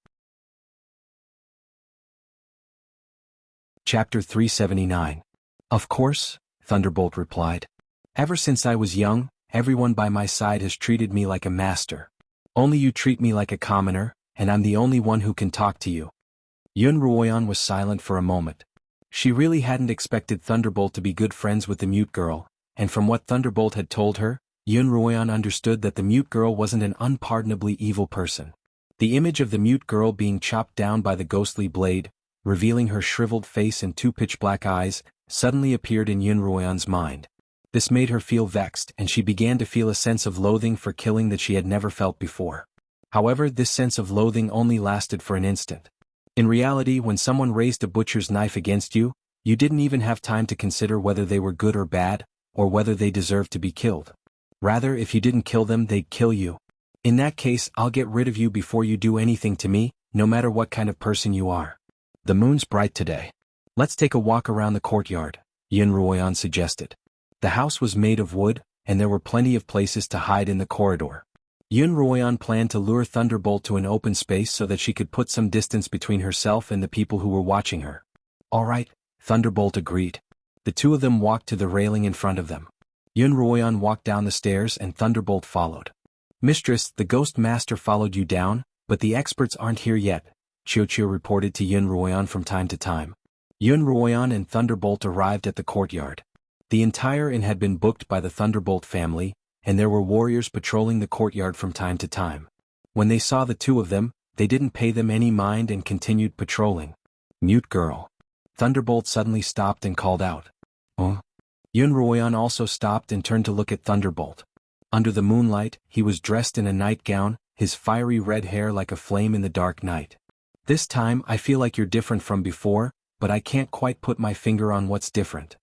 Chapter 379. Of course, Thunderbolt replied. Ever since I was young, everyone by my side has treated me like a master. Only you treat me like a commoner, and I'm the only one who can talk to you. Xuanhuan was silent for a moment. She really hadn't expected Thunderbolt to be good friends with the mute girl, and from what Thunderbolt had told her, Xuanhuan understood that the mute girl wasn't an unpardonably evil person. The image of the mute girl being chopped down by the ghostly blade, revealing her shriveled face and two pitch-black eyes, suddenly appeared in Xuanhuan's mind. This made her feel vexed, and she began to feel a sense of loathing for killing that she had never felt before. However, this sense of loathing only lasted for an instant. In reality, when someone raised a butcher's knife against you, you didn't even have time to consider whether they were good or bad, or whether they deserved to be killed. Rather, if you didn't kill them, they'd kill you. In that case, I'll get rid of you before you do anything to me, no matter what kind of person you are. The moon's bright today. Let's take a walk around the courtyard, Xuanhuan suggested. The house was made of wood, and there were plenty of places to hide in the corridor. Xuanhuan planned to lure Thunderbolt to an open space so that she could put some distance between herself and the people who were watching her. All right, Thunderbolt agreed. The two of them walked to the railing in front of them. Xuanhuan walked down the stairs and Thunderbolt followed. Mistress, the Ghost Master followed you down, but the experts aren't here yet, Xianxia reported to Xuanhuan from time to time. Xuanhuan and Thunderbolt arrived at the courtyard. The entire inn had been booked by the Thunderbolt family, and there were warriors patrolling the courtyard from time to time. When they saw the two of them, they didn't pay them any mind and continued patrolling. Mute girl. Thunderbolt suddenly stopped and called out. Oh? Xuanhuan also stopped and turned to look at Thunderbolt. Under the moonlight, he was dressed in a nightgown, his fiery red hair like a flame in the dark night. This time I feel like you're different from before, but I can't quite put my finger on what's different.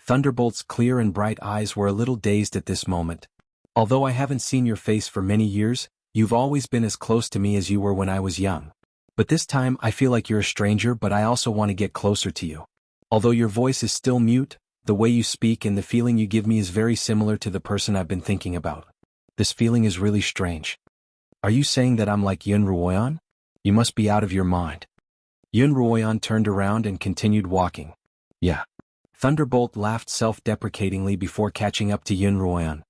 Thunderbolt's clear and bright eyes were a little dazed at this moment. Although I haven't seen your face for many years, you've always been as close to me as you were when I was young. But this time I feel like you're a stranger, but I also want to get closer to you. Although your voice is still mute, the way you speak and the feeling you give me is very similar to the person I've been thinking about. This feeling is really strange. Are you saying that I'm like Xuanhuan? You must be out of your mind. Xuanhuan turned around and continued walking. Yeah. Thunderbolt laughed self-deprecatingly before catching up to Xuanhuan.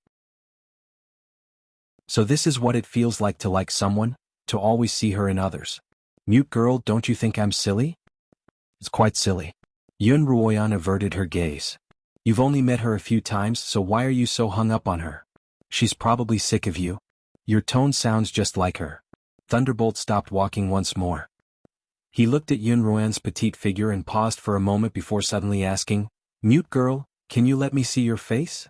So this is what it feels like to like someone, to always see her in others. Mute girl, don't you think I'm silly? It's quite silly. Xuanhuan averted her gaze. You've only met her a few times, so why are you so hung up on her? She's probably sick of you. Your tone sounds just like her. Thunderbolt stopped walking once more. He looked at Xuanhuan's petite figure and paused for a moment before suddenly asking, Mute girl, can you let me see your face?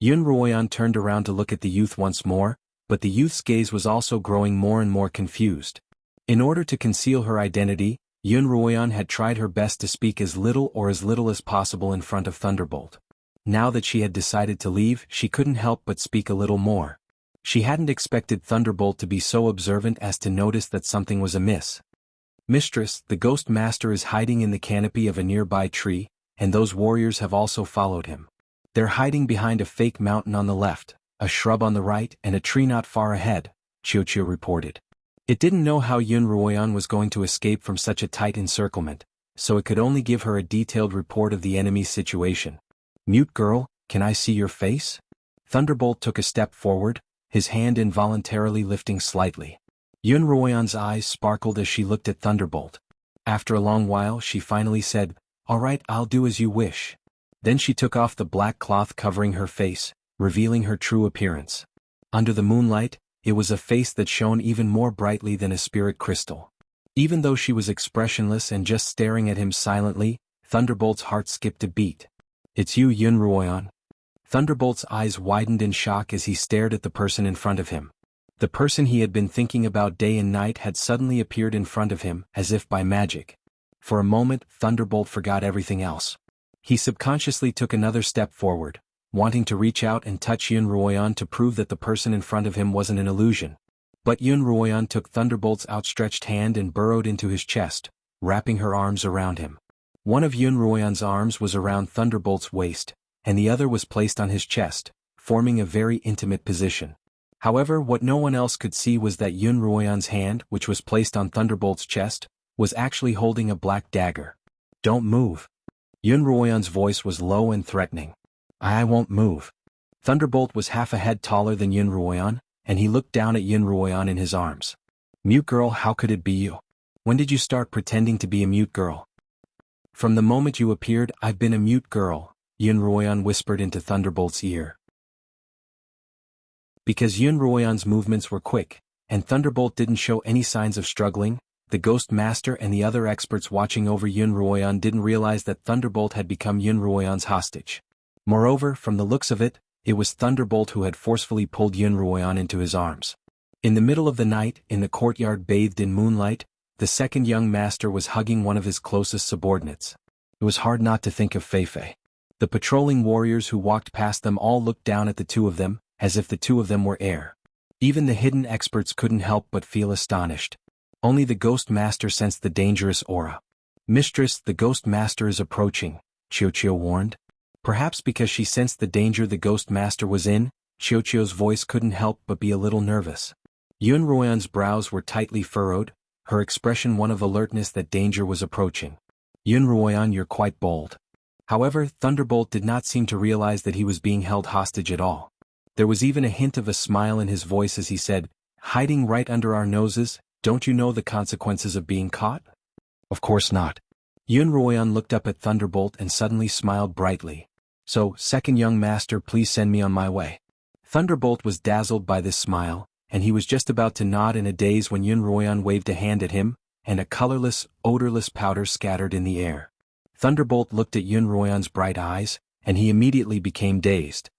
Xuanhuan turned around to look at the youth once more, but the youth's gaze was also growing more and more confused. In order to conceal her identity, Xuanhuan had tried her best to speak as little as possible in front of Thunderbolt. Now that she had decided to leave, she couldn't help but speak a little more. She hadn't expected Thunderbolt to be so observant as to notice that something was amiss. Mistress, the Ghost Master is hiding in the canopy of a nearby tree, and those warriors have also followed him. They're hiding behind a fake mountain on the left, a shrub on the right and a tree not far ahead, Xianxia reported. It didn't know how Xuanhuan was going to escape from such a tight encirclement, so it could only give her a detailed report of the enemy's situation. Mute girl, can I see your face? Thunderbolt took a step forward, his hand involuntarily lifting slightly. Xuanhuan's eyes sparkled as she looked at Thunderbolt. After a long while she finally said, All right, I'll do as you wish. Then she took off the black cloth covering her face, revealing her true appearance. Under the moonlight, it was a face that shone even more brightly than a spirit crystal. Even though she was expressionless and just staring at him silently, Thunderbolt's heart skipped a beat. It's you, Xuanhuan. Thunderbolt's eyes widened in shock as he stared at the person in front of him. The person he had been thinking about day and night had suddenly appeared in front of him, as if by magic. For a moment, Thunderbolt forgot everything else. He subconsciously took another step forward, wanting to reach out and touch Xuanhuan to prove that the person in front of him wasn't an illusion. But Xuanhuan took Thunderbolt's outstretched hand and burrowed into his chest, wrapping her arms around him. One of Xuanhuan's arms was around Thunderbolt's waist, and the other was placed on his chest, forming a very intimate position. However, what no one else could see was that Xuanhuan's hand, which was placed on Thunderbolt's chest, was actually holding a black dagger. Don't move. Ruoyan's voice was low and threatening. I won't move. Thunderbolt was half a head taller than Ruoyan, and he looked down at Ruoyan in his arms. Mute girl, how could it be you? When did you start pretending to be a mute girl? From the moment you appeared, I've been a mute girl, Ruoyan whispered into Thunderbolt's ear. Because Ruoyan's movements were quick, and Thunderbolt didn't show any signs of struggling, the Ghost Master and the other experts watching over Ruoyan didn't realize that Thunderbolt had become Ruoyan's hostage. Moreover, from the looks of it, it was Thunderbolt who had forcefully pulled Ruoyan into his arms. In the middle of the night, in the courtyard bathed in moonlight, the second young master was hugging one of his closest subordinates. It was hard not to think of Feifei. The patrolling warriors who walked past them all looked down at the two of them, as if the two of them were air. Even the hidden experts couldn't help but feel astonished. Only the Ghost Master sensed the dangerous aura. Mistress, the Ghost Master is approaching, Xiao warned. Perhaps because she sensed the danger the Ghost Master was in, Xiao's voice couldn't help but be a little nervous. Ruoyan's brows were tightly furrowed, her expression one of alertness that danger was approaching. Ruoyan, you're quite bold. However, Thunderbolt did not seem to realize that he was being held hostage at all. There was even a hint of a smile in his voice as he said, hiding right under our noses, don't you know the consequences of being caught? Of course not. Ruoyan looked up at Thunderbolt and suddenly smiled brightly. So, second young master, please send me on my way. Thunderbolt was dazzled by this smile, and he was just about to nod in a daze when Ruoyan waved a hand at him, and a colorless, odorless powder scattered in the air. Thunderbolt looked at Ruoyan's bright eyes, and he immediately became dazed.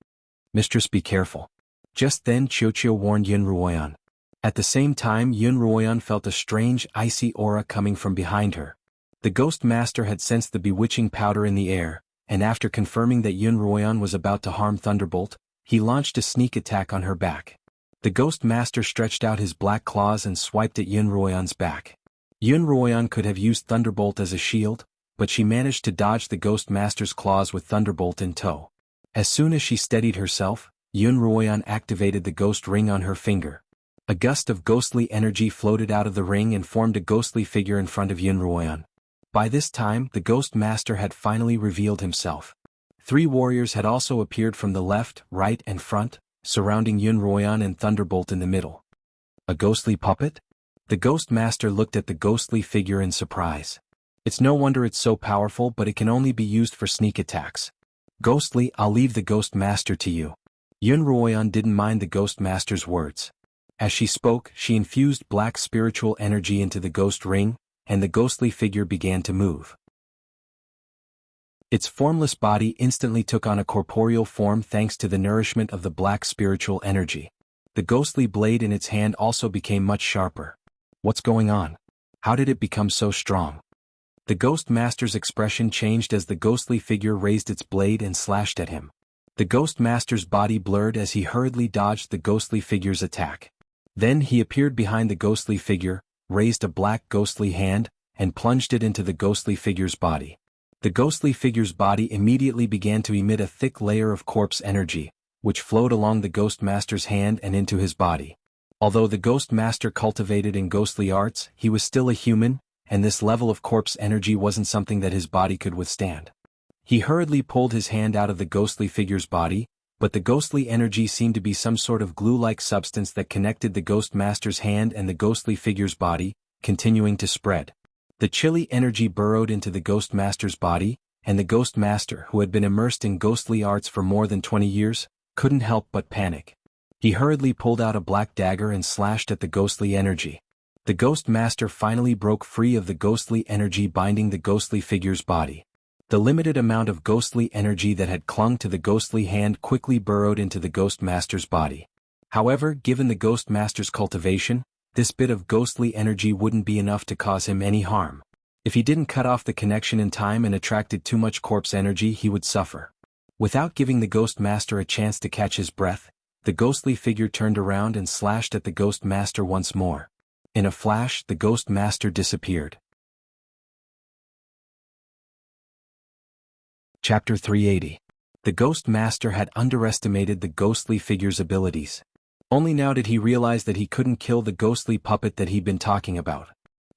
Mistress, be careful. Just then Xiao warned Ruoyan. At the same time Ruoyan felt a strange, icy aura coming from behind her. The Ghost Master had sensed the bewitching powder in the air, and after confirming that Ruoyan was about to harm Thunderbolt, he launched a sneak attack on her back. The Ghost Master stretched out his black claws and swiped at Ruoyan's back. Ruoyan could have used Thunderbolt as a shield, but she managed to dodge the Ghost Master's claws with Thunderbolt in tow. As soon as she steadied herself, Ruoyan activated the ghost ring on her finger. A gust of ghostly energy floated out of the ring and formed a ghostly figure in front of Ruoyan. By this time, the Ghost Master had finally revealed himself. 3 warriors had also appeared from the left, right and front, surrounding Ruoyan and Thunderbolt in the middle. A ghostly puppet? The Ghost Master looked at the ghostly figure in surprise. It's no wonder it's so powerful, but it can only be used for sneak attacks. Ghostly, I'll leave the Ghost Master to you. Ruoyan didn't mind the Ghost Master's words. As she spoke, she infused black spiritual energy into the ghost ring, and the ghostly figure began to move. Its formless body instantly took on a corporeal form thanks to the nourishment of the black spiritual energy. The ghostly blade in its hand also became much sharper. What's going on? How did it become so strong? The Ghost Master's expression changed as the ghostly figure raised its blade and slashed at him. The Ghost Master's body blurred as he hurriedly dodged the ghostly figure's attack. Then he appeared behind the ghostly figure, raised a black ghostly hand, and plunged it into the ghostly figure's body. The ghostly figure's body immediately began to emit a thick layer of corpse energy, which flowed along the Ghost Master's hand and into his body. Although the Ghost Master cultivated in ghostly arts, he was still a human, and this level of corpse energy wasn't something that his body could withstand. He hurriedly pulled his hand out of the ghostly figure's body, but the ghostly energy seemed to be some sort of glue-like substance that connected the Ghost Master's hand and the ghostly figure's body, continuing to spread. The chilly energy burrowed into the Ghost Master's body, and the Ghost Master, who had been immersed in ghostly arts for more than 20 years, couldn't help but panic. He hurriedly pulled out a black dagger and slashed at the ghostly energy. The Ghost Master finally broke free of the ghostly energy binding the ghostly figure's body. The limited amount of ghostly energy that had clung to the ghostly hand quickly burrowed into the Ghost Master's body. However, given the Ghost Master's cultivation, this bit of ghostly energy wouldn't be enough to cause him any harm. If he didn't cut off the connection in time and attracted too much corpse energy, he would suffer. Without giving the Ghost Master a chance to catch his breath, the ghostly figure turned around and slashed at the Ghost Master once more. In a flash, the Ghost Master disappeared. Chapter 380. The Ghost Master had underestimated the ghostly figure's abilities. Only now did he realize that he couldn't kill the ghostly puppet that he'd been talking about.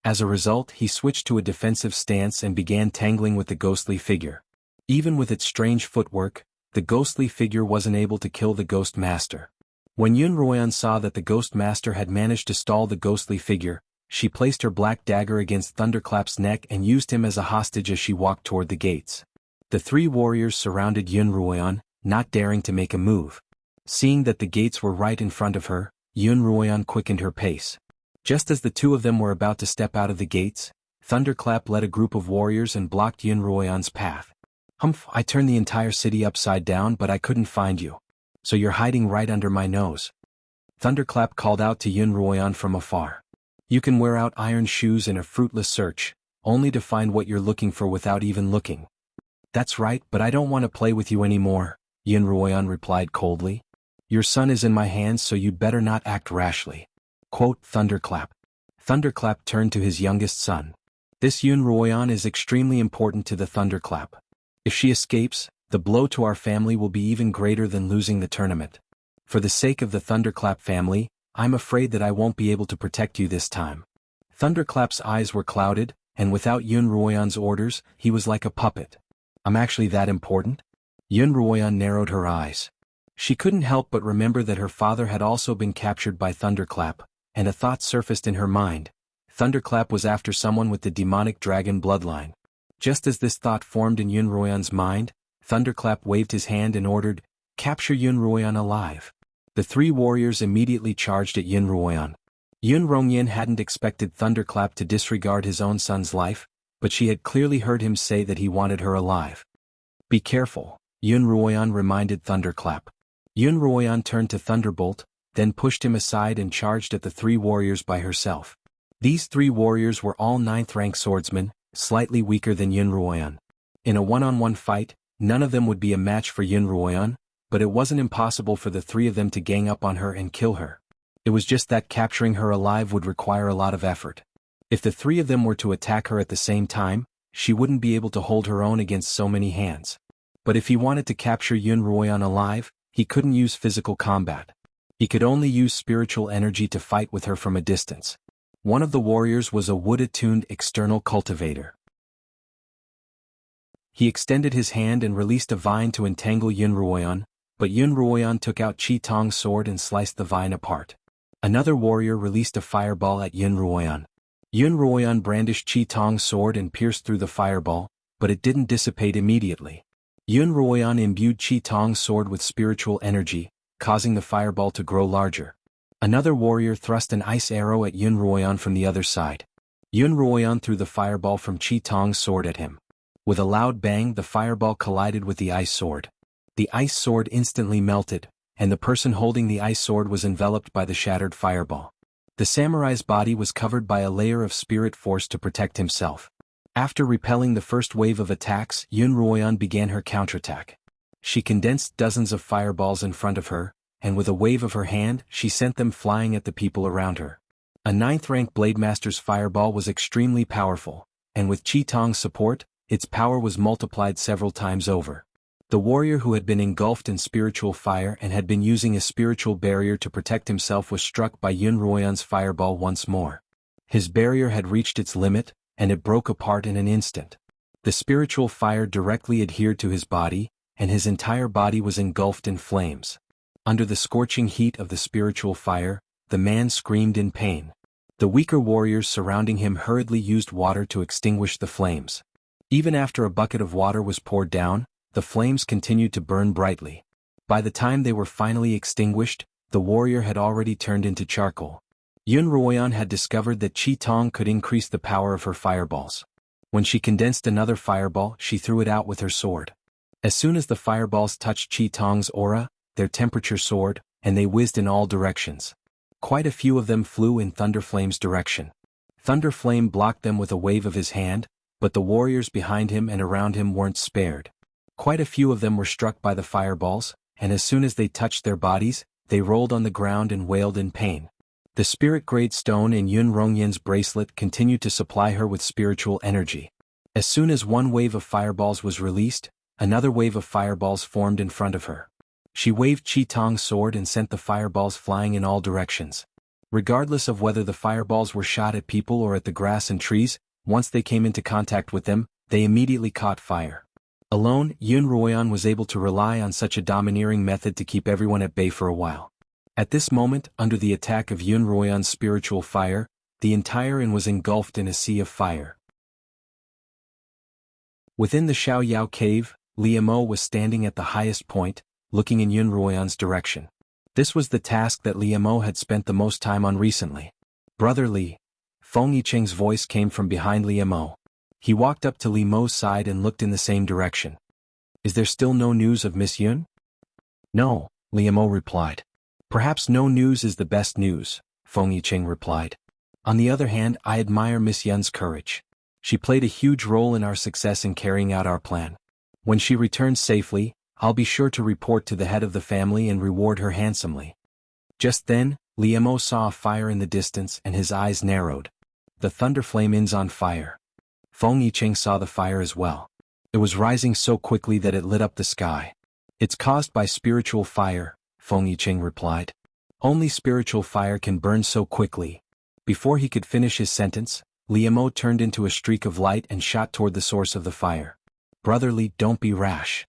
As a result, he switched to a defensive stance and began tangling with the ghostly figure. Even with its strange footwork, the ghostly figure wasn't able to kill the ghost master. When Xuanhuan saw that the ghost master had managed to stall the ghostly figure, she placed her black dagger against Thunderclap's neck and used him as a hostage as she walked toward the gates. The three warriors surrounded Xuanhuan, not daring to make a move. Seeing that the gates were right in front of her, Xuanhuan quickened her pace. Just as the two of them were about to step out of the gates, Thunderclap led a group of warriors and blocked Xuanhuan's path. "Humph, I turned the entire city upside down but I couldn't find you. So you're hiding right under my nose." Thunderclap called out to Xuanhuan from afar. "You can wear out iron shoes in a fruitless search, only to find what you're looking for without even looking." "That's right, but I don't want to play with you anymore," Xuanhuan replied coldly. "Your son is in my hands, so you'd better not act rashly." Quote Thunderclap. Thunderclap turned to his youngest son. "This Xuanhuan is extremely important to the Thunderclap. If she escapes, the blow to our family will be even greater than losing the tournament. For the sake of the Thunderclap family, I'm afraid that I won't be able to protect you this time." Thunderclap's eyes were clouded, and without Xuanhuan's orders, he was like a puppet. "I'm actually that important?" Xuanhuan narrowed her eyes. She couldn't help but remember that her father had also been captured by Thunderclap, and a thought surfaced in her mind. Thunderclap was after someone with the demonic dragon bloodline. Just as this thought formed in Xuanhuan's mind, Thunderclap waved his hand and ordered, "Capture Xuanhuan alive." The three warriors immediately charged at Xuanhuan. Xuanhuan hadn't expected Thunderclap to disregard his own son's life, but she had clearly heard him say that he wanted her alive. "Be careful," Xuanhuan reminded Thunderclap. Xuanhuan turned to Thunderbolt, then pushed him aside and charged at the three warriors by herself. These three warriors were all 9th-rank swordsmen, slightly weaker than Xuanhuan. In a one-on-one fight, none of them would be a match for Xuanhuan, but it wasn't impossible for the three of them to gang up on her and kill her. It was just that capturing her alive would require a lot of effort. If the three of them were to attack her at the same time, she wouldn't be able to hold her own against so many hands. But if he wanted to capture Xuanhuan alive, he couldn't use physical combat. He could only use spiritual energy to fight with her from a distance. One of the warriors was a wood-attuned external cultivator. He extended his hand and released a vine to entangle Xuanhuan, but Xuanhuan took out Qi Tong's sword and sliced the vine apart. Another warrior released a fireball at Xuanhuan. Xuanhuan brandished Qi Tong's sword and pierced through the fireball, but it didn't dissipate immediately. Xuanhuan imbued Qi Tong's sword with spiritual energy, causing the fireball to grow larger. Another warrior thrust an ice arrow at Xuanhuan from the other side. Xuanhuan threw the fireball from Qi Tong's sword at him. With a loud bang, the fireball collided with the ice sword. The ice sword instantly melted, and the person holding the ice sword was enveloped by the shattered fireball. The samurai's body was covered by a layer of spirit force to protect himself. After repelling the first wave of attacks, Xuanhuan began her counterattack. She condensed dozens of fireballs in front of her, and with a wave of her hand, she sent them flying at the people around her. A 9th-rank Blademaster's fireball was extremely powerful, and with Qi Tong's support, its power was multiplied several times over. The warrior who had been engulfed in spiritual fire and had been using a spiritual barrier to protect himself was struck by Xuanhuan's fireball once more. His barrier had reached its limit, and it broke apart in an instant. The spiritual fire directly adhered to his body, and his entire body was engulfed in flames. Under the scorching heat of the spiritual fire, the man screamed in pain. The weaker warriors surrounding him hurriedly used water to extinguish the flames. Even after a bucket of water was poured down, the flames continued to burn brightly. By the time they were finally extinguished, the warrior had already turned into charcoal. Xuanhuan had discovered that Qi Tong could increase the power of her fireballs. When she condensed another fireball, she threw it out with her sword. As soon as the fireballs touched Qi Tong's aura, their temperature soared, and they whizzed in all directions. Quite a few of them flew in Thunderflame's direction. Thunderflame blocked them with a wave of his hand, but the warriors behind him and around him weren't spared. Quite a few of them were struck by the fireballs, and as soon as they touched their bodies, they rolled on the ground and wailed in pain. The spirit-grade stone in Xuanhuan's bracelet continued to supply her with spiritual energy. As soon as one wave of fireballs was released, another wave of fireballs formed in front of her. She waved Qi Tong's sword and sent the fireballs flying in all directions. Regardless of whether the fireballs were shot at people or at the grass and trees, once they came into contact with them, they immediately caught fire. Alone, Yun Ruoyan was able to rely on such a domineering method to keep everyone at bay for a while. At this moment, under the attack of Yun Ruoyan's spiritual fire, the entire inn was engulfed in a sea of fire. Within the Xiaoyao cave, Li Mo was standing at the highest point, looking in Yun Ruoyan's direction. This was the task that Li Mo had spent the most time on recently. "Brother Li." Feng Yicheng's voice came from behind Li Mo. He walked up to Li Mo's side and looked in the same direction. "Is there still no news of Miss Yun?" "No," Li Mo replied. "Perhaps no news is the best news," Feng Yicheng replied. "On the other hand, I admire Miss Yun's courage. She played a huge role in our success in carrying out our plan. When she returns safely, I'll be sure to report to the head of the family and reward her handsomely." Just then, Li Mo saw a fire in the distance and his eyes narrowed. "The thunder flame is on fire." Feng Yicheng saw the fire as well. It was rising so quickly that it lit up the sky. "It's caused by spiritual fire," Feng Yicheng replied. "Only spiritual fire can burn so quickly." Before he could finish his sentence, Li Mo turned into a streak of light and shot toward the source of the fire. "Brother Li, don't be rash."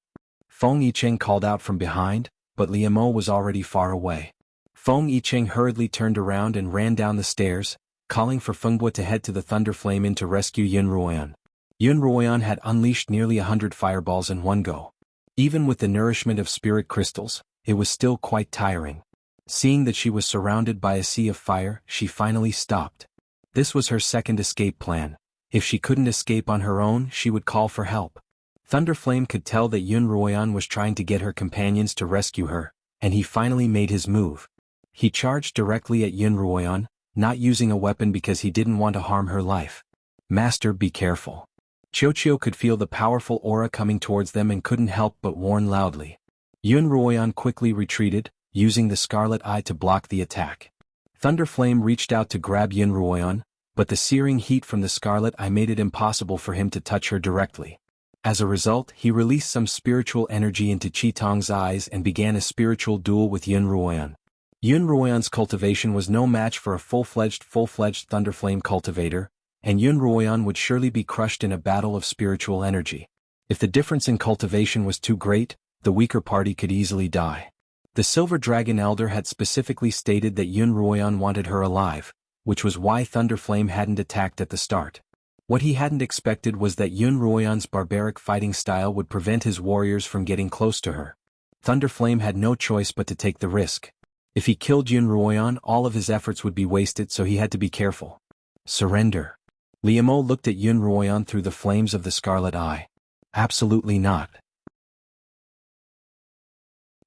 Feng Yicheng called out from behind, but Li Mo was already far away. Feng Yicheng hurriedly turned around and ran down the stairs, calling for Fengbo to head to the thunder flame inn to rescue Yun Ruoyan. Yun Ruoyan had unleashed nearly 100 fireballs in one go. Even with the nourishment of spirit crystals, it was still quite tiring. Seeing that she was surrounded by a sea of fire, she finally stopped. This was her second escape plan. If she couldn't escape on her own, she would call for help. Thunderflame could tell that Yun Ruoyan was trying to get her companions to rescue her, and he finally made his move. He charged directly at Yun Ruoyan, not using a weapon because he didn't want to harm her life. "Master, be careful." Qiuqiu could feel the powerful aura coming towards them and couldn't help but warn loudly. Yun Ruoyan quickly retreated, using the Scarlet Eye to block the attack. Thunderflame reached out to grab Yun Ruoyan, but the searing heat from the Scarlet Eye made it impossible for him to touch her directly. As a result, he released some spiritual energy into Qitong's eyes and began a spiritual duel with Yun Ruoyan. Yun Ruoyan's cultivation was no match for a full-fledged Thunderflame cultivator, and Yun Ruoyan would surely be crushed in a battle of spiritual energy. If the difference in cultivation was too great, the weaker party could easily die. The Silver Dragon Elder had specifically stated that Yun Ruoyan wanted her alive, which was why Thunderflame hadn't attacked at the start. What he hadn't expected was that Yun Ruoyan's barbaric fighting style would prevent his warriors from getting close to her. Thunderflame had no choice but to take the risk. If he killed Yun Ruoyan, all of his efforts would be wasted, so he had to be careful. "Surrender." Li Mo looked at Yun Ruoyan through the flames of the Scarlet Eye. "Absolutely not."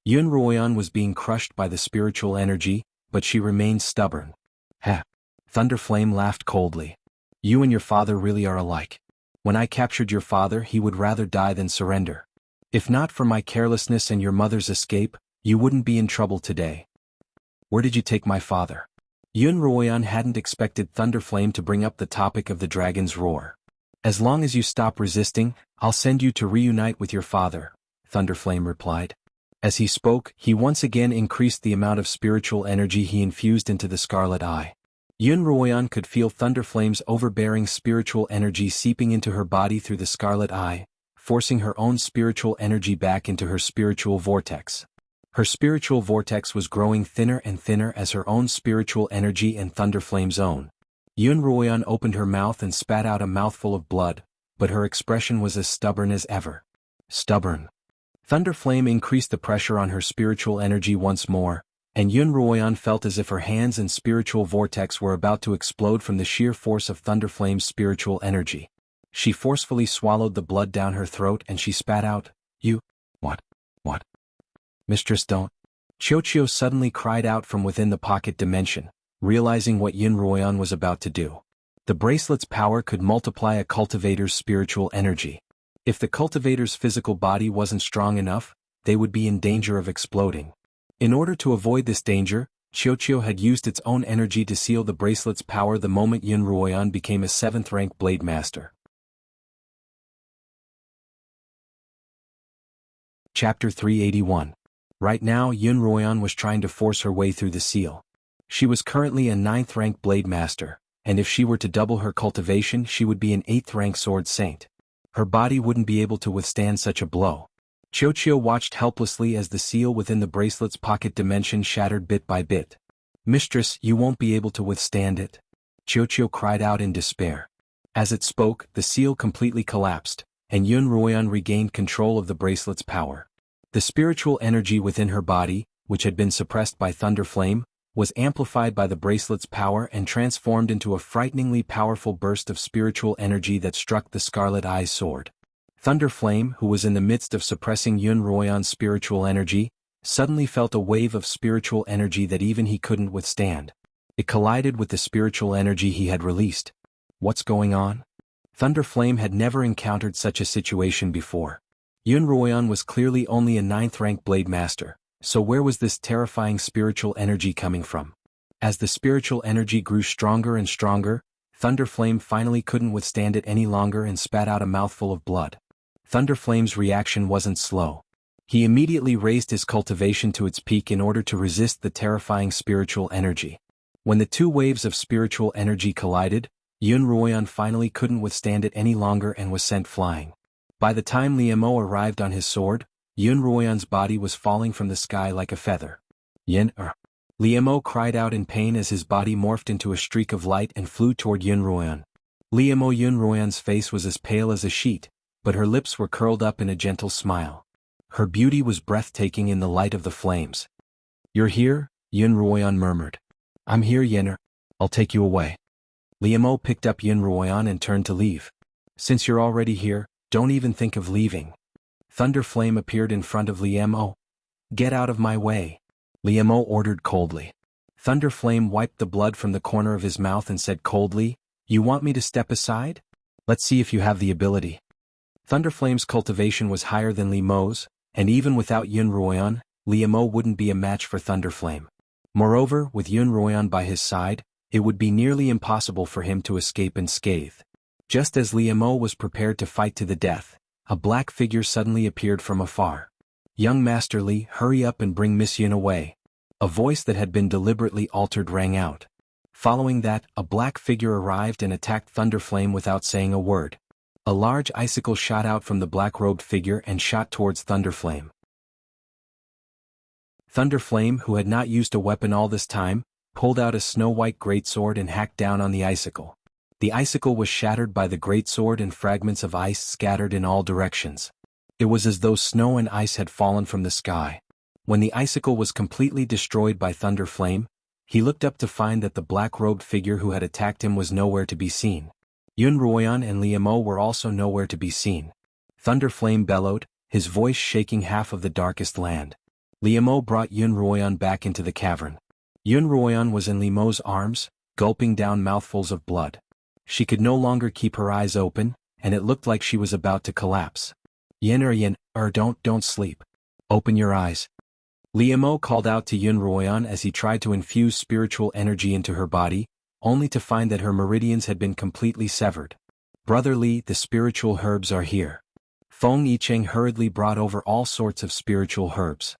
Yun Ruoyan was being crushed by the spiritual energy, but she remained stubborn. "Heh." Thunderflame laughed coldly. "You and your father really are alike. When I captured your father, he would rather die than surrender. If not for my carelessness and your mother's escape, you wouldn't be in trouble today." "Where did you take my father?" Yun Ruoyan hadn't expected Thunderflame to bring up the topic of the dragon's roar. "As long as you stop resisting, I'll send you to reunite with your father," Thunderflame replied. As he spoke, he once again increased the amount of spiritual energy he infused into the Scarlet Eye. Yun Ruoyan could feel Thunderflame's overbearing spiritual energy seeping into her body through the Scarlet Eye, forcing her own spiritual energy back into her spiritual vortex. Her spiritual vortex was growing thinner and thinner as her own spiritual energy and Thunderflame's own. Yun Ruoyan opened her mouth and spat out a mouthful of blood, but her expression was as stubborn as ever. Stubborn. Thunderflame increased the pressure on her spiritual energy once more, and Yun Ruoyan felt as if her hands and spiritual vortex were about to explode from the sheer force of Thunderflame's spiritual energy. She forcefully swallowed the blood down her throat and she spat out, "You... What? Mistress, don't." Qiuqiu suddenly cried out from within the pocket dimension, realizing what Yun Ruoyan was about to do. The bracelet's power could multiply a cultivator's spiritual energy. If the cultivator's physical body wasn't strong enough, they would be in danger of exploding. In order to avoid this danger, Qiuqiu had used its own energy to seal the bracelet's power the moment Yun Ruoyan became a 7th-rank blade master. Chapter 381. Right now Yun Ruoyan was trying to force her way through the seal. She was currently a 9th-rank blade master, and if she were to double her cultivation she would be an 8th-rank sword saint. Her body wouldn't be able to withstand such a blow. Xiao watched helplessly as the seal within the bracelet's pocket dimension shattered bit by bit. "Mistress, you won't be able to withstand it," Xiao cried out in despair. As it spoke, the seal completely collapsed, and Xuanhuan regained control of the bracelet's power. The spiritual energy within her body, which had been suppressed by Thunderflame, was amplified by the bracelet's power and transformed into a frighteningly powerful burst of spiritual energy that struck the Scarlet Eye's sword. Thunderflame, who was in the midst of suppressing Xuanhuan's spiritual energy, suddenly felt a wave of spiritual energy that even he couldn't withstand. It collided with the spiritual energy he had released. What's going on? Thunderflame had never encountered such a situation before. Xuanhuan was clearly only a 9th-rank blade master, so where was this terrifying spiritual energy coming from? As the spiritual energy grew stronger and stronger, Thunderflame finally couldn't withstand it any longer and spat out a mouthful of blood. Thunderflame's reaction wasn't slow. He immediately raised his cultivation to its peak in order to resist the terrifying spiritual energy. When the two waves of spiritual energy collided, Xuanhuan finally couldn't withstand it any longer and was sent flying. By the time Liemo arrived on his sword, Xuanhuan's body was falling from the sky like a feather. Liemo cried out in pain as his body morphed into a streak of light and flew toward Xuanhuan. Xuanhuan's face was as pale as a sheet, but her lips were curled up in a gentle smile. Her beauty was breathtaking in the light of the flames. "You're here?" Xuanhuan murmured. "I'm here, Yener. I'll take you away." Liemo picked up Xuanhuan and turned to leave. "Since you're already here, don't even think of leaving." Thunderflame appeared in front of Liemo. "Get out of my way," Liemo ordered coldly. Thunderflame wiped the blood from the corner of his mouth and said coldly, "You want me to step aside? Let's see if you have the ability." Thunderflame's cultivation was higher than Liemo's, and even without Xuanhuan, Liemo wouldn't be a match for Thunderflame. Moreover, with Xuanhuan by his side, it would be nearly impossible for him to escape unscathed. Just as Liemo was prepared to fight to the death, a black figure suddenly appeared from afar. "Young Master Li, hurry up and bring Miss Yun away." A voice that had been deliberately altered rang out. Following that, a black figure arrived and attacked Thunderflame without saying a word. A large icicle shot out from the black-robed figure and shot towards Thunderflame. Thunderflame, who had not used a weapon all this time, pulled out a snow-white greatsword and hacked down on the icicle. The icicle was shattered by the greatsword and fragments of ice scattered in all directions. It was as though snow and ice had fallen from the sky. When the icicle was completely destroyed by Thunderflame, he looked up to find that the black-robed figure who had attacked him was nowhere to be seen. Xuanhuan and Liemo were also nowhere to be seen. Thunderflame bellowed, his voice shaking half of the darkest land. Liemo brought Xuanhuan back into the cavern. Xuanhuan was in Liemo's arms, gulping down mouthfuls of blood. She could no longer keep her eyes open, and it looked like she was about to collapse. Yener, don't sleep. Open your eyes." Liemo called out to Xuanhuan as he tried to infuse spiritual energy into her body, only to find that her meridians had been completely severed. "Brother Li, the spiritual herbs are here." Feng Yicheng hurriedly brought over all sorts of spiritual herbs.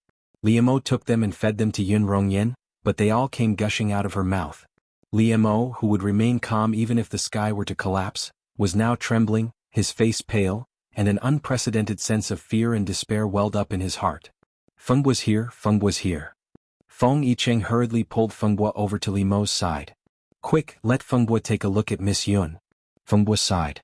Liemo took them and fed them to Yunrongyen, but they all came gushing out of her mouth. Liemo, who would remain calm even if the sky were to collapse, was now trembling, his face pale, and an unprecedented sense of fear and despair welled up in his heart. Feng was here. Feng Yicheng hurriedly pulled Fengbo over to Liemo's side. "Quick, let Fengbo take a look at Miss Yun." Fengbo sighed.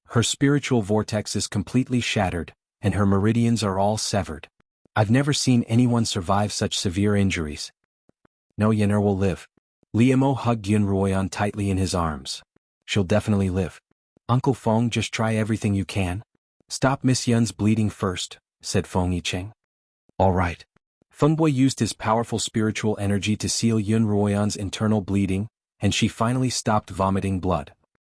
"Her spiritual vortex is completely shattered, and her meridians are all severed. I've never seen anyone survive such severe injuries." "No, Yener will live." Liemo hugged Yunruoyan tightly in his arms. "She'll definitely live. Uncle Feng, just try everything you can. Stop Miss Yun's bleeding first," said Feng Yicheng. "All right." Fengbo used his powerful spiritual energy to seal Yunruoyan's internal bleeding, and she finally stopped vomiting blood.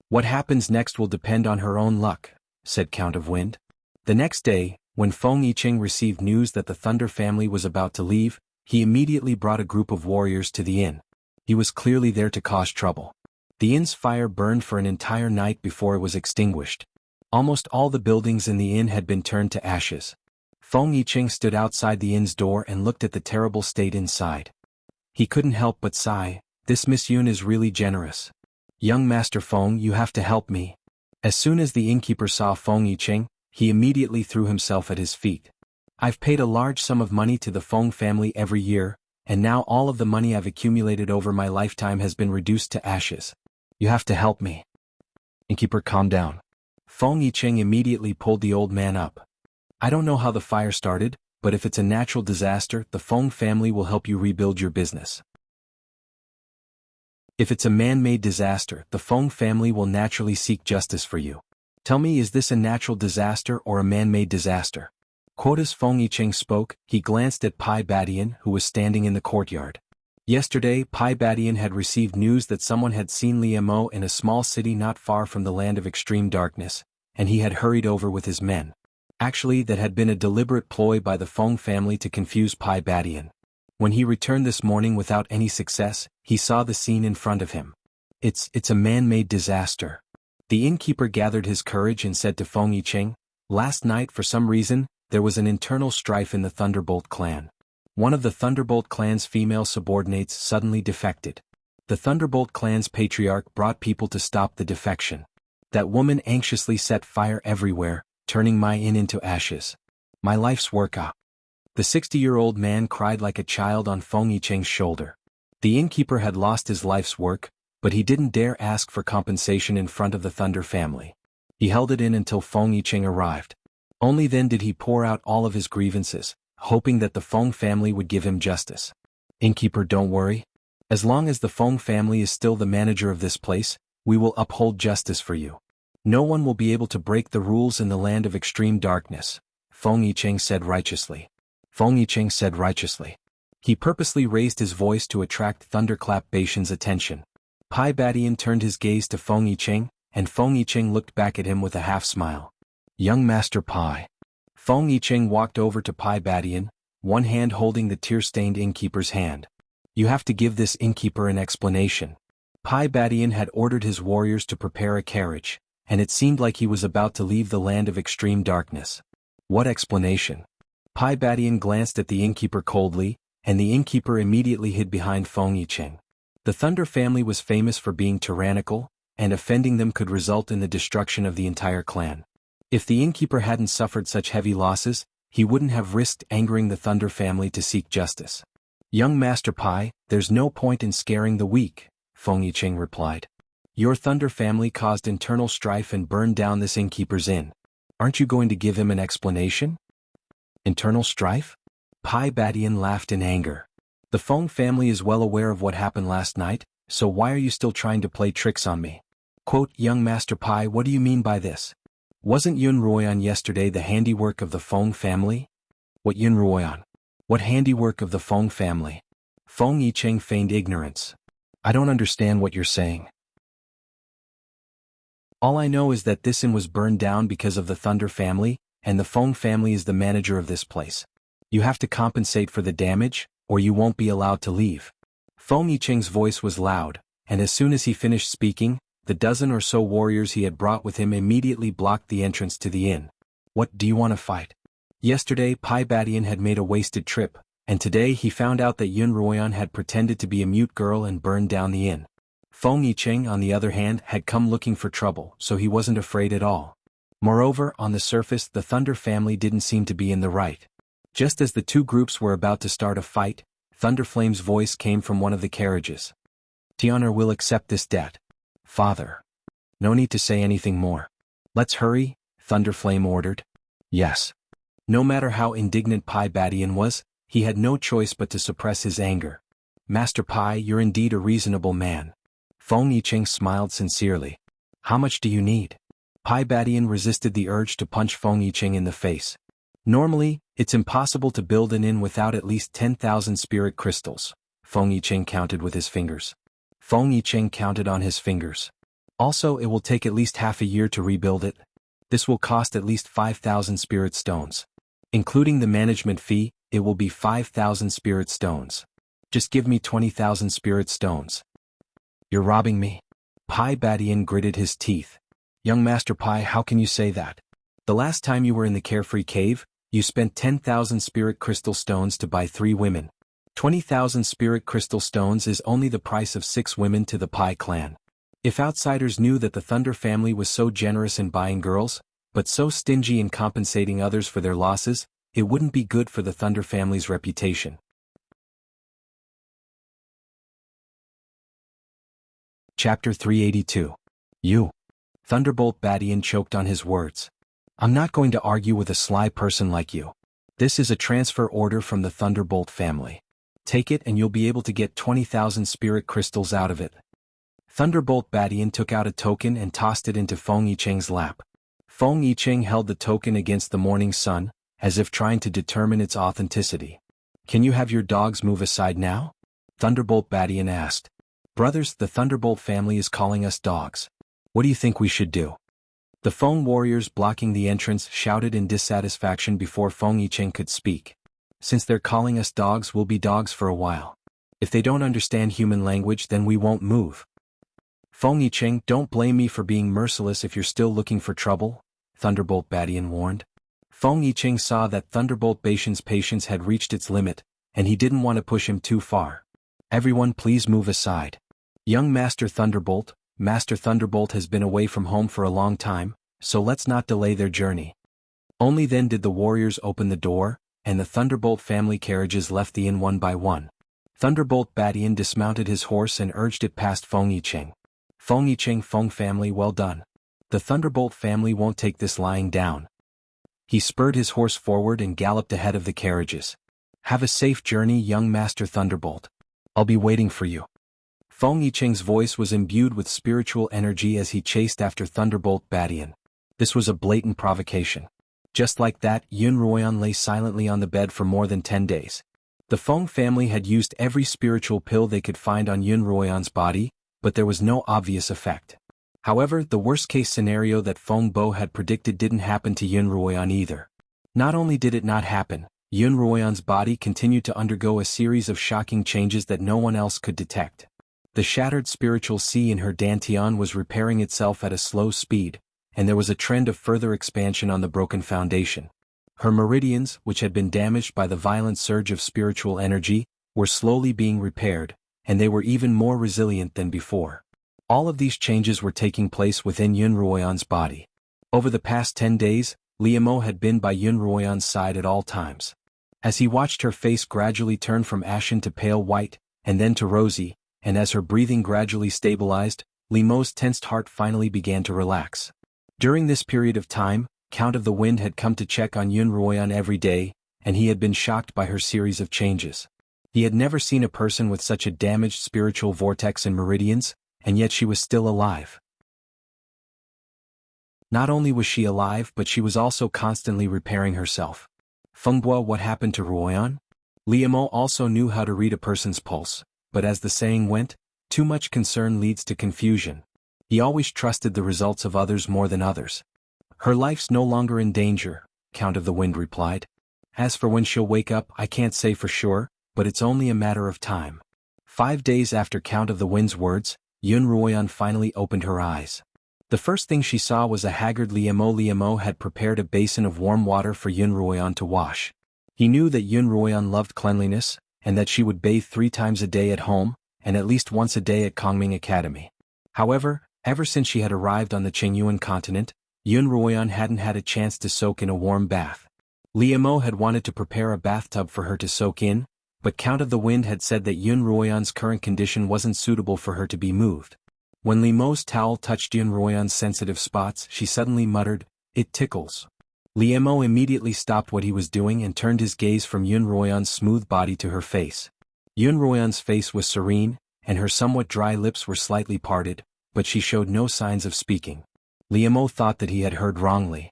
"What happens next will depend on her own luck," said Count of Wind. The next day, when Feng Yicheng received news that the Thunder family was about to leave, he immediately brought a group of warriors to the inn. He was clearly there to cause trouble. The inn's fire burned for an entire night before it was extinguished. Almost all the buildings in the inn had been turned to ashes. Feng Yicheng stood outside the inn's door and looked at the terrible state inside. He couldn't help but sigh. "This Miss Yun is really generous. Young Master Feng, you have to help me." As soon as the innkeeper saw Feng Yicheng, he immediately threw himself at his feet. I've paid a large sum of money to the Feng family every year, and now all of the money I've accumulated over my lifetime has been reduced to ashes. You have to help me. Innkeeper, calm down. Feng Yicheng immediately pulled the old man up. I don't know how the fire started, but if it's a natural disaster, the Feng family will help you rebuild your business. If it's a man-made disaster, the Feng family will naturally seek justice for you. Tell me, is this a natural disaster or a man-made disaster? As Feng Yicheng spoke, he glanced at Pai Badian, who was standing in the courtyard. Yesterday, Pai Badian had received news that someone had seen Liu Mo in a small city not far from the land of extreme darkness, and he had hurried over with his men. Actually, that had been a deliberate ploy by the Feng family to confuse Pai Badian. When he returned this morning without any success, he saw the scene in front of him. It's a man-made disaster. The innkeeper gathered his courage and said to Feng Yicheng, last night for some reason, there was an internal strife in the Thunderbolt clan. One of the Thunderbolt clan's female subordinates suddenly defected. The Thunderbolt clan's patriarch brought people to stop the defection. That woman anxiously set fire everywhere, turning my inn into ashes. My life's work up. The 60-year-old man cried like a child on Feng Yicheng's shoulder. The innkeeper had lost his life's work, but he didn't dare ask for compensation in front of the Thunder family. He held it in until Feng Yicheng arrived. Only then did he pour out all of his grievances, hoping that the Feng family would give him justice. Innkeeper, don't worry. As long as the Feng family is still the manager of this place, we will uphold justice for you. No one will be able to break the rules in the land of extreme darkness, Feng Yicheng said righteously. Feng Yicheng said righteously. He purposely raised his voice to attract Thunderclap Bashan's attention. Pai Badian turned his gaze to Feng Yicheng, and Feng Yicheng looked back at him with a half-smile. Young Master Pai. Feng Yicheng walked over to Pai Badian, one hand holding the tear-stained innkeeper's hand. You have to give this innkeeper an explanation. Pai Badian had ordered his warriors to prepare a carriage, and it seemed like he was about to leave the land of extreme darkness. What explanation? Pai Badian glanced at the innkeeper coldly, and the innkeeper immediately hid behind Feng Yicheng. The Thunder family was famous for being tyrannical, and offending them could result in the destruction of the entire clan. If the innkeeper hadn't suffered such heavy losses, he wouldn't have risked angering the Thunder family to seek justice. Young Master Pai, there's no point in scaring the weak, Feng Yicheng replied. Your Thunder family caused internal strife and burned down this innkeeper's inn. Aren't you going to give him an explanation? Internal strife? Pai Badian laughed in anger. The Feng family is well aware of what happened last night, so why are you still trying to play tricks on me? Quote, Young Master Pai, what do you mean by this? Wasn't Xuanhuan yesterday the handiwork of the Feng family? What Xuanhuan? What handiwork of the Feng family? Feng Yicheng feigned ignorance. I don't understand what you're saying. All I know is that this inn was burned down because of the Thunder family, and the Feng family is the manager of this place. You have to compensate for the damage, or you won't be allowed to leave. Feng Yicheng's voice was loud, and as soon as he finished speaking, the dozen or so warriors he had brought with him immediately blocked the entrance to the inn. What, do you want to fight? Yesterday Pai Badian had made a wasted trip, and today he found out that Xuanhuan had pretended to be a mute girl and burned down the inn. Feng Yicheng, on the other hand, had come looking for trouble, so he wasn't afraid at all. Moreover, on the surface the Thunder family didn't seem to be in the right. Just as the two groups were about to start a fight, Thunderflame's voice came from one of the carriages. Tian'er will accept this debt. Father. No need to say anything more. Let's hurry, Thunderflame ordered. Yes. No matter how indignant Pai Badian was, he had no choice but to suppress his anger. Master Pai, you're indeed a reasonable man. Feng Yicheng smiled sincerely. How much do you need? Pai Badian resisted the urge to punch Feng Yicheng in the face. Normally, it's impossible to build an inn without at least 10,000 spirit crystals, Feng Yicheng counted with his fingers. Feng Yicheng counted on his fingers. Also, it will take at least half a year to rebuild it. This will cost at least 5,000 spirit stones. Including the management fee, it will be 5,000 spirit stones. Just give me 20,000 spirit stones. You're robbing me? Pai Badian gritted his teeth. Young Master Pai, how can you say that? The last time you were in the Carefree Cave, you spent 10,000 spirit crystal stones to buy 3 women. 20,000 spirit crystal stones is only the price of 6 women to the Pai clan. If outsiders knew that the Thunder family was so generous in buying girls, but so stingy in compensating others for their losses, it wouldn't be good for the Thunder family's reputation. Chapter 382. You. Thunderbolt Badian choked on his words. I'm not going to argue with a sly person like you. This is a transfer order from the Thunderbolt family. Take it and you'll be able to get 20,000 spirit crystals out of it. Thunderbolt Badian took out a token and tossed it into Feng Yicheng's lap. Feng Yicheng held the token against the morning sun, as if trying to determine its authenticity. Can you have your dogs move aside now? Thunderbolt Badian asked. Brothers, the Thunderbolt family is calling us dogs. What do you think we should do? The Feng warriors blocking the entrance shouted in dissatisfaction before Feng Yicheng could speak. Since they're calling us dogs, we'll be dogs for a while. If they don't understand human language, then we won't move. Feng Yicheng, don't blame me for being merciless if you're still looking for trouble, Thunderbolt Badian warned. Feng Yicheng saw that Thunderbolt Badian's patience had reached its limit, and he didn't want to push him too far. Everyone please move aside. Young Master Thunderbolt has been away from home for a long time, so let's not delay their journey. Only then did the warriors open the door, and the Thunderbolt family carriages left the inn one by one. Thunderbolt Badian dismounted his horse and urged it past Feng Yicheng. Feng Yicheng, Feng family, well done. The Thunderbolt family won't take this lying down. He spurred his horse forward and galloped ahead of the carriages. Have a safe journey, young Master Thunderbolt. I'll be waiting for you. Feng Yicheng's voice was imbued with spiritual energy as he chased after Thunderbolt Badian. This was a blatant provocation. Just like that, Xuanhuan lay silently on the bed for more than 10 days. The Feng family had used every spiritual pill they could find on Xuanhuan's body, but there was no obvious effect. However, the worst-case scenario that Feng Bo had predicted didn't happen to Xuanhuan either. Not only did it not happen, Xuanhuan's body continued to undergo a series of shocking changes that no one else could detect. The shattered spiritual sea in her dantian was repairing itself at a slow speed, and there was a trend of further expansion on the broken foundation. Her meridians, which had been damaged by the violent surge of spiritual energy, were slowly being repaired, and they were even more resilient than before. All of these changes were taking place within Xuanhuan's body. Over the past 10 days, Liemo had been by Xuanhuan's side at all times. As he watched her face gradually turn from ashen to pale white, and then to rosy, and as her breathing gradually stabilized, Liemo's tensed heart finally began to relax. During this period of time, Count of the Wind had come to check on Xuanhuan every day, and he had been shocked by her series of changes. He had never seen a person with such a damaged spiritual vortex and meridians, and yet she was still alive. Not only was she alive, but she was also constantly repairing herself. Fengbua, what happened to Ruoyan? Liemo also knew how to read a person's pulse, but as the saying went, too much concern leads to confusion. He always trusted the results of others more than others. Her life's no longer in danger, Count of the Wind replied. As for when she'll wake up, I can't say for sure, but it's only a matter of time. 5 days after Count of the Wind's words, Xuanhuan finally opened her eyes. The first thing she saw was a haggard Liemo. Liemo had prepared a basin of warm water for Xuanhuan to wash. He knew that Xuanhuan loved cleanliness, and that she would bathe 3 times a day at home, and at least once a day at Kongming Academy. However, ever since she had arrived on the Qingyuan continent, Xuanhuan hadn't had a chance to soak in a warm bath. Liemo had wanted to prepare a bathtub for her to soak in, but Count of the Wind had said that Xuanhuan's current condition wasn't suitable for her to be moved. When Liemo's towel touched Xuanhuan's sensitive spots, she suddenly muttered, "It tickles." Liemo immediately stopped what he was doing and turned his gaze from Xuanhuan's smooth body to her face. Xuanhuan's face was serene, and her somewhat dry lips were slightly parted, but she showed no signs of speaking. Liemo thought that he had heard wrongly.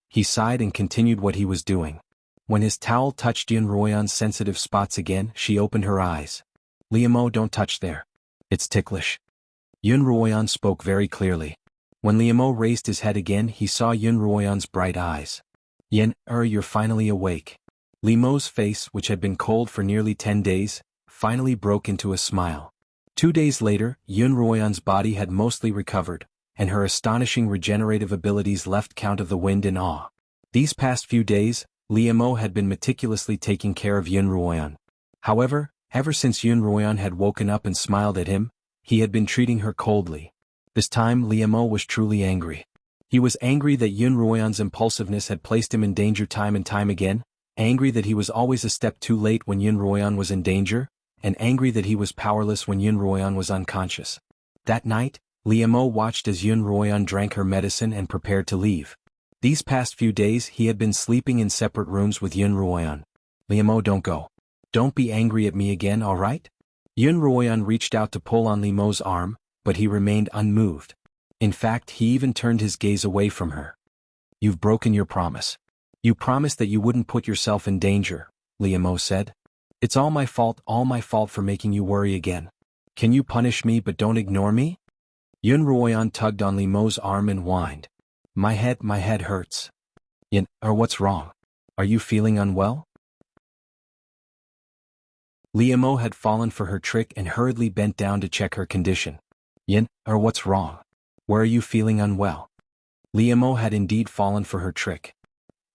He sighed and continued what he was doing. When his towel touched Xuanhuan's sensitive spots again, she opened her eyes. "Liemo, don't touch there. It's ticklish." Xuanhuan spoke very clearly. When Liemo raised his head again, he saw Xuanhuan's bright eyes. You're finally awake." Liemo's face, which had been cold for nearly 10 days, finally broke into a smile. 2 days later, Xuanhuan's body had mostly recovered, and her astonishing regenerative abilities left Count of the Wind in awe. These past few days, Liemo had been meticulously taking care of Xuanhuan. However, ever since Xuanhuan had woken up and smiled at him, he had been treating her coldly. This time Liemo was truly angry. He was angry that Yunruoyan's impulsiveness had placed him in danger time and time again, angry that he was always a step too late when Yunruoyan was in danger, and angry that he was powerless when Yunruoyan was unconscious. That night, Liemo watched as Yunruoyan drank her medicine and prepared to leave. These past few days he had been sleeping in separate rooms with Yunruoyan. Liemo, don't go. Don't be angry at me again, alright? Yunruoyan reached out to pull on Liemo's arm, but he remained unmoved. In fact, he even turned his gaze away from her. You've broken your promise. You promised that you wouldn't put yourself in danger, Liemo said. It's all my fault for making you worry again. Can you punish me but don't ignore me? Yunruoyan tugged on Liemo's arm and whined. My head hurts. What's wrong? Are you feeling unwell? Liemo had fallen for her trick and hurriedly bent down to check her condition. What's wrong? Where are you feeling unwell? Liemo had indeed fallen for her trick.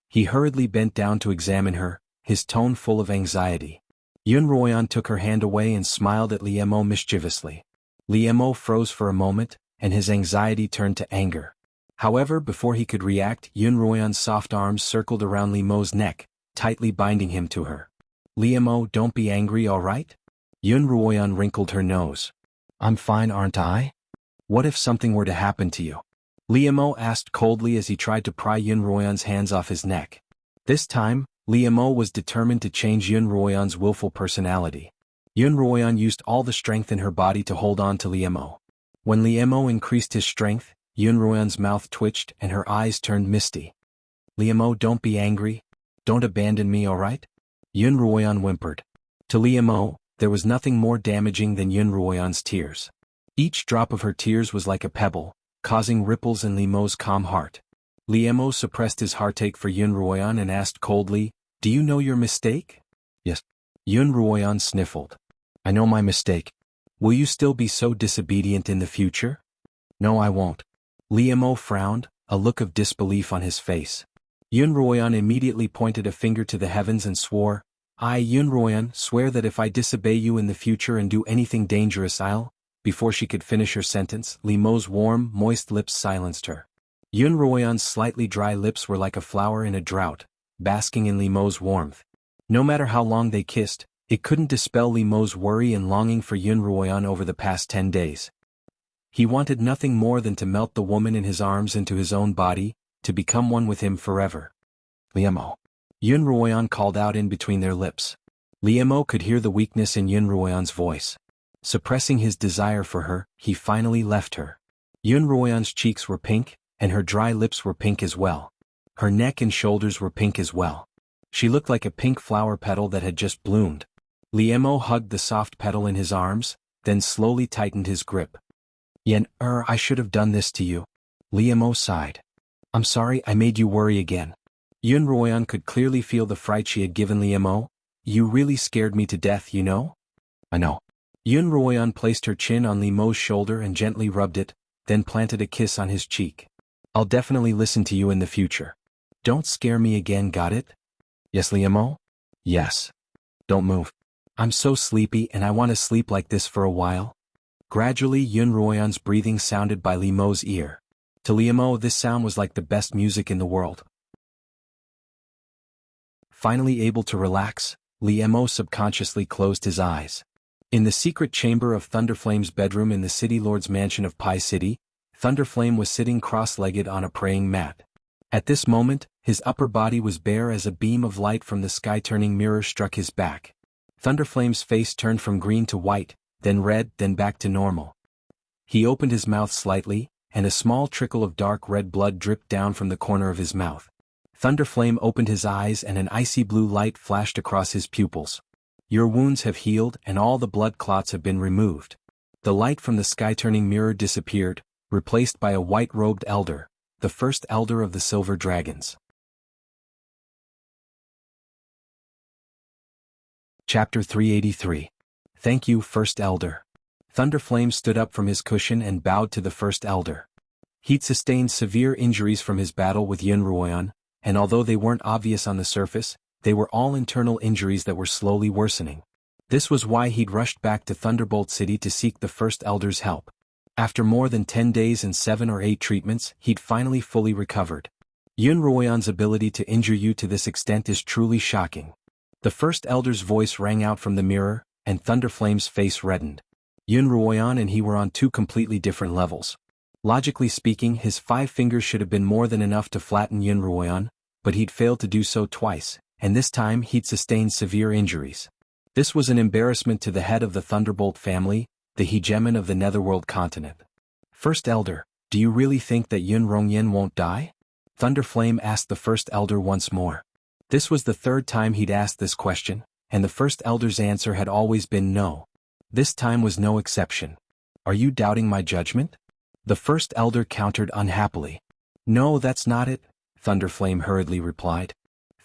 He hurriedly bent down to examine her, his tone full of anxiety. Yunruoyan took her hand away and smiled at Liemo mischievously. Liemo froze for a moment, and his anxiety turned to anger. However, before he could react, Yunruoyan's soft arms circled around Liemo's neck, tightly binding him to her. Liemo, don't be angry, alright? Yunruoyan wrinkled her nose. I'm fine, aren't I? What if something were to happen to you? Liemo asked coldly as he tried to pry Yunruoyan's hands off his neck. This time, Liemo was determined to change Yunruoyan's willful personality. Yunruoyan used all the strength in her body to hold on to Liemo. When Liemo increased his strength, Yunruoyan's mouth twitched and her eyes turned misty. Liemo, don't be angry. Don't abandon me, alright? Yunruoyan whimpered. To Liemo, there was nothing more damaging than Yunruoyan's tears. Each drop of her tears was like a pebble, causing ripples in Liemo's calm heart. Liemo suppressed his heartache for Yunruoyan and asked coldly, Do you know your mistake? Yes. Yunruoyan sniffled. I know my mistake. Will you still be so disobedient in the future? No, I won't. Liemo frowned, a look of disbelief on his face. Yunruoyan immediately pointed a finger to the heavens and swore, I, Yunruoyan, swear that if I disobey you in the future and do anything dangerous I'll... Before she could finish her sentence, Liemo's warm, moist lips silenced her. Yunruoyan's slightly dry lips were like a flower in a drought, basking in Liemo's warmth. No matter how long they kissed, it couldn't dispel Liemo's worry and longing for Yunruoyan over the past 10 days. He wanted nothing more than to melt the woman in his arms into his own body, to become one with him forever. Liemo. Yunruoyan called out in between their lips. Liemo could hear the weakness in Yunruoyan's voice. Suppressing his desire for her, he finally left her. Yunruoyan's cheeks were pink, and her dry lips were pink as well. Her neck and shoulders were pink as well. She looked like a pink flower petal that had just bloomed. Liemo hugged the soft petal in his arms, then slowly tightened his grip. I should have done this to you. Liemo sighed. I'm sorry I made you worry again. Yunruoyan could clearly feel the fright she had given Liemo. You really scared me to death, you know? I know. Yunruoyan placed her chin on Liemo's shoulder and gently rubbed it, then planted a kiss on his cheek. I'll definitely listen to you in the future. Don't scare me again, got it? Yes, Liemo? Yes. Don't move. I'm so sleepy and I want to sleep like this for a while. Gradually Yunruoyan's breathing sounded by Liemo's ear. To Liemo this sound was like the best music in the world. Finally able to relax, Liemo subconsciously closed his eyes. In the secret chamber of Thunderflame's bedroom in the City Lord's mansion of Pi City, Thunderflame was sitting cross-legged on a praying mat. At this moment, his upper body was bare as a beam of light from the sky-turning mirror struck his back. Thunderflame's face turned from green to white, then red, then back to normal. He opened his mouth slightly, and a small trickle of dark red blood dripped down from the corner of his mouth. Thunderflame opened his eyes and an icy blue light flashed across his pupils. Your wounds have healed and all the blood clots have been removed. The light from the sky-turning mirror disappeared, replaced by a white-robed elder, the first elder of the Silver Dragons. Chapter 383. Thank you, First Elder. Thunderflame stood up from his cushion and bowed to the First Elder. He'd sustained severe injuries from his battle with Yunruoyan, and although they weren't obvious on the surface, they were all internal injuries that were slowly worsening. This was why he'd rushed back to Thunderbolt City to seek the First Elder's help. After more than 10 days and 7 or 8 treatments, he'd finally fully recovered. Yunhuan's ability to injure you to this extent is truly shocking. The first elder's voice rang out from the mirror, and Thunderflame's face reddened. Yunhuan and he were on 2 completely different levels. Logically speaking, his 5 fingers should have been more than enough to flatten Yunhuan, but he'd failed to do so twice, and this time he'd sustained severe injuries. This was an embarrassment to the head of the Thunderbolt family, the hegemon of the Netherworld continent. First Elder, do you really think that Yunhuan won't die? Thunderflame asked the First Elder once more. This was the 3rd time he'd asked this question, and the First Elder's answer had always been no. This time was no exception. Are you doubting my judgment? The First Elder countered unhappily. No, that's not it, Thunderflame hurriedly replied.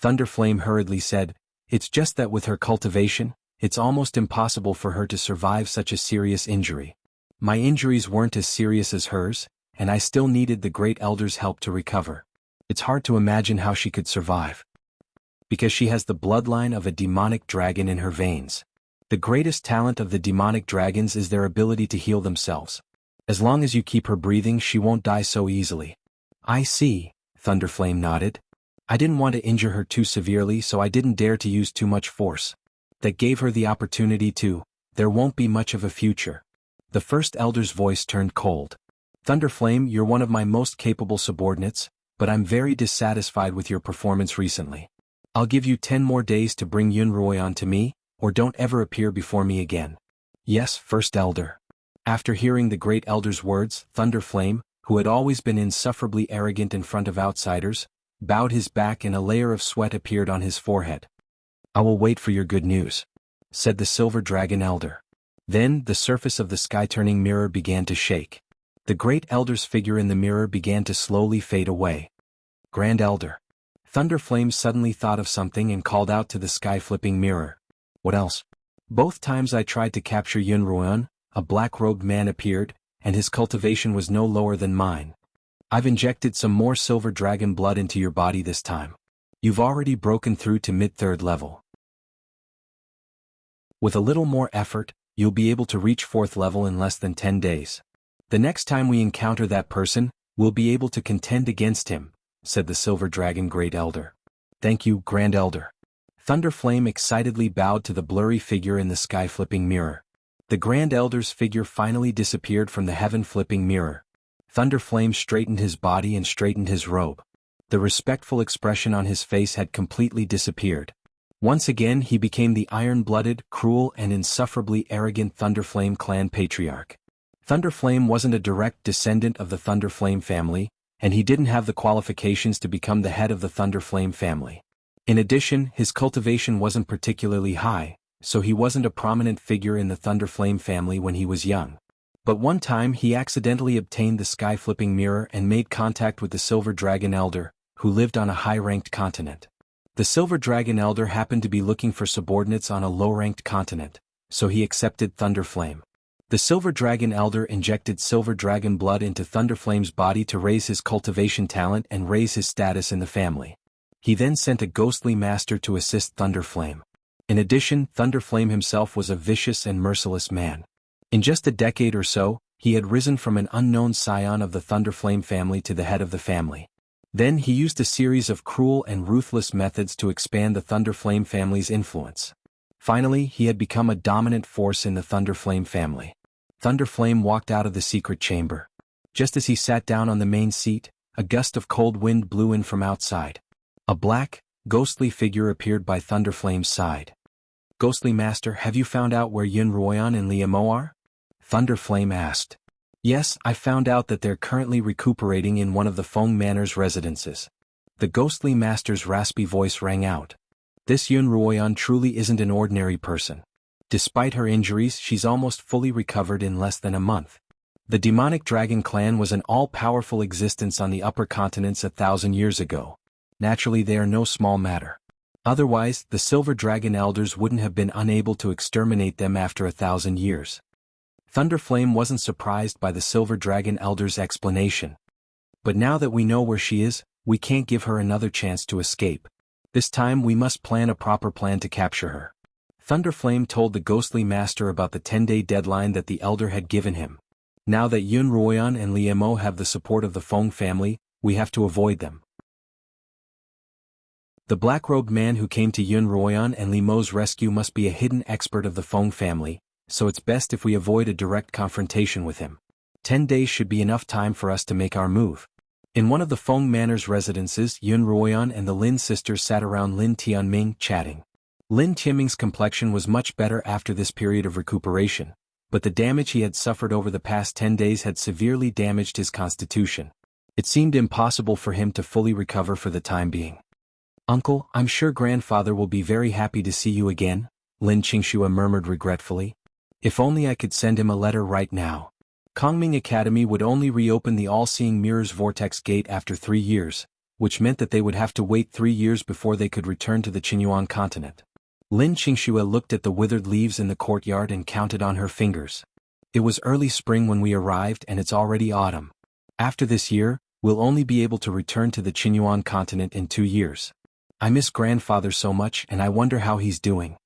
Thunderflame hurriedly said, it's just that with her cultivation, it's almost impossible for her to survive such a serious injury. My injuries weren't as serious as hers, and I still needed the Great Elder's help to recover. It's hard to imagine how she could survive. Because she has the bloodline of a demonic dragon in her veins. The greatest talent of the demonic dragons is their ability to heal themselves. As long as you keep her breathing, she won't die so easily. I see, Thunderflame nodded. I didn't want to injure her too severely, so I didn't dare to use too much force. That gave her the opportunity to. There won't be much of a future. The First Elder's voice turned cold. Thunderflame, you're one of my most capable subordinates, but I'm very dissatisfied with your performance recently. I'll give you 10 more days to bring Yunhuan to me, or don't ever appear before me again. Yes, First Elder. After hearing the Great Elder's words, Thunderflame, who had always been insufferably arrogant in front of outsiders, bowed his back and a layer of sweat appeared on his forehead. I will wait for your good news, said the Silver Dragon Elder. Then, the surface of the sky-turning mirror began to shake. The Great Elder's figure in the mirror began to slowly fade away. Grand Elder. Thunderflame suddenly thought of something and called out to the sky-flipping mirror. What else? Both times I tried to capture Yunhuan, a black-robed man appeared, and his cultivation was no lower than mine. I've injected some more silver dragon blood into your body this time. You've already broken through to mid-3rd level. With a little more effort, you'll be able to reach 4th level in less than 10 days. The next time we encounter that person, we'll be able to contend against him, said the Silver Dragon Great Elder. Thank you, Grand Elder. Thunderflame excitedly bowed to the blurry figure in the sky-flipping mirror. The Grand Elder's figure finally disappeared from the heaven-flipping mirror. Thunderflame straightened his body and straightened his robe. The respectful expression on his face had completely disappeared. Once again he became the iron-blooded, cruel and insufferably arrogant Thunderflame clan patriarch. Thunderflame wasn't a direct descendant of the Thunderflame family, and he didn't have the qualifications to become the head of the Thunderflame family. In addition, his cultivation wasn't particularly high, so he wasn't a prominent figure in the Thunderflame family when he was young. But one time he accidentally obtained the sky-flipping mirror and made contact with the Silver Dragon Elder, who lived on a high-ranked continent. The Silver Dragon Elder happened to be looking for subordinates on a low-ranked continent, so he accepted Thunderflame. The Silver Dragon Elder injected silver dragon blood into Thunderflame's body to raise his cultivation talent and raise his status in the family. He then sent a ghostly master to assist Thunderflame. In addition, Thunderflame himself was a vicious and merciless man. In just a decade or so, he had risen from an unknown scion of the Thunderflame family to the head of the family. Then he used a series of cruel and ruthless methods to expand the Thunderflame family's influence. Finally, he had become a dominant force in the Thunderflame family. Thunderflame walked out of the secret chamber. Just as he sat down on the main seat, a gust of cold wind blew in from outside. A black, ghostly figure appeared by Thunderflame's side. Ghostly Master, have you found out where Yunhuan and Liamo are? Thunderflame asked. Yes, I found out that they're currently recuperating in one of the Feng Manor's residences. The Ghostly Master's raspy voice rang out. This Yunhuan truly isn't an ordinary person. Despite her injuries, she's almost fully recovered in less than a month. The demonic dragon clan was an all-powerful existence on the upper continents 1,000 years ago. Naturally, they are no small matter. Otherwise, the Silver Dragon Elders wouldn't have been unable to exterminate them after 1,000 years. Thunderflame wasn't surprised by the Silver Dragon Elder's explanation. But now that we know where she is, we can't give her another chance to escape. This time we must plan a proper plan to capture her. Thunderflame told the Ghostly Master about the 10-day deadline that the Elder had given him. Now that Yun Ruoyan and Li Mo have the support of the Feng family, we have to avoid them. The black-robed man who came to Yun Ruoyan and Li Mo's rescue must be a hidden expert of the Feng family, so it's best if we avoid a direct confrontation with him. 10 days should be enough time for us to make our move. In one of the Feng Manor's residences, Yun Ruoyan and the Lin sisters sat around Lin Tianming, chatting. Lin Tianming's complexion was much better after this period of recuperation, but the damage he had suffered over the past 10 days had severely damaged his constitution. It seemed impossible for him to fully recover for the time being. "Uncle, I'm sure grandfather will be very happy to see you again," Lin Xianxia murmured regretfully. "If only I could send him a letter right now." Kongming Academy would only reopen the all-seeing mirror's vortex gate after 3 years, which meant that they would have to wait 3 years before they could return to the Xuanhuan continent. Lin Xianxia looked at the withered leaves in the courtyard and counted on her fingers. It was early spring when we arrived and it's already autumn. After this year, we'll only be able to return to the Xuanhuan continent in 2 years. I miss grandfather so much and I wonder how he's doing.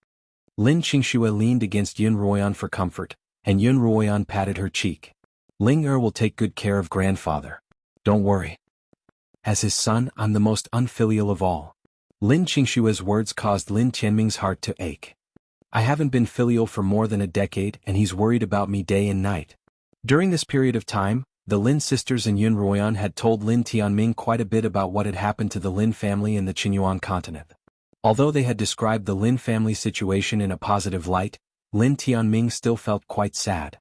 Lin Xianxia leaned against Yun Ruoyan for comfort, and Yun Ruoyan patted her cheek. "Ling will take good care of grandfather. Don't worry. As his son, I'm the most unfilial of all." Lin Xianxia's words caused Lin Tianming's heart to ache. "I haven't been filial for more than a decade and he's worried about me day and night." During this period of time, the Lin sisters and Yun Ruoyan had told Lin Tianming quite a bit about what had happened to the Lin family in the Xuanhuan continent. Although they had described the Lin family situation in a positive light, Lin Tianming still felt quite sad.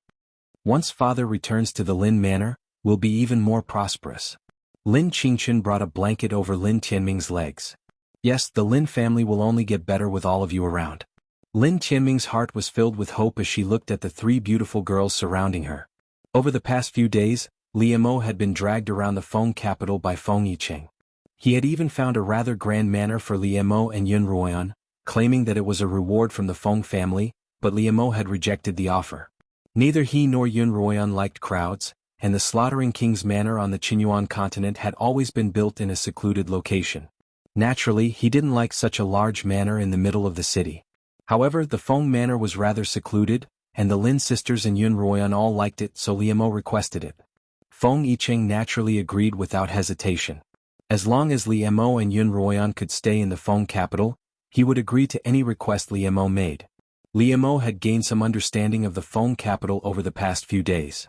"Once father returns to the Lin manor, we'll be even more prosperous." Lin Qingchen brought a blanket over Lin Tianming's legs. "Yes, the Lin family will only get better with all of you around." Lin Tianming's heart was filled with hope as she looked at the 3 beautiful girls surrounding her. Over the past few days, Li Mo had been dragged around the Feng capital by Feng Yicheng. He had even found a rather grand manor for Li Mo and Yun Ruoyan, claiming that it was a reward from the Feng family, but Li Mo had rejected the offer. Neither he nor Yun Ruoyan liked crowds, and the Slaughtering King's manor on the Xuanhuan continent had always been built in a secluded location. Naturally, he didn't like such a large manor in the middle of the city. However, the Feng manor was rather secluded, and the Lin sisters and Yun Ruoyan all liked it, so Li Mo requested it. Feng Yicheng naturally agreed without hesitation. As long as Li Mo and Yun Ruoyan could stay in the Feng capital, he would agree to any request Li Mo made. Li Mo had gained some understanding of the Feng capital over the past few days.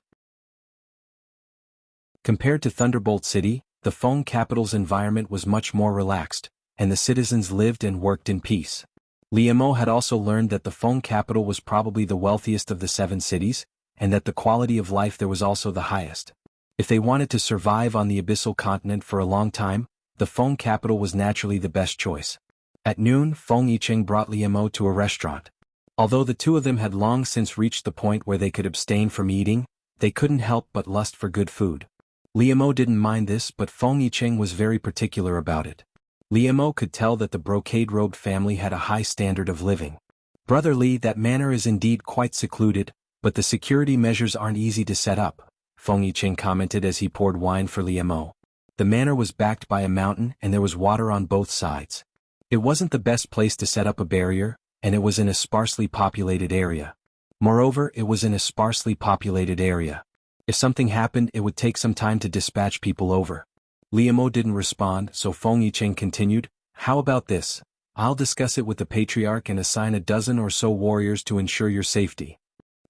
Compared to Thunderbolt City, the Feng capital's environment was much more relaxed, and the citizens lived and worked in peace. Li Mo had also learned that the Feng capital was probably the wealthiest of the 7 cities, and that the quality of life there was also the highest. If they wanted to survive on the abyssal continent for a long time, the Feng capital was naturally the best choice. At noon, Feng Yicheng brought Li Mo to a restaurant. Although the two of them had long since reached the point where they could abstain from eating, they couldn't help but lust for good food. Li Mo didn't mind this, but Feng Yicheng was very particular about it. Li Mo could tell that the brocade-robed family had a high standard of living. "Brother Li, that manor is indeed quite secluded, but the security measures aren't easy to set up," Feng Yicheng commented as he poured wine for Li Mo. The manor was backed by a mountain and there was water on both sides. It wasn't the best place to set up a barrier, and it was in a sparsely populated area. Moreover, it was in a sparsely populated area. If something happened, it would take some time to dispatch people over. Li Mo didn't respond, so Feng Yicheng continued, "How about this? I'll discuss it with the patriarch and assign a dozen or so warriors to ensure your safety."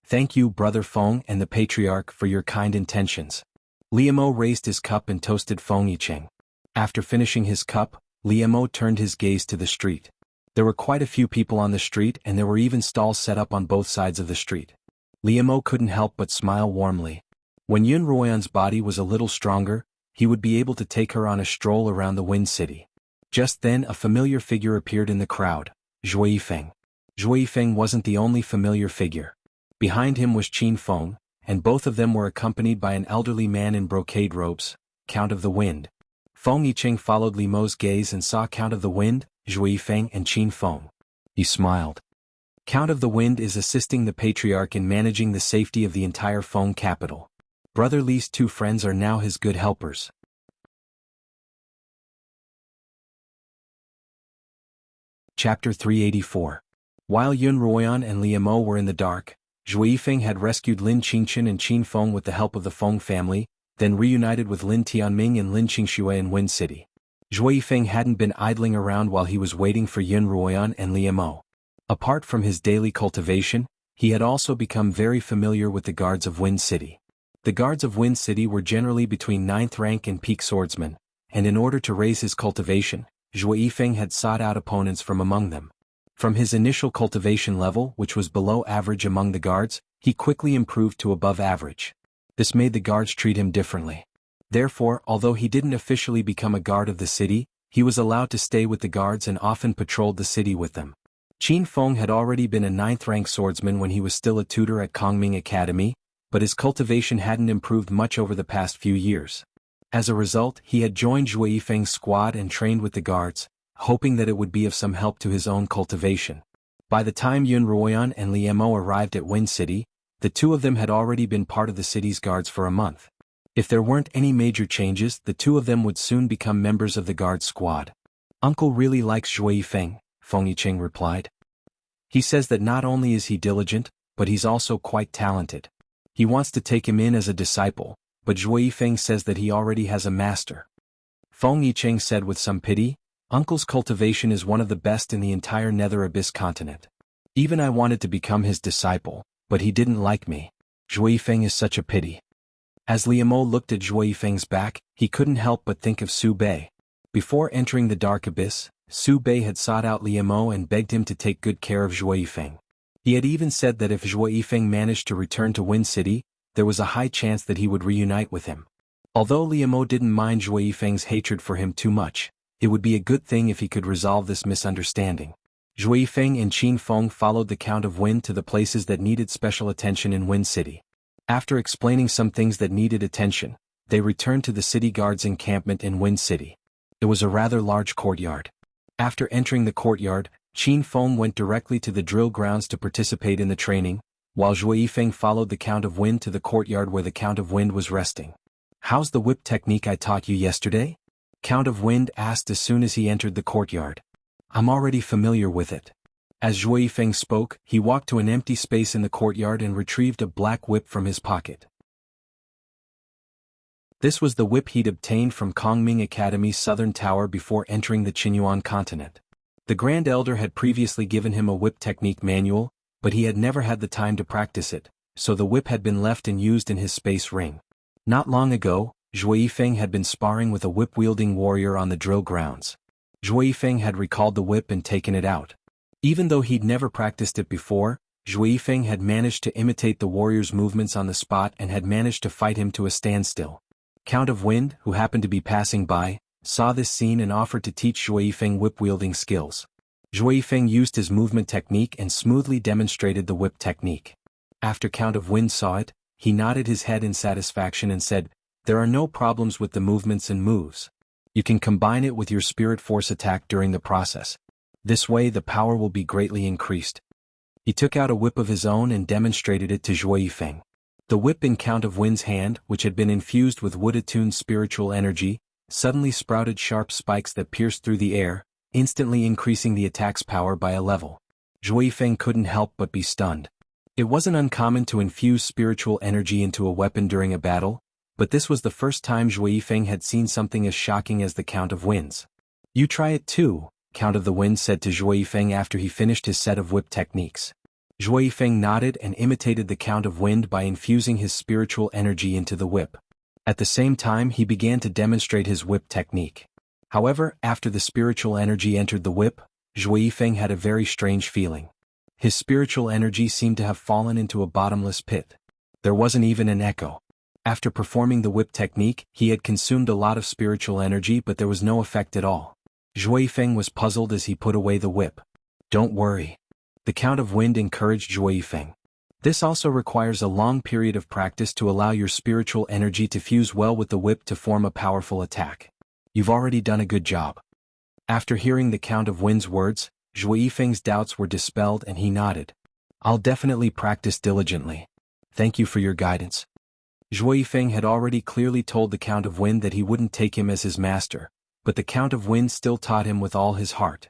"Thank you, Brother Feng and the patriarch, for your kind intentions." Li Mo raised his cup and toasted Feng Yicheng. After finishing his cup, Li Mo turned his gaze to the street. There were quite a few people on the street and there were even stalls set up on both sides of the street. Li Mo couldn't help but smile warmly. When Yun Ruoyan's body was a little stronger, he would be able to take her on a stroll around the Wind City. Just then a familiar figure appeared in the crowd, Zhui Yifeng. Zhui Yifeng wasn't the only familiar figure. Behind him was Qin Feng, and both of them were accompanied by an elderly man in brocade robes, Count of the Wind. Feng Yicheng followed Li Mo's gaze and saw Count of the Wind, Zhui Yifeng and Qin Feng. He smiled. Count of the Wind is assisting the patriarch in managing the safety of the entire Feng capital. Brother Li's 2 friends are now his good helpers. Chapter 384. While Yun Ruoyan and Li Mo were in the dark, Zhou Yifeng had rescued Lin Qingchen and Qin Feng with the help of the Feng family, then reunited with Lin Tianming and Lin Qingxue in Wen City. Zhou Yifeng hadn't been idling around while he was waiting for Yun Ruoyan and Liu Mo. Apart from his daily cultivation, he had also become very familiar with the guards of Wen City. The guards of Wen City were generally between 9th rank and peak swordsmen, and in order to raise his cultivation, Zhou Yifeng had sought out opponents from among them. From his initial cultivation level, which was below average among the guards, he quickly improved to above average. This made the guards treat him differently. Therefore, although he didn't officially become a guard of the city, he was allowed to stay with the guards and often patrolled the city with them. Qin Feng had already been a 9th-rank swordsman when he was still a tutor at Kongming Academy, but his cultivation hadn't improved much over the past few years. As a result, he had joined Zhou Yifeng's squad and trained with the guards, hoping that it would be of some help to his own cultivation. By the time Yun Ruoyan and Liu Mo arrived at Wen City, the two of them had already been part of the city's guards for a month. If there weren't any major changes, the two of them would soon become members of the guard squad. "Uncle really likes Zhou Yifeng," Feng Yicheng replied. "He says that not only is he diligent, but he's also quite talented. He wants to take him in as a disciple, but Zhou Yifeng says that he already has a master." Feng Yicheng said with some pity, "Uncle's cultivation is one of the best in the entire Nether Abyss continent. Even I wanted to become his disciple, but he didn't like me. Zhou Yifeng is such a pity." As Liu Mo looked at Zhou Yifeng's back, he couldn't help but think of Su Bei. Before entering the Dark Abyss, Su Bei had sought out Liu Mo and begged him to take good care of Zhou Yifeng. He had even said that if Zhou Yifeng managed to return to Wen City, there was a high chance that he would reunite with him. Although Liu Mo didn't mind Zhou Yifeng's hatred for him too much, it would be a good thing if he could resolve this misunderstanding. Zhou Yifeng and Qin Feng followed the Count of Wind to the places that needed special attention in Wen City. After explaining some things that needed attention, they returned to the city guards' encampment in Wen City. It was a rather large courtyard. After entering the courtyard, Qin Feng went directly to the drill grounds to participate in the training, while Zhou Yifeng followed the Count of Wind to the courtyard where the Count of Wind was resting. "How's the whip technique I taught you yesterday?" Count of Wind asked as soon as he entered the courtyard. "I'm already familiar with it." As Zhou Yifeng spoke, he walked to an empty space in the courtyard and retrieved a black whip from his pocket. This was the whip he'd obtained from Kongming Academy's southern tower before entering the Xuanhuan continent. The Grand Elder had previously given him a whip technique manual, but he had never had the time to practice it, so the whip had been left and used in his space ring. Not long ago, Zhou Yifeng had been sparring with a whip-wielding warrior on the drill grounds. Zhou Yifeng had recalled the whip and taken it out. Even though he'd never practiced it before, Zhou Yifeng had managed to imitate the warrior's movements on the spot and had managed to fight him to a standstill. Count of Wind, who happened to be passing by, saw this scene and offered to teach Zhou Yifeng whip-wielding skills. Zhou Yifeng used his movement technique and smoothly demonstrated the whip technique. After Count of Wind saw it, he nodded his head in satisfaction and said, "There are no problems with the movements and moves. You can combine it with your spirit force attack during the process. This way the power will be greatly increased." He took out a whip of his own and demonstrated it to Zhou Yifeng. The whip in Count of Wind's hand, which had been infused with wood-attuned spiritual energy, suddenly sprouted sharp spikes that pierced through the air, instantly increasing the attack's power by a level. Zhou Yifeng couldn't help but be stunned. It wasn't uncommon to infuse spiritual energy into a weapon during a battle, but this was the first time Zhou Yifeng had seen something as shocking as the Count of Winds. "You try it too," Count of the Wind said to Zhou Yifeng after he finished his set of whip techniques. Zhou Yifeng nodded and imitated the Count of Wind by infusing his spiritual energy into the whip. At the same time he began to demonstrate his whip technique. However, after the spiritual energy entered the whip, Zhou Yifeng had a very strange feeling. His spiritual energy seemed to have fallen into a bottomless pit. There wasn't even an echo. After performing the whip technique, he had consumed a lot of spiritual energy but there was no effect at all. Zhou Yifeng was puzzled as he put away the whip. "Don't worry." The Count of Wind encouraged Zhou Yifeng. "This also requires a long period of practice to allow your spiritual energy to fuse well with the whip to form a powerful attack. You've already done a good job." After hearing the Count of Wind's words, Zhou Yifeng's doubts were dispelled and he nodded. "I'll definitely practice diligently. Thank you for your guidance." Zhou Yifeng had already clearly told the Count of Wind that he wouldn't take him as his master, but the Count of Wind still taught him with all his heart.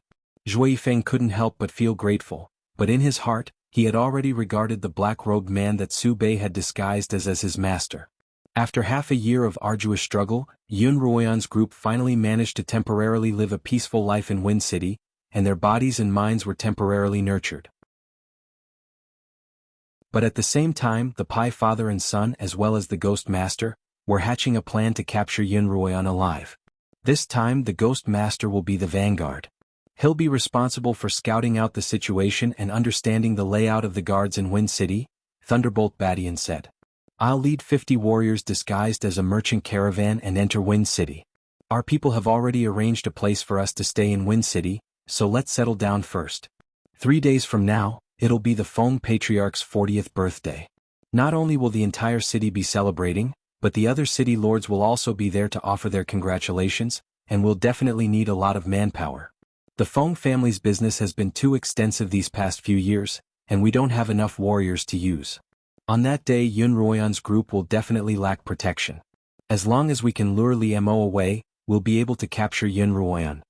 Zhou Yifeng couldn't help but feel grateful, but in his heart, He had already regarded the black-robed man that Su Bei had disguised as his master. After half a year of arduous struggle, Yun Ruoyan's group finally managed to temporarily live a peaceful life in Wind City, and their bodies and minds were temporarily nurtured. But at the same time, the Pai father and son as well as the Ghost Master were hatching a plan to capture Yun Ruoyan alive. This time the Ghost Master will be the vanguard. He'll be responsible for scouting out the situation and understanding the layout of the guards in Wind City, Thunderbolt Badian said. I'll lead 50 warriors disguised as a merchant caravan and enter Wind City. Our people have already arranged a place for us to stay in Wind City, so let's settle down first. 3 days from now, it'll be the Feng Patriarch's 40th birthday. Not only will the entire city be celebrating, but the other city lords will also be there to offer their congratulations, and we'll definitely need a lot of manpower. The Feng family's business has been too extensive these past few years, and we don't have enough warriors to use. On that day Yun Ruoyan's group will definitely lack protection. As long as we can lure Li Mo away, we'll be able to capture Yun Ruoyan.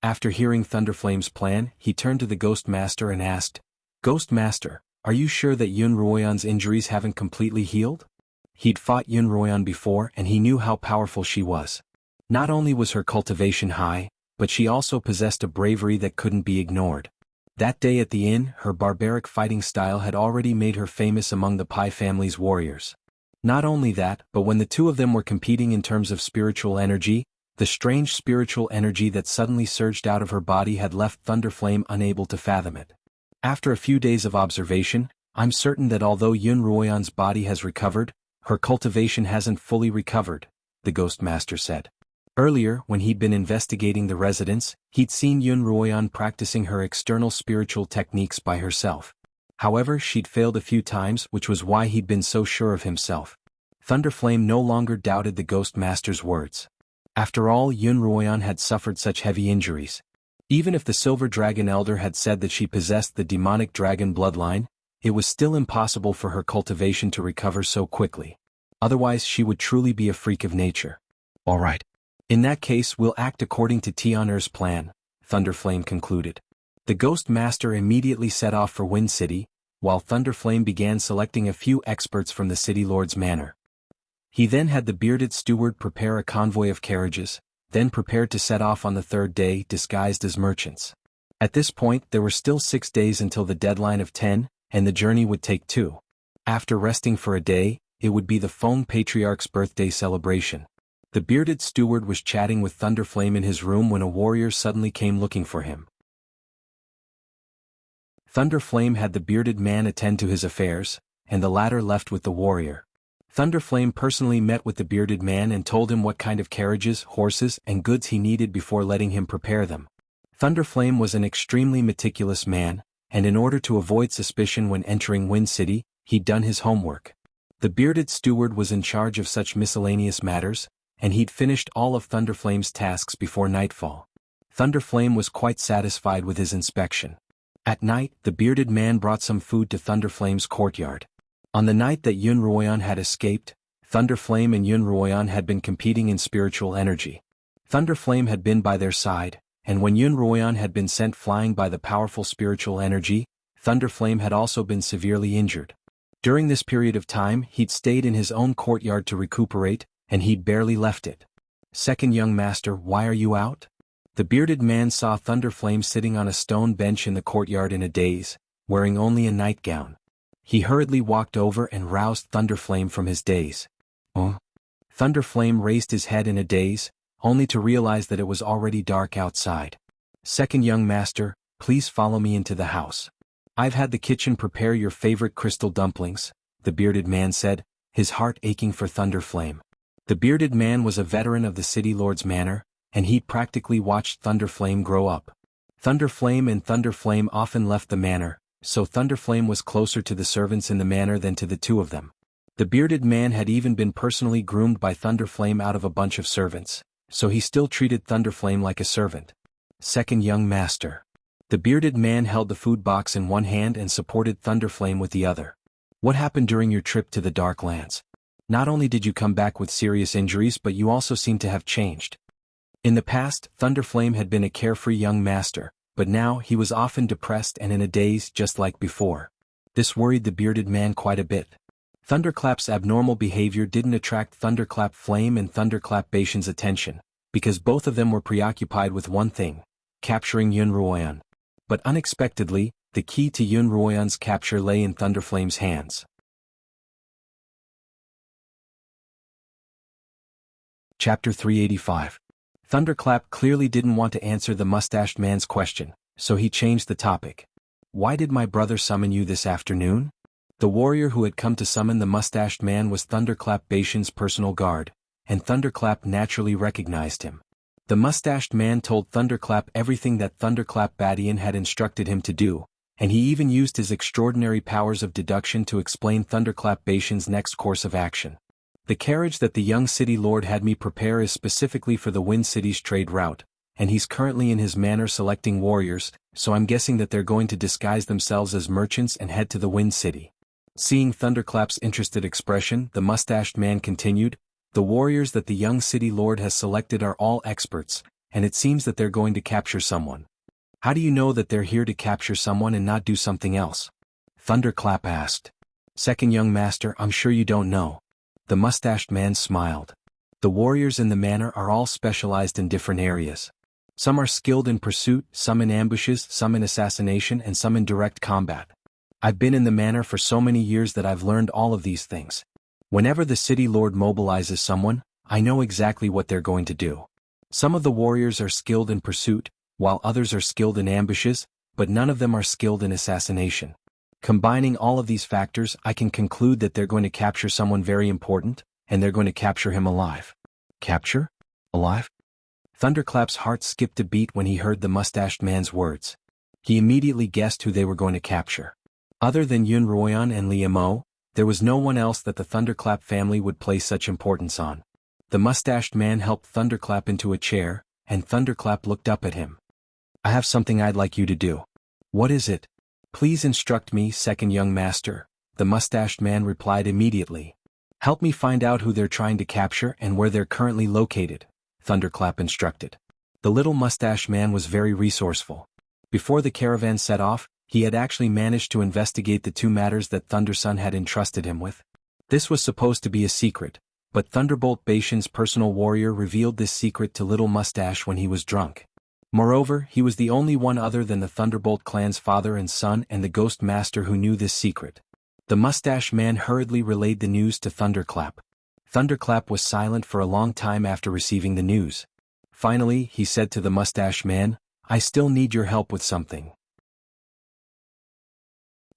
After hearing Thunderflame's plan, he turned to the Ghost Master and asked, Ghost Master, are you sure that Yun Ruoyan's injuries haven't completely healed? He'd fought Yun Ruoyan before and he knew how powerful she was. Not only was her cultivation high, but she also possessed a bravery that couldn't be ignored. That day at the inn, her barbaric fighting style had already made her famous among the Pai family's warriors. Not only that, but when the two of them were competing in terms of spiritual energy, the strange spiritual energy that suddenly surged out of her body had left Thunderflame unable to fathom it. After a few days of observation, I'm certain that although Yun Ruoyan's body has recovered, her cultivation hasn't fully recovered, the Ghost Master said. Earlier, when he'd been investigating the residence, he'd seen Yun Ruoyan practicing her external spiritual techniques by herself. However, she'd failed a few times, which was why he'd been so sure of himself. Thunderflame no longer doubted the Ghost Master's words. After all, Yun Ruoyan had suffered such heavy injuries. Even if the Silver Dragon Elder had said that she possessed the demonic dragon bloodline, it was still impossible for her cultivation to recover so quickly. Otherwise she would truly be a freak of nature. All right. In that case we'll act according to Tianer's plan, Thunderflame concluded. The Ghost Master immediately set off for Wind City, while Thunderflame began selecting a few experts from the City Lord's manor. He then had the bearded steward prepare a convoy of carriages, then prepared to set off on the third day disguised as merchants. At this point there were still 6 days until the deadline of 10, and the journey would take 2. After resting for a day, it would be the Feng Patriarch's birthday celebration. The bearded steward was chatting with Thunderflame in his room when a warrior suddenly came looking for him. Thunderflame had the bearded man attend to his affairs, and the latter left with the warrior. Thunderflame personally met with the bearded man and told him what kind of carriages, horses, and goods he needed before letting him prepare them. Thunderflame was an extremely meticulous man, and in order to avoid suspicion when entering Wind City, he'd done his homework. The bearded steward was in charge of such miscellaneous matters, and he'd finished all of Thunderflame's tasks before nightfall. Thunderflame was quite satisfied with his inspection. At night, the bearded man brought some food to Thunderflame's courtyard. On the night that Yun Ruoyan had escaped, Thunderflame and Yun Ruoyan had been competing in spiritual energy. Thunderflame had been by their side, and when Yun Ruoyan had been sent flying by the powerful spiritual energy, Thunderflame had also been severely injured. During this period of time he'd stayed in his own courtyard to recuperate, and he'd barely left it. Second young master, why are you out? The bearded man saw Thunderflame sitting on a stone bench in the courtyard in a daze, wearing only a nightgown. He hurriedly walked over and roused Thunderflame from his daze. Thunderflame raised his head in a daze, only to realize that it was already dark outside. Second young master, please follow me into the house. I've had the kitchen prepare your favorite crystal dumplings, the bearded man said, his heart aching for Thunderflame. The bearded man was a veteran of the City Lord's manor, and he'd practically watched Thunderflame grow up. Thunderflame and Thunderflame often left the manor, so Thunderflame was closer to the servants in the manor than to the two of them. The bearded man had even been personally groomed by Thunderflame out of a bunch of servants, so he still treated Thunderflame like a servant. Second young master. The bearded man held the food box in one hand and supported Thunderflame with the other. What happened during your trip to the Dark Lands? Not only did you come back with serious injuries, but you also seem to have changed. In the past, Thunderflame had been a carefree young master, but now he was often depressed and in a daze just like before. This worried the bearded man quite a bit. Thunderclap's abnormal behavior didn't attract Thunderclap Flame and Thunderclap Baishan's attention, because both of them were preoccupied with one thing: capturing Xuanhuan. But unexpectedly, the key to Xuanhuan's capture lay in Thunderflame's hands. Chapter 385. Thunderclap clearly didn't want to answer the mustached man's question, so he changed the topic. "Why did my brother summon you this afternoon?" The warrior who had come to summon the mustached man was Thunderclap Baishan's personal guard, and Thunderclap naturally recognized him. The mustached man told Thunderclap everything that Thunderclap Badian had instructed him to do, and he even used his extraordinary powers of deduction to explain Thunderclap Baishan's next course of action. "The carriage that the young city lord had me prepare is specifically for the Wind City's trade route, and he's currently in his manor selecting warriors, so I'm guessing that they're going to disguise themselves as merchants and head to the Wind City." Seeing Thunderclap's interested expression, the mustached man continued, "The warriors that the young city lord has selected are all experts, and it seems that they're going to capture someone." "How do you know that they're here to capture someone and not do something else?" Thunderclap asked. "Second young master, I'm sure you don't know." The mustached man smiled. "The warriors in the manor are all specialized in different areas. Some are skilled in pursuit, some in ambushes, some in assassination, and some in direct combat. I've been in the manor for so many years that I've learned all of these things. Whenever the city lord mobilizes someone, I know exactly what they're going to do. Some of the warriors are skilled in pursuit, while others are skilled in ambushes, but none of them are skilled in assassination. Combining all of these factors, I can conclude that they're going to capture someone very important, and they're going to capture him alive." "Capture? Alive?" Thunderclap's heart skipped a beat when he heard the mustached man's words. He immediately guessed who they were going to capture. Other than Xuanhuan and Liamo, there was no one else that the Thunderclap family would place such importance on. The mustached man helped Thunderclap into a chair, and Thunderclap looked up at him. "I have something I'd like you to do." "What is it?" "Please instruct me, second young master," the mustached man replied immediately. "Help me find out who they're trying to capture and where they're currently located," Thunderclap instructed. The little mustached man was very resourceful. Before the caravan set off, he had actually managed to investigate the two matters that Thundersun had entrusted him with. This was supposed to be a secret, but Thunderbolt Baishan's personal warrior revealed this secret to Little Mustache when he was drunk. Moreover, he was the only one other than the Thunderbolt clan's father and son and the Ghost Master who knew this secret. The mustache man hurriedly relayed the news to Thunderclap. Thunderclap was silent for a long time after receiving the news. Finally, he said to the mustache man, "I still need your help with something."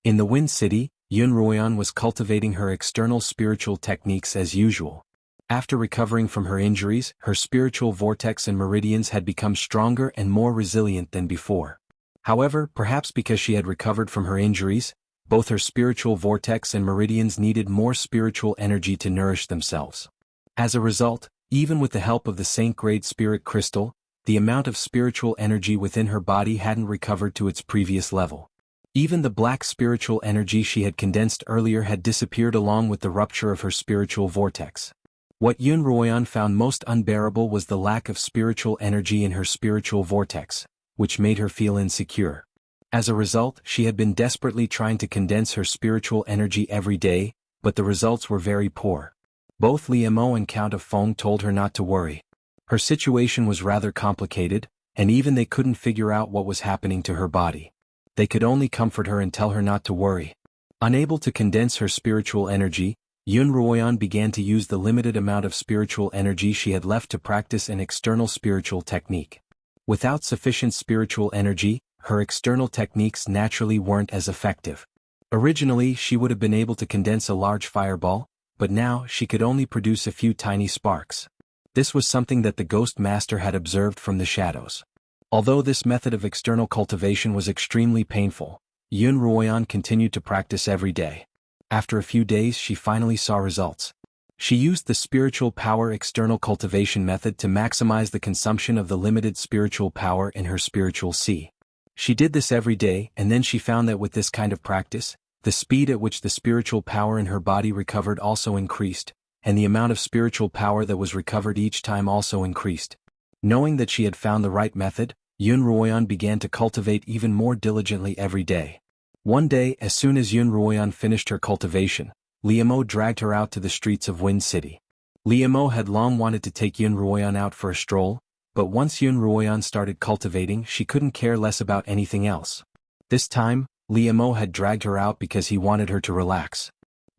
In the Wind City, Xuanhuan was cultivating her external spiritual techniques as usual. After recovering from her injuries, her spiritual vortex and meridians had become stronger and more resilient than before. However, perhaps because she had recovered from her injuries, both her spiritual vortex and meridians needed more spiritual energy to nourish themselves. As a result, even with the help of the Saint-grade spirit crystal, the amount of spiritual energy within her body hadn't recovered to its previous level. Even the black spiritual energy she had condensed earlier had disappeared along with the rupture of her spiritual vortex. What Xuanhuan found most unbearable was the lack of spiritual energy in her spiritual vortex, which made her feel insecure. As a result, she had been desperately trying to condense her spiritual energy every day, but the results were very poor. Both Liamo and Count of Feng told her not to worry. Her situation was rather complicated, and even they couldn't figure out what was happening to her body. They could only comfort her and tell her not to worry. Unable to condense her spiritual energy, Xuanhuan began to use the limited amount of spiritual energy she had left to practice an external spiritual technique. Without sufficient spiritual energy, her external techniques naturally weren't as effective. Originally, she would have been able to condense a large fireball, but now she could only produce a few tiny sparks. This was something that the Ghost Master had observed from the shadows. Although this method of external cultivation was extremely painful, Xuanhuan continued to practice every day. After a few days she finally saw results. She used the spiritual power external cultivation method to maximize the consumption of the limited spiritual power in her spiritual sea. She did this every day, and then she found that with this kind of practice, the speed at which the spiritual power in her body recovered also increased, and the amount of spiritual power that was recovered each time also increased. Knowing that she had found the right method, Xuanhuan began to cultivate even more diligently every day. One day, as soon as Yun Ruoyan finished her cultivation, Liamo dragged her out to the streets of Wind City. Liamo had long wanted to take Yun Ruoyan out for a stroll, but once Yun Ruoyan started cultivating, she couldn't care less about anything else. This time, Liamo had dragged her out because he wanted her to relax.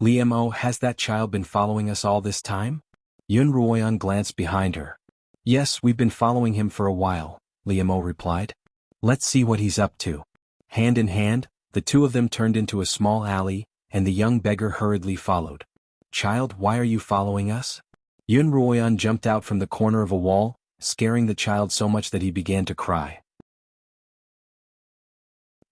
Liamo, has that child been following us all this time? Yun Ruoyan glanced behind her. Yes, we've been following him for a while, Liamo replied. Let's see what he's up to. Hand in hand, the two of them turned into a small alley, and the young beggar hurriedly followed. Child, why are you following us? Yun Ruoyan jumped out from the corner of a wall, scaring the child so much that he began to cry.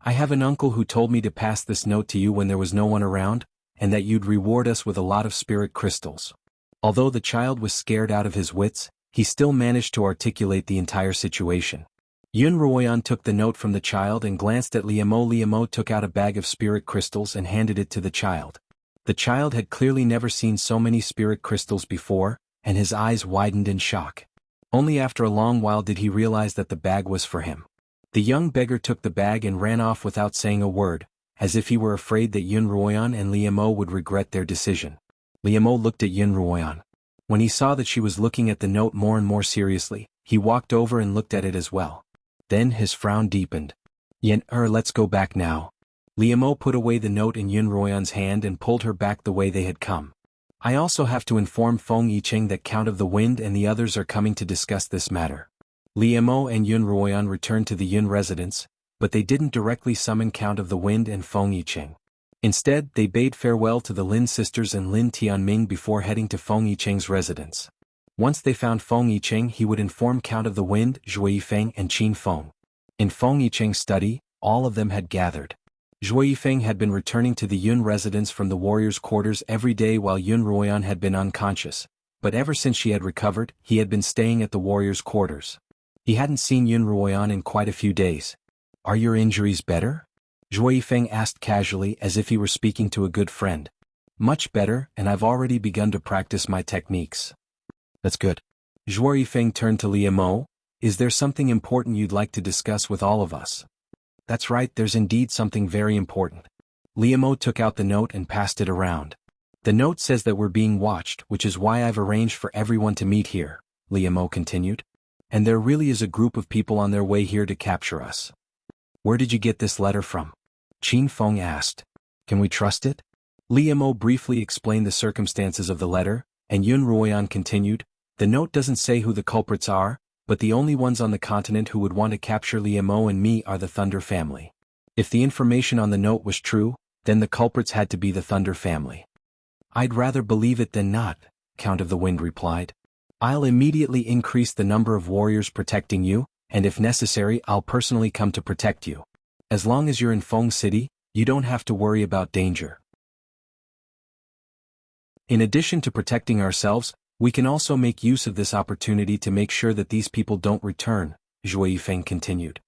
I have an uncle who told me to pass this note to you when there was no one around, and that you'd reward us with a lot of spirit crystals. Although the child was scared out of his wits, he still managed to articulate the entire situation. Yun Ruoyan took the note from the child and glanced at Liamo. Liamo took out a bag of spirit crystals and handed it to the child. The child had clearly never seen so many spirit crystals before, and his eyes widened in shock. Only after a long while did he realize that the bag was for him. The young beggar took the bag and ran off without saying a word, as if he were afraid that Yun Ruoyan and Liamo would regret their decision. Liamo looked at Yun Ruoyan. When he saw that she was looking at the note more and more seriously, he walked over and looked at it as well. Then his frown deepened. Let's go back now. Liamo put away the note in Yun Ruoyan's hand and pulled her back the way they had come. I also have to inform Feng Yicheng that Count of the Wind and the others are coming to discuss this matter. Liamo and Yun Ruoyan returned to the Yun residence, but they didn't directly summon Count of the Wind and Feng Yicheng. Instead, they bade farewell to the Lin sisters and Lin Tianming before heading to Feng Yicheng's residence. Once they found Feng Yicheng, he would inform Count of the Wind, Zhui Yifeng and Qin Feng. In Feng Yicheng's study, all of them had gathered. Zhui Yifeng had been returning to the Yun residence from the warriors' quarters every day while Yun Ruoyan had been unconscious, but ever since she had recovered, he had been staying at the warriors' quarters. He hadn't seen Yun Ruoyan in quite a few days. Are your injuries better? Zhui Yifeng asked casually as if he were speaking to a good friend. Much better, and I've already begun to practice my techniques. That's good. Zhui Yifeng turned to Liamo. Is there something important you'd like to discuss with all of us? That's right, there's indeed something very important. Liamo took out the note and passed it around. The note says that we're being watched, which is why I've arranged for everyone to meet here, Liamo continued. And there really is a group of people on their way here to capture us. Where did you get this letter from? Qin Feng asked. Can we trust it? Liamo briefly explained the circumstances of the letter, and Yun Ruoyan continued. The note doesn't say who the culprits are, but the only ones on the continent who would want to capture Liamo and me are the Thunder family. If the information on the note was true, then the culprits had to be the Thunder family. I'd rather believe it than not, Count of the Wind replied. I'll immediately increase the number of warriors protecting you, and if necessary I'll personally come to protect you. As long as you're in Feng City, you don't have to worry about danger. In addition to protecting ourselves, we can also make use of this opportunity to make sure that these people don't return, Zhui Yifeng continued.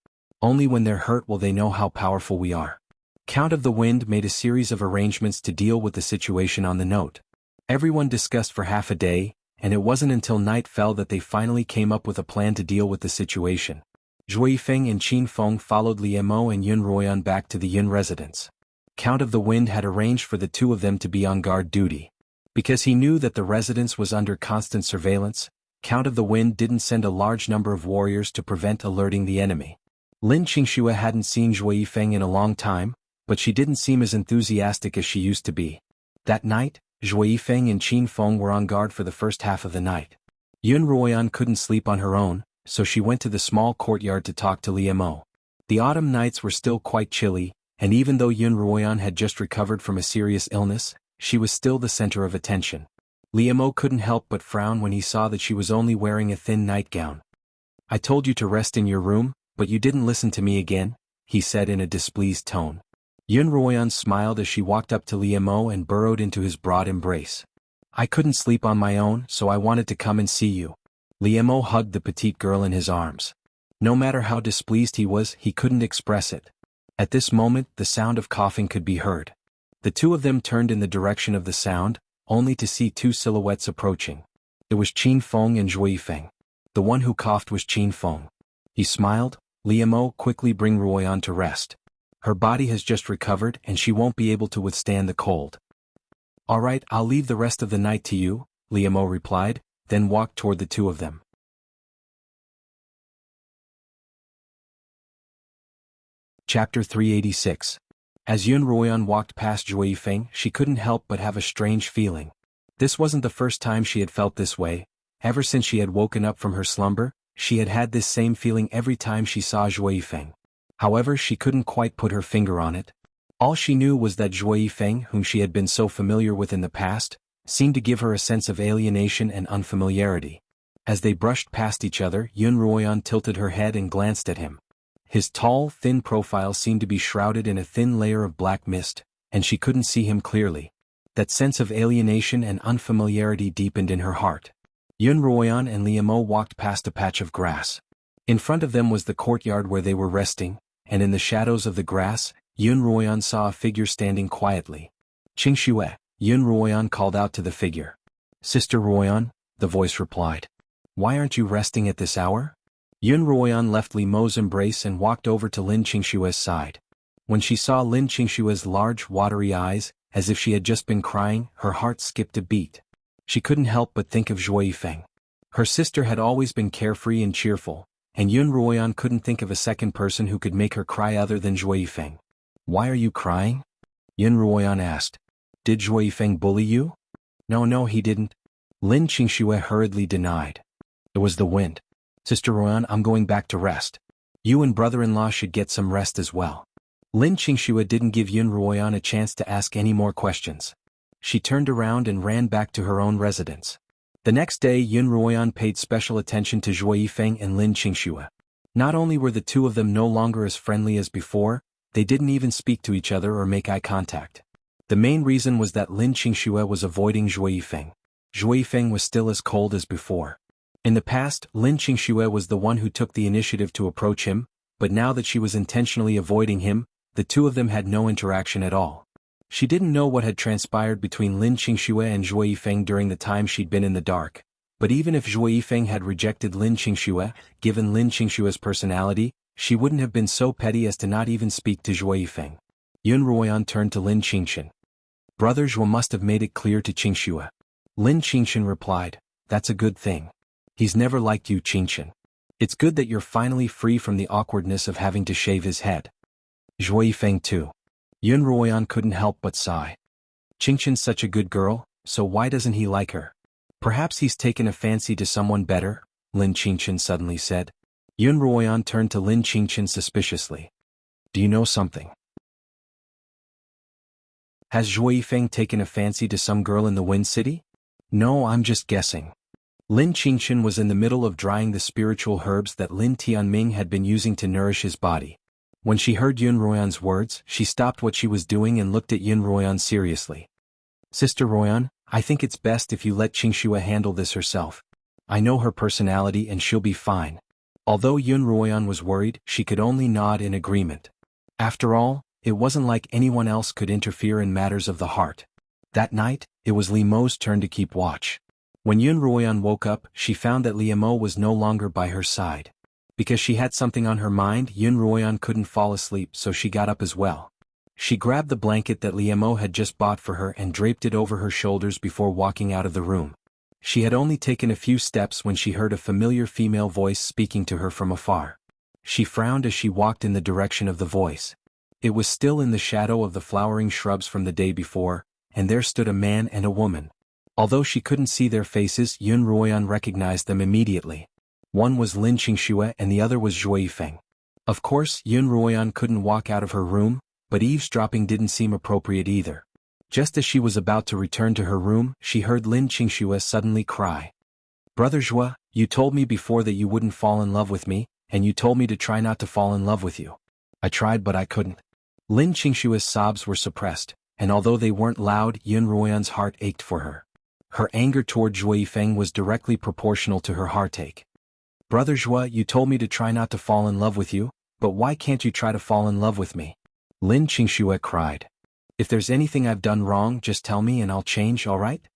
Only when they're hurt will they know how powerful we are. Count of the Wind made a series of arrangements to deal with the situation on the note. Everyone discussed for half a day, and it wasn't until night fell that they finally came up with a plan to deal with the situation. Zhui Yifeng and Qin Feng followed Liamo and Yun Ruoyan back to the Yun residence. Count of the Wind had arranged for the two of them to be on guard duty. Because he knew that the residence was under constant surveillance, Count of the Wind didn't send a large number of warriors to prevent alerting the enemy. Lin Xianxia hadn't seen Zhui Yifeng in a long time, but she didn't seem as enthusiastic as she used to be. That night, Zhui Yifeng and Qin Feng were on guard for the first half of the night. Yun Ruoyan couldn't sleep on her own, so she went to the small courtyard to talk to Liamo. The autumn nights were still quite chilly, and even though Yun Ruoyan had just recovered from a serious illness, she was still the center of attention. Liamo couldn't help but frown when he saw that she was only wearing a thin nightgown. I told you to rest in your room, but you didn't listen to me again, he said in a displeased tone. Yun Ruoyan smiled as she walked up to Liamo and burrowed into his broad embrace. I couldn't sleep on my own, so I wanted to come and see you. Liamo hugged the petite girl in his arms. No matter how displeased he was, he couldn't express it. At this moment, the sound of coughing could be heard. The two of them turned in the direction of the sound, only to see two silhouettes approaching. It was Qin Feng and Zhui Yifeng. The one who coughed was Qin Feng. He smiled. Liamo, quickly bring Ruoyan to rest. Her body has just recovered and she won't be able to withstand the cold. All right, I'll leave the rest of the night to you, Liamo replied, then walked toward the two of them. Chapter 386. As Yun Ruoyan walked past Zhui Yifeng, she couldn't help but have a strange feeling. This wasn't the first time she had felt this way. Ever since she had woken up from her slumber, she had had this same feeling every time she saw Zhui Yifeng. However, she couldn't quite put her finger on it. All she knew was that Zhui Yifeng, whom she had been so familiar with in the past, seemed to give her a sense of alienation and unfamiliarity. As they brushed past each other, Yun Ruoyan tilted her head and glanced at him. His tall, thin profile seemed to be shrouded in a thin layer of black mist, and she couldn't see him clearly. That sense of alienation and unfamiliarity deepened in her heart. Yun Ruoyan and Liamo walked past a patch of grass. In front of them was the courtyard where they were resting, and in the shadows of the grass, Yun Ruoyan saw a figure standing quietly. "Qingxue," Yun Ruoyan called out to the figure. "Sister Ruoyan," the voice replied. "Why aren't you resting at this hour?" Yun Ruoyan left Liamo's embrace and walked over to Lin Qingxue's side. When she saw Lin Qingxue's large, watery eyes, as if she had just been crying, her heart skipped a beat. She couldn't help but think of Zhui Yifeng. Her sister had always been carefree and cheerful, and Yun Ruoyan couldn't think of a second person who could make her cry other than Zhui Yifeng. "Why are you crying?" Yun Ruoyan asked. "Did Zhui Yifeng bully you?" No, he didn't," Lin Qingxue hurriedly denied. "It was the wind. Sister Ruoyan, I'm going back to rest. You and brother-in-law should get some rest as well." Lin Qingxue didn't give Yun Ruoyan a chance to ask any more questions. She turned around and ran back to her own residence. The next day, Yun Ruoyan paid special attention to Zhui Yifeng and Lin Qingxue. Not only were the two of them no longer as friendly as before, they didn't even speak to each other or make eye contact. The main reason was that Lin Qingxue was avoiding Zhui Yifeng. Zhui Yifeng was still as cold as before. In the past, Lin Qingxue was the one who took the initiative to approach him, but now that she was intentionally avoiding him, the two of them had no interaction at all. She didn't know what had transpired between Lin Qingxue and Zhui Yifeng during the time she'd been in the dark, but even if Zhui Yifeng had rejected Lin Qingxue, given Lin Qingxue's personality, she wouldn't have been so petty as to not even speak to Zhui Yifeng. Yun Ruoyan turned to Lin Qingxin. "Brother Zhou must have made it clear to Qingxue." Lin Qingxin replied, "That's a good thing. He's never liked you, Qingxin. It's good that you're finally free from the awkwardness of having to shave his head." Zhui Yifeng too. Yun Ruoyan couldn't help but sigh. "Qingxin's such a good girl, so why doesn't he like her? Perhaps he's taken a fancy to someone better," Lin Qingxin suddenly said. Yun Ruoyan turned to Lin Qingxin suspiciously. "Do you know something? Has Zhui Yifeng taken a fancy to some girl in the Wind City?" "No, I'm just guessing." Lin Qingxin was in the middle of drying the spiritual herbs that Lin Tianming had been using to nourish his body. When she heard Yun Ruoyan's words, she stopped what she was doing and looked at Yun Ruoyan seriously. "Sister Ruoyan, I think it's best if you let Qingxue handle this herself. I know her personality and she'll be fine." Although Yun Ruoyan was worried, she could only nod in agreement. After all, it wasn't like anyone else could interfere in matters of the heart. That night, it was Liamo's turn to keep watch. When Yun Ruoyan woke up, she found that Liamo was no longer by her side. Because she had something on her mind, Yun Ruoyan couldn't fall asleep, so she got up as well. She grabbed the blanket that Liamo had just bought for her and draped it over her shoulders before walking out of the room. She had only taken a few steps when she heard a familiar female voice speaking to her from afar. She frowned as she walked in the direction of the voice. It was still in the shadow of the flowering shrubs from the day before, and there stood a man and a woman. Although she couldn't see their faces, Yun Ruoyan recognized them immediately. One was Lin Qingxue and the other was Zhui Yifeng. Of course, Yun Ruoyan couldn't walk out of her room, but eavesdropping didn't seem appropriate either. Just as she was about to return to her room, she heard Lin Qingxue suddenly cry. "Brother Zhua, you told me before that you wouldn't fall in love with me, and you told me to try not to fall in love with you. I tried but I couldn't." Lin Qingxue's sobs were suppressed, and although they weren't loud, Yun Ruoyan's heart ached for her. Her anger toward Zhui Yifeng was directly proportional to her heartache. "Brother Zhua, you told me to try not to fall in love with you, but why can't you try to fall in love with me?" Lin Qingxue cried. "If there's anything I've done wrong, just tell me and I'll change, alright?"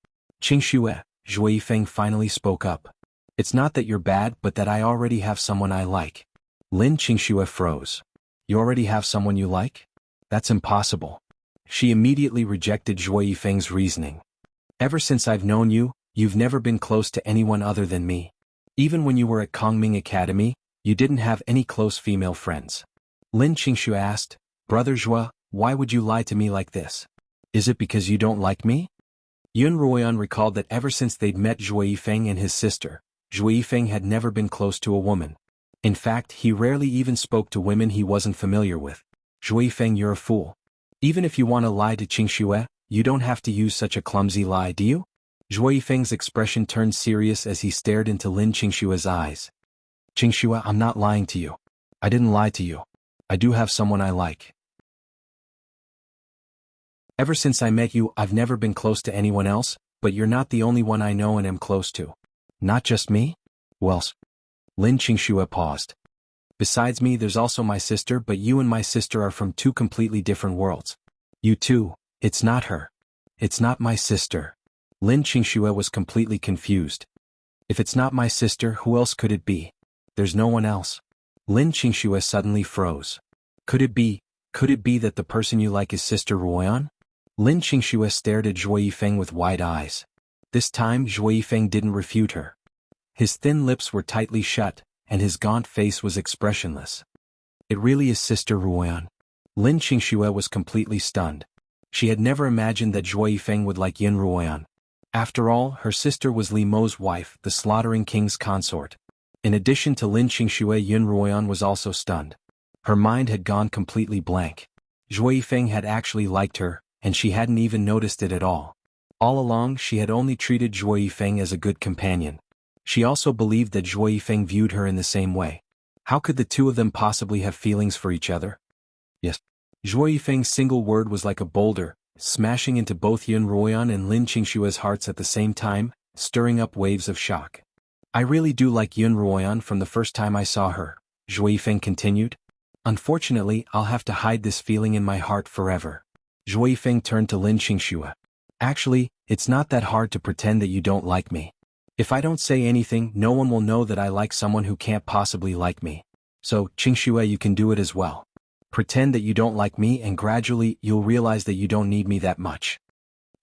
"Qingxue," Zhui Yifeng finally spoke up. "It's not that you're bad but that I already have someone I like." Lin Qingxue froze. "You already have someone you like?" That's impossible. She immediately rejected Zhuo Yifeng's reasoning. Ever since I've known you, you've never been close to anyone other than me. Even when you were at Kongming Academy, you didn't have any close female friends. Lin Qingshu asked, Brother Zhuo, why would you lie to me like this? Is it because you don't like me? Yun Ruoyan recalled that ever since they'd met Zhuo Yifeng and his sister, Zhuo Yifeng had never been close to a woman. In fact, he rarely even spoke to women he wasn't familiar with. Zhuo Yifeng, you're a fool. Even if you want to lie to Qingshu, you don't have to use such a clumsy lie, do you? Zhuo Yifeng's expression turned serious as he stared into Lin Qingshua's eyes. Qingshu, I'm not lying to you. I didn't lie to you. I do have someone I like. Ever since I met you, I've never been close to anyone else, but you're not the only one I know and am close to. Not just me? Who else? Lin Qingshu paused. Besides me, there's also my sister, but you and my sister are from two completely different worlds. You too, it's not her. It's not my sister. Lin Qingshu was completely confused. If it's not my sister, who else could it be? There's no one else. Lin Qingshu suddenly froze. Could it be that the person you like is Sister Ruoyan? Lin Qingshu stared at Zhuo Yifeng with wide eyes. This time Zhuo Yifeng didn't refute her. His thin lips were tightly shut, and his gaunt face was expressionless. It really is Sister Ruoyan. Lin Qingshu was completely stunned. She had never imagined that Zhuo Yifeng would like Yun Ruoyan. After all, her sister was Li Mo's wife, the slaughtering king's consort. In addition to Lin Qingshu, Yun Ruoyan was also stunned. Her mind had gone completely blank. Zhuo Yifeng had actually liked her, and she hadn't even noticed it at all. All along, she had only treated Zhuo Yifeng as a good companion. She also believed that Zhuo Yifeng viewed her in the same way. How could the two of them possibly have feelings for each other? Yes. Zhuo Yifeng's single word was like a boulder, smashing into both Yun Ruoyan and Lin Qingshua's hearts at the same time, stirring up waves of shock. I really do like Yun Ruoyan from the first time I saw her, Zhuo Yifeng continued. Unfortunately, I'll have to hide this feeling in my heart forever. Zhuo Yifeng turned to Lin Qingshu. Actually, it's not that hard to pretend that you don't like me. If I don't say anything, no one will know that I like someone who can't possibly like me. So, Qingshu, you can do it as well. Pretend that you don't like me and gradually you'll realize that you don't need me that much.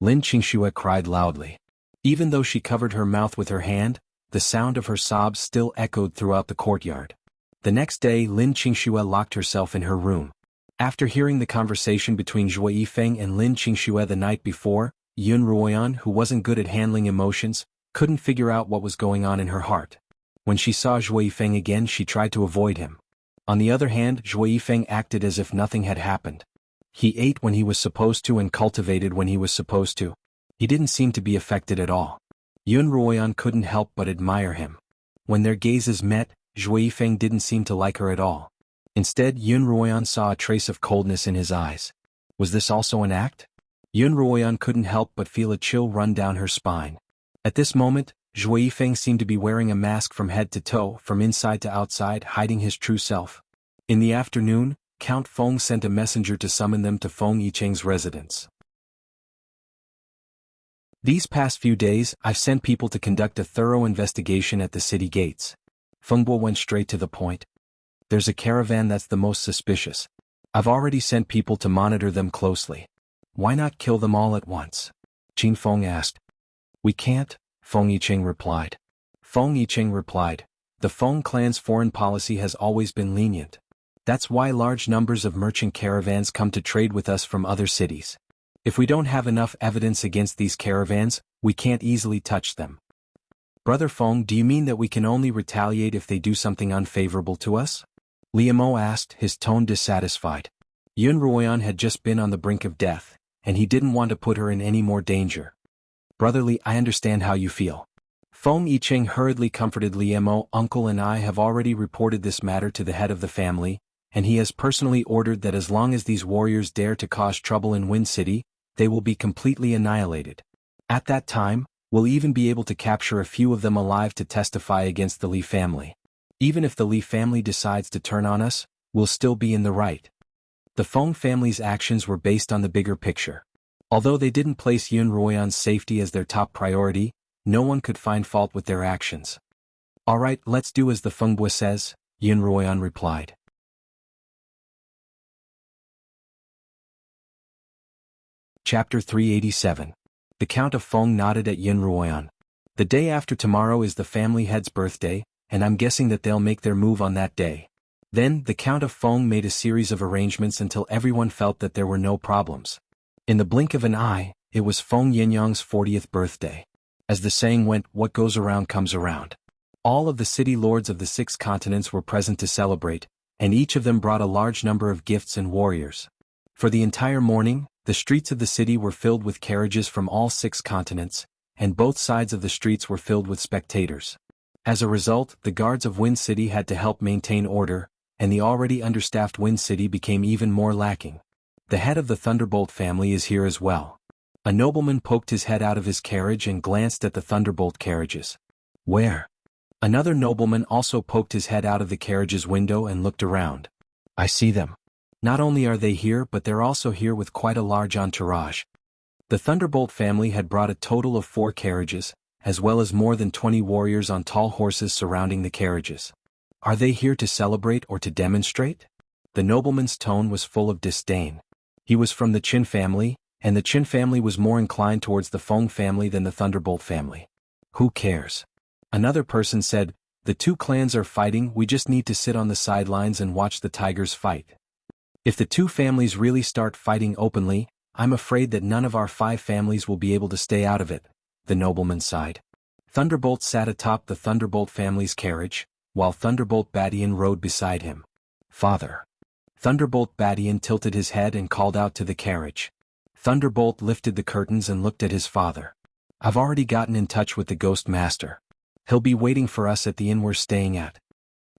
Lin Qingshu cried loudly. Even though she covered her mouth with her hand, the sound of her sobs still echoed throughout the courtyard. The next day, Lin Qingshu locked herself in her room. After hearing the conversation between Zhuo Yifeng and Lin Qingshu the night before, Yun Ruoyan, who wasn't good at handling emotions, couldn't figure out what was going on in her heart. When she saw Zhuo Yifeng again, she tried to avoid him. On the other hand, Zhuo Yifeng acted as if nothing had happened. He ate when he was supposed to and cultivated when he was supposed to. He didn't seem to be affected at all. Yun Ruoyan couldn't help but admire him. When their gazes met, Zhuo Yifeng didn't seem to like her at all. Instead, Yun Ruoyan saw a trace of coldness in his eyes. Was this also an act? Yun Ruoyan couldn't help but feel a chill run down her spine. At this moment, Zhuo Yifeng seemed to be wearing a mask from head to toe, from inside to outside, hiding his true self. In the afternoon, Count Feng sent a messenger to summon them to Feng Yicheng's residence. These past few days, I've sent people to conduct a thorough investigation at the city gates. Feng Bo went straight to the point. There's a caravan that's the most suspicious. I've already sent people to monitor them closely. Why not kill them all at once? Qin Feng asked. We can't, Feng Yicheng replied. Feng Yicheng replied. The Feng clan's foreign policy has always been lenient. That's why large numbers of merchant caravans come to trade with us from other cities. If we don't have enough evidence against these caravans, we can't easily touch them. Brother Feng, do you mean that we can only retaliate if they do something unfavorable to us? Liamo asked, his tone dissatisfied. Yun Ruoyan had just been on the brink of death, and he didn't want to put her in any more danger. Brotherly, I understand how you feel. Feng Yicheng hurriedly comforted Liamo. Uncle and I have already reported this matter to the head of the family, and he has personally ordered that as long as these warriors dare to cause trouble in Wind City, they will be completely annihilated. At that time, we'll even be able to capture a few of them alive to testify against the Li family. Even if the Li family decides to turn on us, we'll still be in the right. The Feng family's actions were based on the bigger picture. Although they didn't place Yun Ruoyan's safety as their top priority, no one could find fault with their actions. Alright, let's do as the Feng Bui says, Yun Ruoyan replied. Chapter 387. The Count of Feng nodded at Xuanhuan. The day after tomorrow is the family head's birthday, and I'm guessing that they'll make their move on that day. Then, the Count of Feng made a series of arrangements until everyone felt that there were no problems. In the blink of an eye, it was Feng Yinyang's 40th birthday. As the saying went, what goes around comes around. All of the city lords of the 6 continents were present to celebrate, and each of them brought a large number of gifts and warriors. For the entire morning, the streets of the city were filled with carriages from all 6 continents, and both sides of the streets were filled with spectators. As a result, the guards of Wind City had to help maintain order, and the already understaffed Wind City became even more lacking. The head of the Thunderbolt family is here as well. A nobleman poked his head out of his carriage and glanced at the Thunderbolt carriages. Where? Another nobleman also poked his head out of the carriage's window and looked around. I see them. Not only are they here, but they're also here with quite a large entourage. The Thunderbolt family had brought a total of 4 carriages, as well as more than 20 warriors on tall horses surrounding the carriages. Are they here to celebrate or to demonstrate? The nobleman's tone was full of disdain. He was from the Qin family, and the Qin family was more inclined towards the Feng family than the Thunderbolt family. Who cares? Another person said, the 2 clans are fighting, we just need to sit on the sidelines and watch the tigers fight. If the 2 families really start fighting openly, I'm afraid that none of our 5 families will be able to stay out of it, the nobleman sighed. Thunderbolt sat atop the Thunderbolt family's carriage, while Thunderbolt Badian rode beside him. Father. Thunderbolt Badian tilted his head and called out to the carriage. Thunderbolt lifted the curtains and looked at his father. I've already gotten in touch with the Ghost Master. He'll be waiting for us at the inn we're staying at.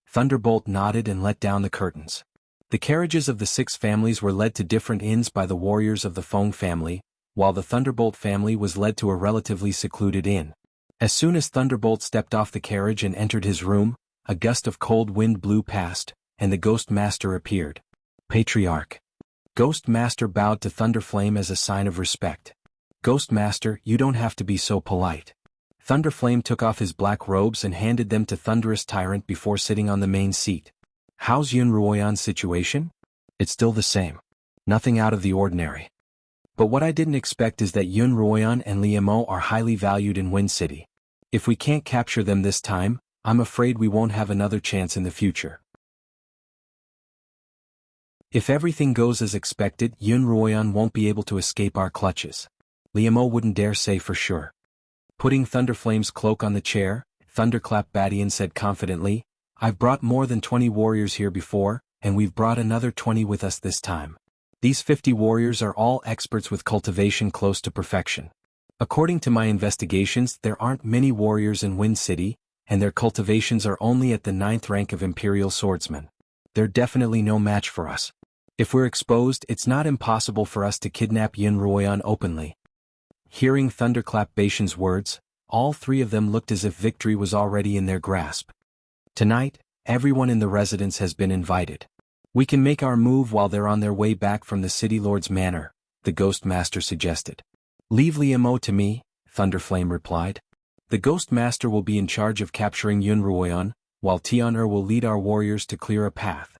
Thunderbolt nodded and let down the curtains. The carriages of the 6 families were led to different inns by the warriors of the Feng family, while the Thunderbolt family was led to a relatively secluded inn. As soon as Thunderbolt stepped off the carriage and entered his room, a gust of cold wind blew past, and the Ghost Master appeared. Patriarch. Ghost Master bowed to Thunderflame as a sign of respect. Ghost Master, you don't have to be so polite. Thunderflame took off his black robes and handed them to Thunderous Tyrant before sitting on the main seat. How's Xuanhuan's situation? It's still the same. Nothing out of the ordinary. But what I didn't expect is that Xuanhuan and Liemo are highly valued in Wind City. If we can't capture them this time, I'm afraid we won't have another chance in the future. If everything goes as expected, Xuanhuan won't be able to escape our clutches. Liemo wouldn't dare say for sure. Putting Thunderflame's cloak on the chair, Thunderclap Badian said confidently, I've brought more than 20 warriors here before, and we've brought another 20 with us this time. These 50 warriors are all experts with cultivation close to perfection. According to my investigations, there aren't many warriors in Wind City, and their cultivations are only at the 9th rank of Imperial Swordsmen. They're definitely no match for us. If we're exposed, it's not impossible for us to kidnap Xuanhuan openly. Hearing Thunderclap Badian's words, all 3 of them looked as if victory was already in their grasp. Tonight, everyone in the residence has been invited. We can make our move while they're on their way back from the City Lord's manor, the Ghost Master suggested. Leave Liemo to me, Thunderflame replied. The Ghost Master will be in charge of capturing Xuanhuan, while Tian'er will lead our warriors to clear a path.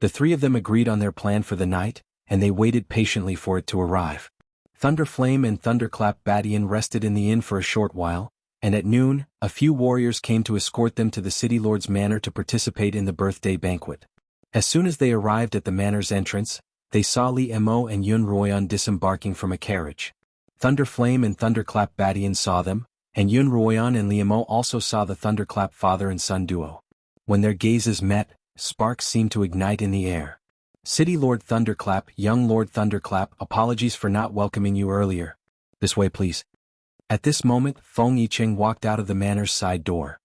The 3 of them agreed on their plan for the night, and they waited patiently for it to arrive. Thunderflame and Thunderclap Badian rested in the inn for a short while, and at noon, a few warriors came to escort them to the City Lord's manor to participate in the birthday banquet. As soon as they arrived at the manor's entrance, they saw Liemo and Xuanhuan disembarking from a carriage. Thunderflame and Thunderclap Badian saw them, and Xuanhuan and Liemo also saw the Thunderclap father and son duo. When their gazes met, sparks seemed to ignite in the air. City Lord Thunderclap, young Lord Thunderclap, apologies for not welcoming you earlier. This way please. At this moment, Feng Yicheng walked out of the manor's side door.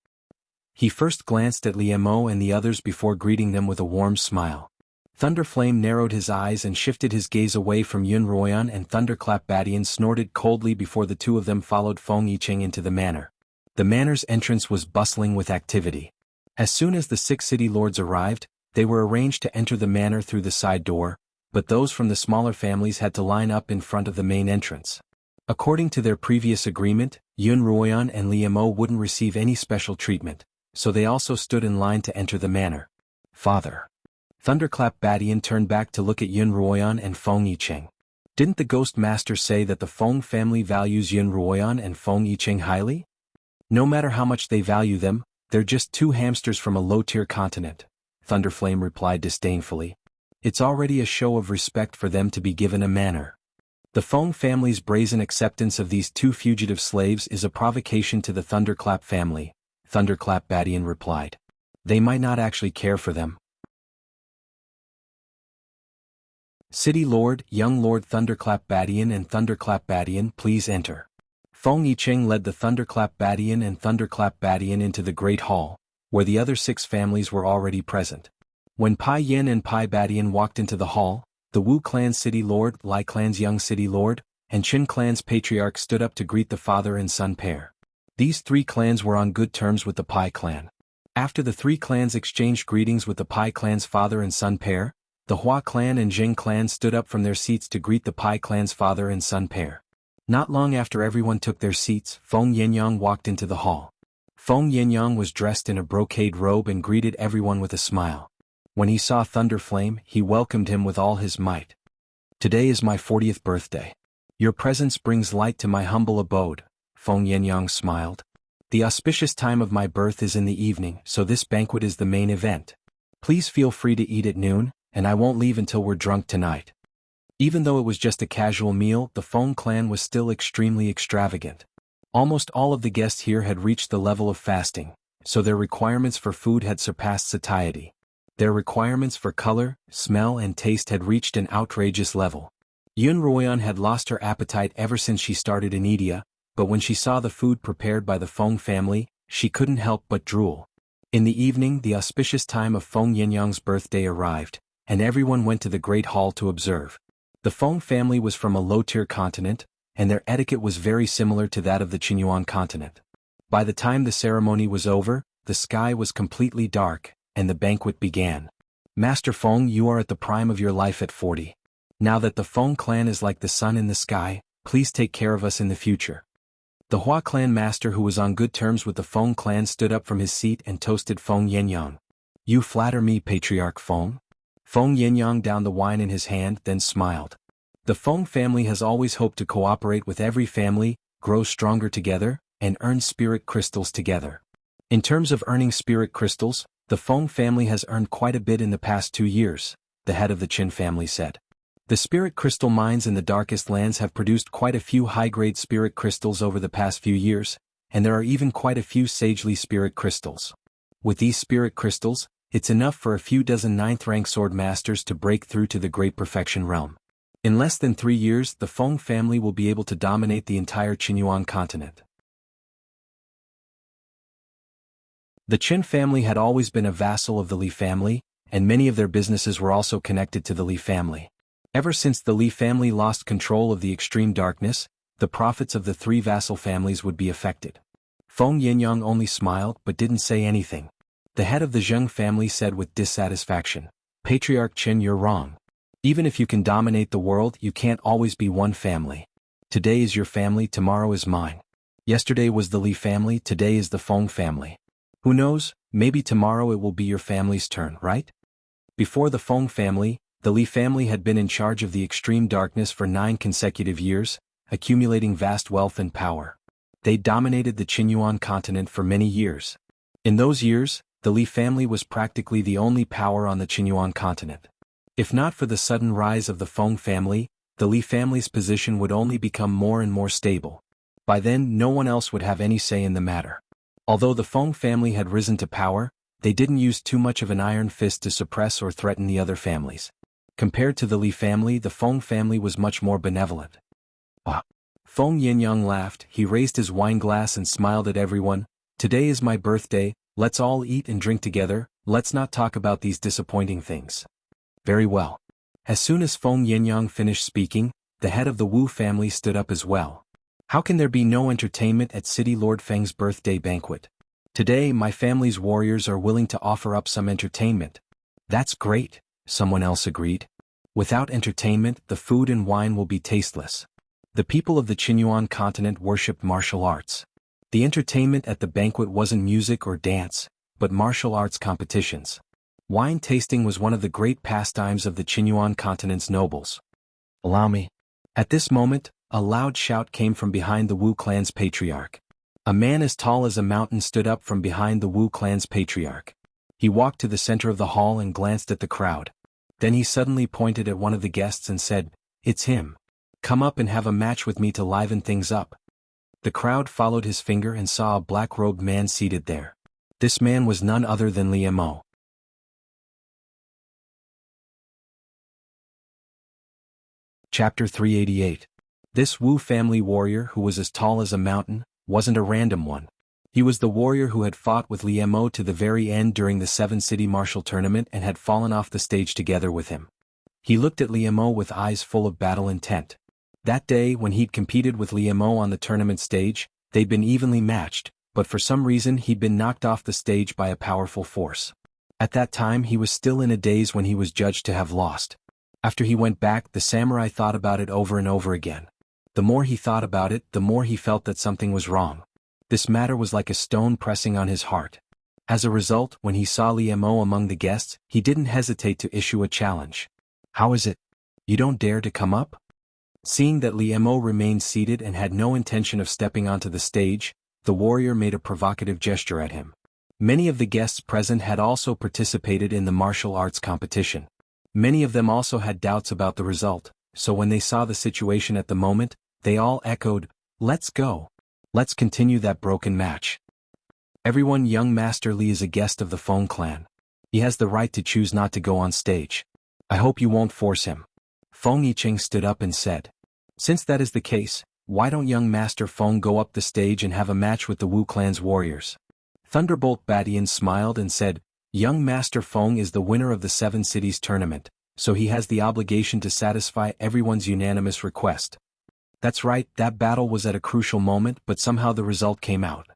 He first glanced at Liemo and the others before greeting them with a warm smile. Thunderflame narrowed his eyes and shifted his gaze away from Xuanhuan, and Thunderclap Badian snorted coldly before the 2 of them followed Feng Yicheng into the manor. The manor's entrance was bustling with activity. As soon as the 6 city lords arrived, they were arranged to enter the manor through the side door, but those from the smaller families had to line up in front of the main entrance. According to their previous agreement, Xuanhuan and Liemo wouldn't receive any special treatment, so they also stood in line to enter the manor. Father. Thunderclap Badian turned back to look at Xuanhuan and Feng Yicheng. Didn't the Ghost Master say that the Feng family values Yun Ruoyan and Feng Yicheng highly? No matter how much they value them, they're just two hamsters from a low-tier continent, Thunderflame replied disdainfully. It's already a show of respect for them to be given a manor. The Feng family's brazen acceptance of these two fugitive slaves is a provocation to the Thunderclap family, Thunderclap Badian replied. They might not actually care for them. City Lord, Young Lord Thunderclap Badian and Thunderclap Badian, please enter. Feng Yicheng led the Thunderclap Badian and Thunderclap Badian into the Great Hall, where the other 6 families were already present. When Pai Yin and Pai Badian walked into the hall, the Wu clan's city lord, Lai clan's young city lord, and Qin clan's patriarch stood up to greet the father and son pair. These 3 clans were on good terms with the Pai clan. After the 3 clans exchanged greetings with the Pai clan's father and son pair, the Hua clan and Jing clan stood up from their seats to greet the Pai clan's father and son pair. Not long after everyone took their seats, Feng Yinyang walked into the hall. Feng Yinyang was dressed in a brocade robe and greeted everyone with a smile. When he saw Thunderflame, he welcomed him with all his might. Today is my 40th birthday. Your presence brings light to my humble abode, Feng Yinyang smiled. The auspicious time of my birth is in the evening, so this banquet is the main event. Please feel free to eat at noon, and I won't leave until we're drunk tonight. Even though it was just a casual meal, the Feng clan was still extremely extravagant. Almost all of the guests here had reached the level of fasting, so their requirements for food had surpassed satiety. Their requirements for color, smell and taste had reached an outrageous level. Yun Ruoyan had lost her appetite ever since she started in India, but when she saw the food prepared by the Feng family, she couldn't help but drool. In the evening, the auspicious time of Feng Yinyang's birthday arrived, and everyone went to the Great Hall to observe. The Feng family was from a low-tier continent, and their etiquette was very similar to that of the Xuanhuan continent. By the time the ceremony was over, the sky was completely dark, and the banquet began. Master Feng, you are at the prime of your life at 40. Now that the Feng clan is like the sun in the sky, please take care of us in the future. The Hua clan master, who was on good terms with the Feng clan, stood up from his seat and toasted Feng Yinyang. You flatter me, Patriarch Feng. Feng Yinyang downed the wine in his hand, then smiled. The Feng family has always hoped to cooperate with every family, grow stronger together, and earn spirit crystals together. In terms of earning spirit crystals, the Feng family has earned quite a bit in the past 2 years, the head of the Qin family said. The spirit crystal mines in the darkest lands have produced quite a few high-grade spirit crystals over the past few years, and there are even quite a few sagely spirit crystals. With these spirit crystals, it's enough for a few dozen 9th-rank swordmasters to break through to the Great Perfection realm. In less than 3 years, the Feng family will be able to dominate the entire Xuanhuan continent. The Qin family had always been a vassal of the Li family, and many of their businesses were also connected to the Li family. Ever since the Li family lost control of the extreme darkness, the profits of the 3 vassal families would be affected. Feng Yinyang only smiled but didn't say anything. The head of the Zheng family said with dissatisfaction, Patriarch Qin, you're wrong. Even if you can dominate the world, you can't always be one family. Today is your family, tomorrow is mine. Yesterday was the Li family, today is the Feng family. Who knows, maybe tomorrow it will be your family's turn, right? Before the Feng family, the Li family had been in charge of the extreme darkness for 9 consecutive years, accumulating vast wealth and power. They dominated the Xuanhuan continent for many years. In those years, the Li family was practically the only power on the Xuanhuan continent. If not for the sudden rise of the Feng family, the Li family's position would only become more and more stable. By then, no one else would have any say in the matter. Although the Feng family had risen to power, they didn't use too much of an iron fist to suppress or threaten the other families. Compared to the Li family, the Feng family was much more benevolent. Ah! Feng Yinyang laughed, he raised his wine glass and smiled at everyone. Today is my birthday, let's all eat and drink together, let's not talk about these disappointing things. Very well. As soon as Feng Yinyang finished speaking, the head of the Wu family stood up as well. How can there be no entertainment at City Lord Feng's birthday banquet? Today my family's warriors are willing to offer up some entertainment. That's great, someone else agreed. Without entertainment, the food and wine will be tasteless. The people of the Xuanhuan continent worshipped martial arts. The entertainment at the banquet wasn't music or dance, but martial arts competitions. Wine tasting was one of the great pastimes of the Xuanhuan continent's nobles. Allow me. At this moment, a loud shout came from behind the Wu clan's patriarch. A man as tall as a mountain stood up from behind the Wu clan's patriarch. He walked to the center of the hall and glanced at the crowd. Then he suddenly pointed at one of the guests and said, "It's him. Come up and have a match with me to liven things up." The crowd followed his finger and saw a black-robed man seated there. This man was none other than Liemo. Chapter 388. This Wu family warrior who was as tall as a mountain, wasn't a random one. He was the warrior who had fought with Liemo to the very end during the seven-city martial tournament and had fallen off the stage together with him. He looked at Liemo with eyes full of battle intent. That day when he'd competed with Liemo on the tournament stage, they'd been evenly matched, but for some reason he'd been knocked off the stage by a powerful force. At that time he was still in a daze when he was judged to have lost. After he went back, the samurai thought about it over and over again. The more he thought about it, the more he felt that something was wrong. This matter was like a stone pressing on his heart. As a result, when he saw Liemo among the guests, he didn't hesitate to issue a challenge. "How is it? You don't dare to come up?" Seeing that Liemo remained seated and had no intention of stepping onto the stage, the warrior made a provocative gesture at him. Many of the guests present had also participated in the martial arts competition. Many of them also had doubts about the result, so when they saw the situation at the moment, they all echoed, "Let's go. Let's continue that broken match." "Everyone, young Master Li is a guest of the Feng clan. He has the right to choose not to go on stage. I hope you won't force him." Feng Yicheng stood up and said, "Since that is the case, why don't young Master Feng go up the stage and have a match with the Wu clan's warriors?" Thunderbolt Badian smiled and said, "Young Master Feng is the winner of the Seven Cities tournament, so he has the obligation to satisfy everyone's unanimous request." That's right, that battle was at a crucial moment, but somehow the result came out.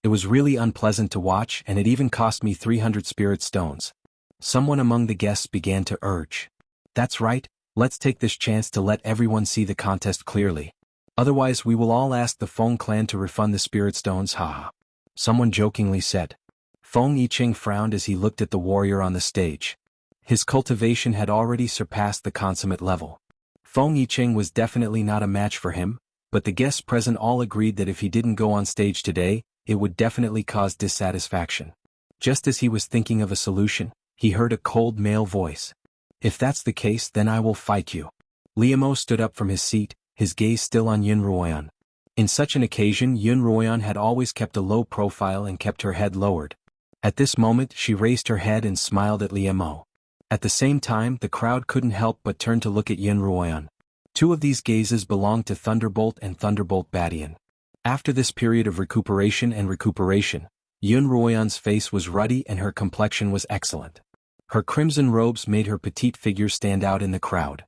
It was really unpleasant to watch, and it even cost me 300 spirit stones. Someone among the guests began to urge, "That's right, let's take this chance to let everyone see the contest clearly. Otherwise we will all ask the Feng clan to refund the spirit stones, haha." Someone jokingly said. Feng Yicheng frowned as he looked at the warrior on the stage. His cultivation had already surpassed the consummate level. Feng Yicheng was definitely not a match for him, but the guests present all agreed that if he didn't go on stage today, it would definitely cause dissatisfaction. Just as he was thinking of a solution, he heard a cold male voice. "If that's the case, then I will fight you." Liemo stood up from his seat, his gaze still on Yunruoyan. In such an occasion, Yunruoyan had always kept a low profile and kept her head lowered. At this moment she raised her head and smiled at Liemo. At the same time, the crowd couldn't help but turn to look at Yunruoyan. Two of these gazes belonged to Thunderbolt and Thunderbolt Badian. After this period of recuperation, Yunruoyan's face was ruddy and her complexion was excellent. Her crimson robes made her petite figure stand out in the crowd.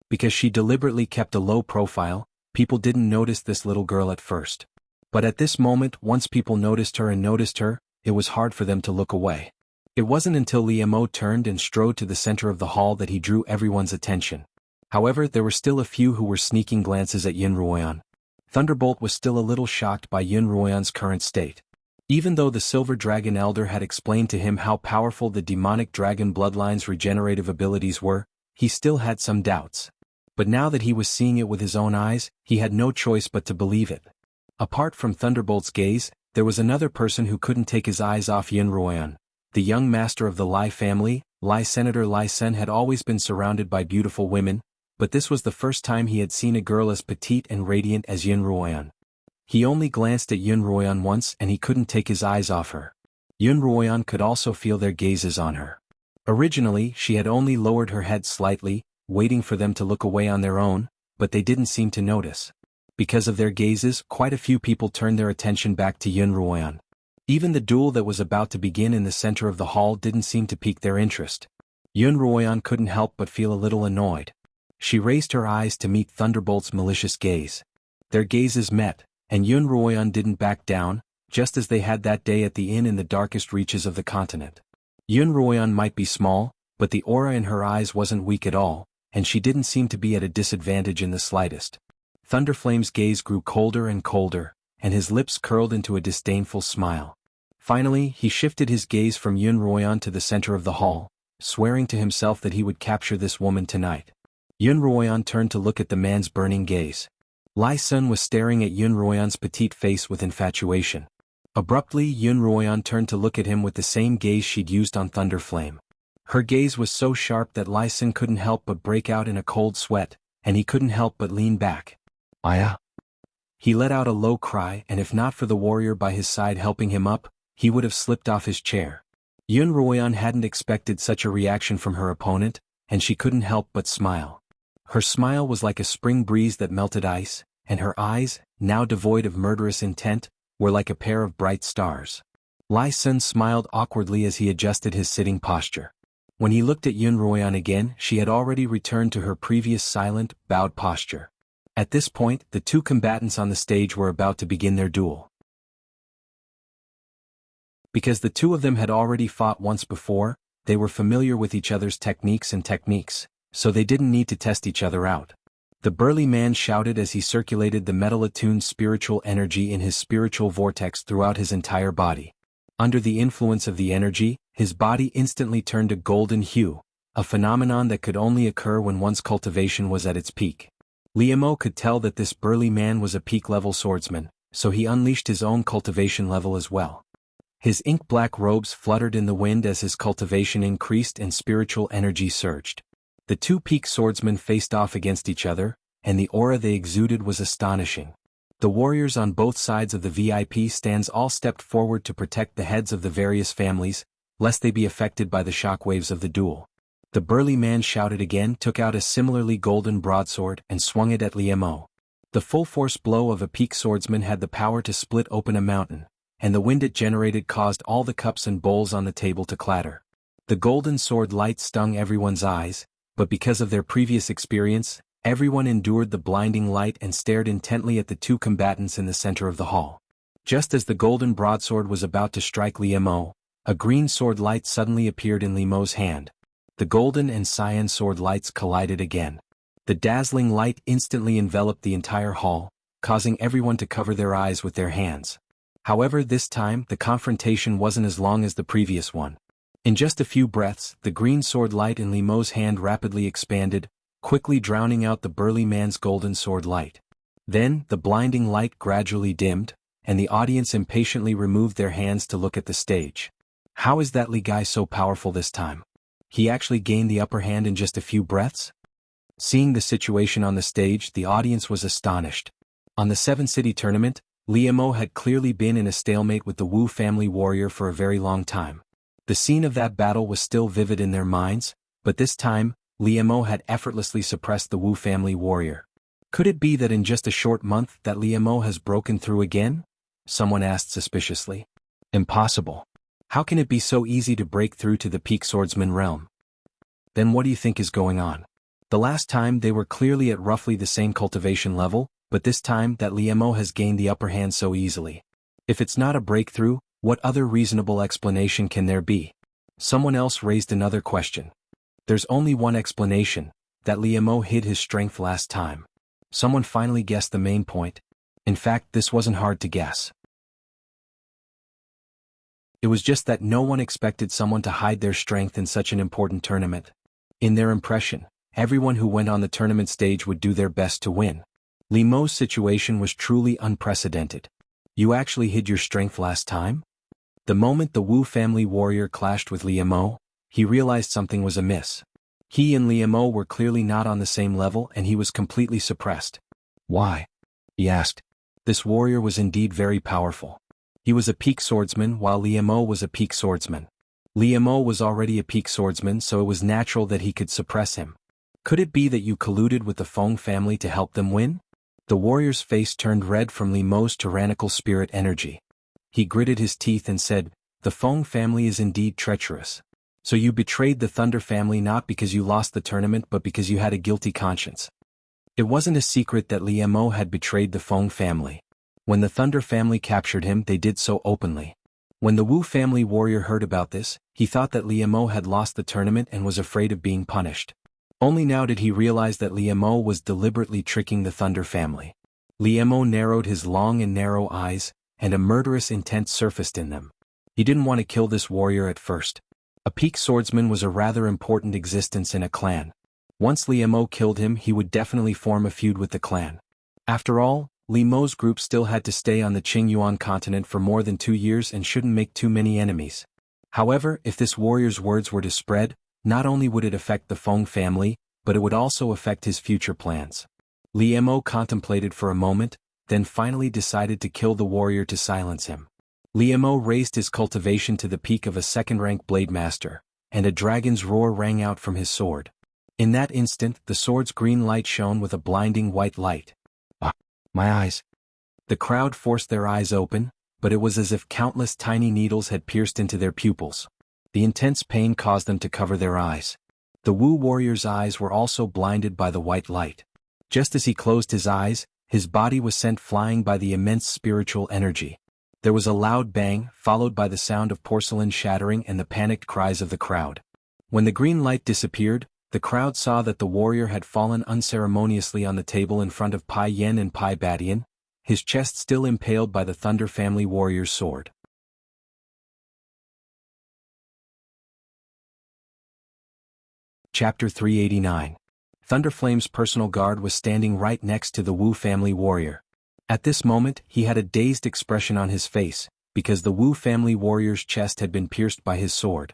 Because she deliberately kept a low profile, people didn't notice this little girl at first. But at this moment, once people noticed her, it was hard for them to look away. It wasn't until Liemo turned and strode to the center of the hall that he drew everyone's attention. However, there were still a few who were sneaking glances at Yunruoyan. Thunderbolt was still a little shocked by Yunruoyan's current state. Even though the Silver Dragon Elder had explained to him how powerful the demonic dragon bloodline's regenerative abilities were, he still had some doubts. But now that he was seeing it with his own eyes, he had no choice but to believe it. Apart from Thunderbolt's gaze, there was another person who couldn't take his eyes off Yunruoyan. The young master of the Lai family, Lai Senator Lai Sen, had always been surrounded by beautiful women, but this was the first time he had seen a girl as petite and radiant as Yunruoyan. He only glanced at Yunruoyan once and he couldn't take his eyes off her. Yunruoyan could also feel their gazes on her. Originally, she had only lowered her head slightly, waiting for them to look away on their own, but they didn't seem to notice. Because of their gazes, quite a few people turned their attention back to Yunruoyan. Even the duel that was about to begin in the center of the hall didn't seem to pique their interest. Yunruoyan couldn't help but feel a little annoyed. She raised her eyes to meet Thunderbolt's malicious gaze. Their gazes met, and Yunruoyan didn't back down, just as they had that day at the inn in the darkest reaches of the continent. Yunruoyan might be small, but the aura in her eyes wasn't weak at all, and she didn't seem to be at a disadvantage in the slightest. Thunderflame's gaze grew colder and colder, and his lips curled into a disdainful smile. Finally, he shifted his gaze from Yunruoyan to the center of the hall, swearing to himself that he would capture this woman tonight. Yunruoyan turned to look at the man's burning gaze. Lai Sun was staring at Yunruoyan's petite face with infatuation. Abruptly, Yunruoyan turned to look at him with the same gaze she'd used on Thunderflame. Her gaze was so sharp that Lai Sun couldn't help but break out in a cold sweat, and he couldn't help but lean back. Aya! He let out a low cry, and if not for the warrior by his side helping him up, he would have slipped off his chair. Yunruoyan hadn't expected such a reaction from her opponent, and she couldn't help but smile. Her smile was like a spring breeze that melted ice, and her eyes, now devoid of murderous intent, were like a pair of bright stars. Lai Sun smiled awkwardly as he adjusted his sitting posture. When he looked at Yunruoyan again, she had already returned to her previous silent, bowed posture. At this point, the two combatants on the stage were about to begin their duel. Because the two of them had already fought once before, they were familiar with each other's techniques, so they didn't need to test each other out. The burly man shouted as he circulated the metal-attuned spiritual energy in his spiritual vortex throughout his entire body. Under the influence of the energy, his body instantly turned a golden hue, a phenomenon that could only occur when one's cultivation was at its peak. Liemo could tell that this burly man was a peak-level swordsman, so he unleashed his own cultivation level as well. His ink-black robes fluttered in the wind as his cultivation increased and spiritual energy surged. The two peak swordsmen faced off against each other, and the aura they exuded was astonishing. The warriors on both sides of the VIP stands all stepped forward to protect the heads of the various families, lest they be affected by the shockwaves of the duel. The burly man shouted again, took out a similarly golden broadsword, and swung it at Liemo. The full-force blow of a peak swordsman had the power to split open a mountain, and the wind it generated caused all the cups and bowls on the table to clatter. The golden sword light stung everyone's eyes, but because of their previous experience, everyone endured the blinding light and stared intently at the two combatants in the center of the hall. Just as the golden broadsword was about to strike Liemo, a green sword light suddenly appeared in Liemo's hand. The golden and cyan sword lights collided again. The dazzling light instantly enveloped the entire hall, causing everyone to cover their eyes with their hands. However, this time, the confrontation wasn't as long as the previous one. In just a few breaths, the green sword light in Liemo's hand rapidly expanded, quickly drowning out the burly man's golden sword light. Then, the blinding light gradually dimmed, and the audience impatiently removed their hands to look at the stage. How is that Li guy so powerful this time? He actually gained the upper hand in just a few breaths? Seeing the situation on the stage, the audience was astonished. On the 7-city tournament, Liemo had clearly been in a stalemate with the Wu family warrior for a very long time. The scene of that battle was still vivid in their minds, but this time, Liemo had effortlessly suppressed the Wu family warrior. Could it be that in just a short month that Liemo has broken through again? Someone asked suspiciously. Impossible. How can it be so easy to break through to the peak swordsman realm? Then what do you think is going on? The last time they were clearly at roughly the same cultivation level, but this time that Liemo has gained the upper hand so easily. If it's not a breakthrough, what other reasonable explanation can there be? Someone else raised another question. There's only one explanation, that Liemo hid his strength last time. Someone finally guessed the main point. In fact, this wasn't hard to guess. It was just that no one expected someone to hide their strength in such an important tournament. In their impression, everyone who went on the tournament stage would do their best to win. Liemo's situation was truly unprecedented. You actually hid your strength last time? The moment the Wu family warrior clashed with Liemo, he realized something was amiss. He and Liemo were clearly not on the same level and he was completely suppressed. Why? He asked. This warrior was indeed very powerful. He was a peak swordsman while Liemo was a peak swordsman. Liemo was already a peak swordsman, so it was natural that he could suppress him. Could it be that you colluded with the Feng family to help them win? The warrior's face turned red from Liemo's tyrannical spirit energy. He gritted his teeth and said, "The Feng family is indeed treacherous. So you betrayed the Thunder family not because you lost the tournament but because you had a guilty conscience." It wasn't a secret that Liemo had betrayed the Feng family. When the Thunder family captured him, they did so openly. When the Wu family warrior heard about this, he thought that Liemo had lost the tournament and was afraid of being punished. Only now did he realize that Liemo was deliberately tricking the Thunder family. Liemo narrowed his long and narrow eyes, and a murderous intent surfaced in them. He didn't want to kill this warrior at first. A peak swordsman was a rather important existence in a clan. Once Li Mo killed him, he would definitely form a feud with the clan. After all, Li Mo's group still had to stay on the Qingyuan continent for more than 2 years and shouldn't make too many enemies. However, if this warrior's words were to spread, not only would it affect the Feng family, but it would also affect his future plans. Li Mo contemplated for a moment, then finally decided to kill the warrior to silence him. Li Mo raised his cultivation to the peak of a second-rank blade master, and a dragon's roar rang out from his sword. In that instant, the sword's green light shone with a blinding white light. My eyes. The crowd forced their eyes open, but it was as if countless tiny needles had pierced into their pupils. The intense pain caused them to cover their eyes. The Wu warrior's eyes were also blinded by the white light. Just as he closed his eyes, his body was sent flying by the immense spiritual energy. There was a loud bang, followed by the sound of porcelain shattering and the panicked cries of the crowd. When the green light disappeared, the crowd saw that the warrior had fallen unceremoniously on the table in front of Pai Yen and Pai Badian, his chest still impaled by the Thunder family warrior's sword. Chapter 389. Thunderflame's personal guard was standing right next to the Wu family warrior. At this moment, he had a dazed expression on his face, because the Wu family warrior's chest had been pierced by his sword.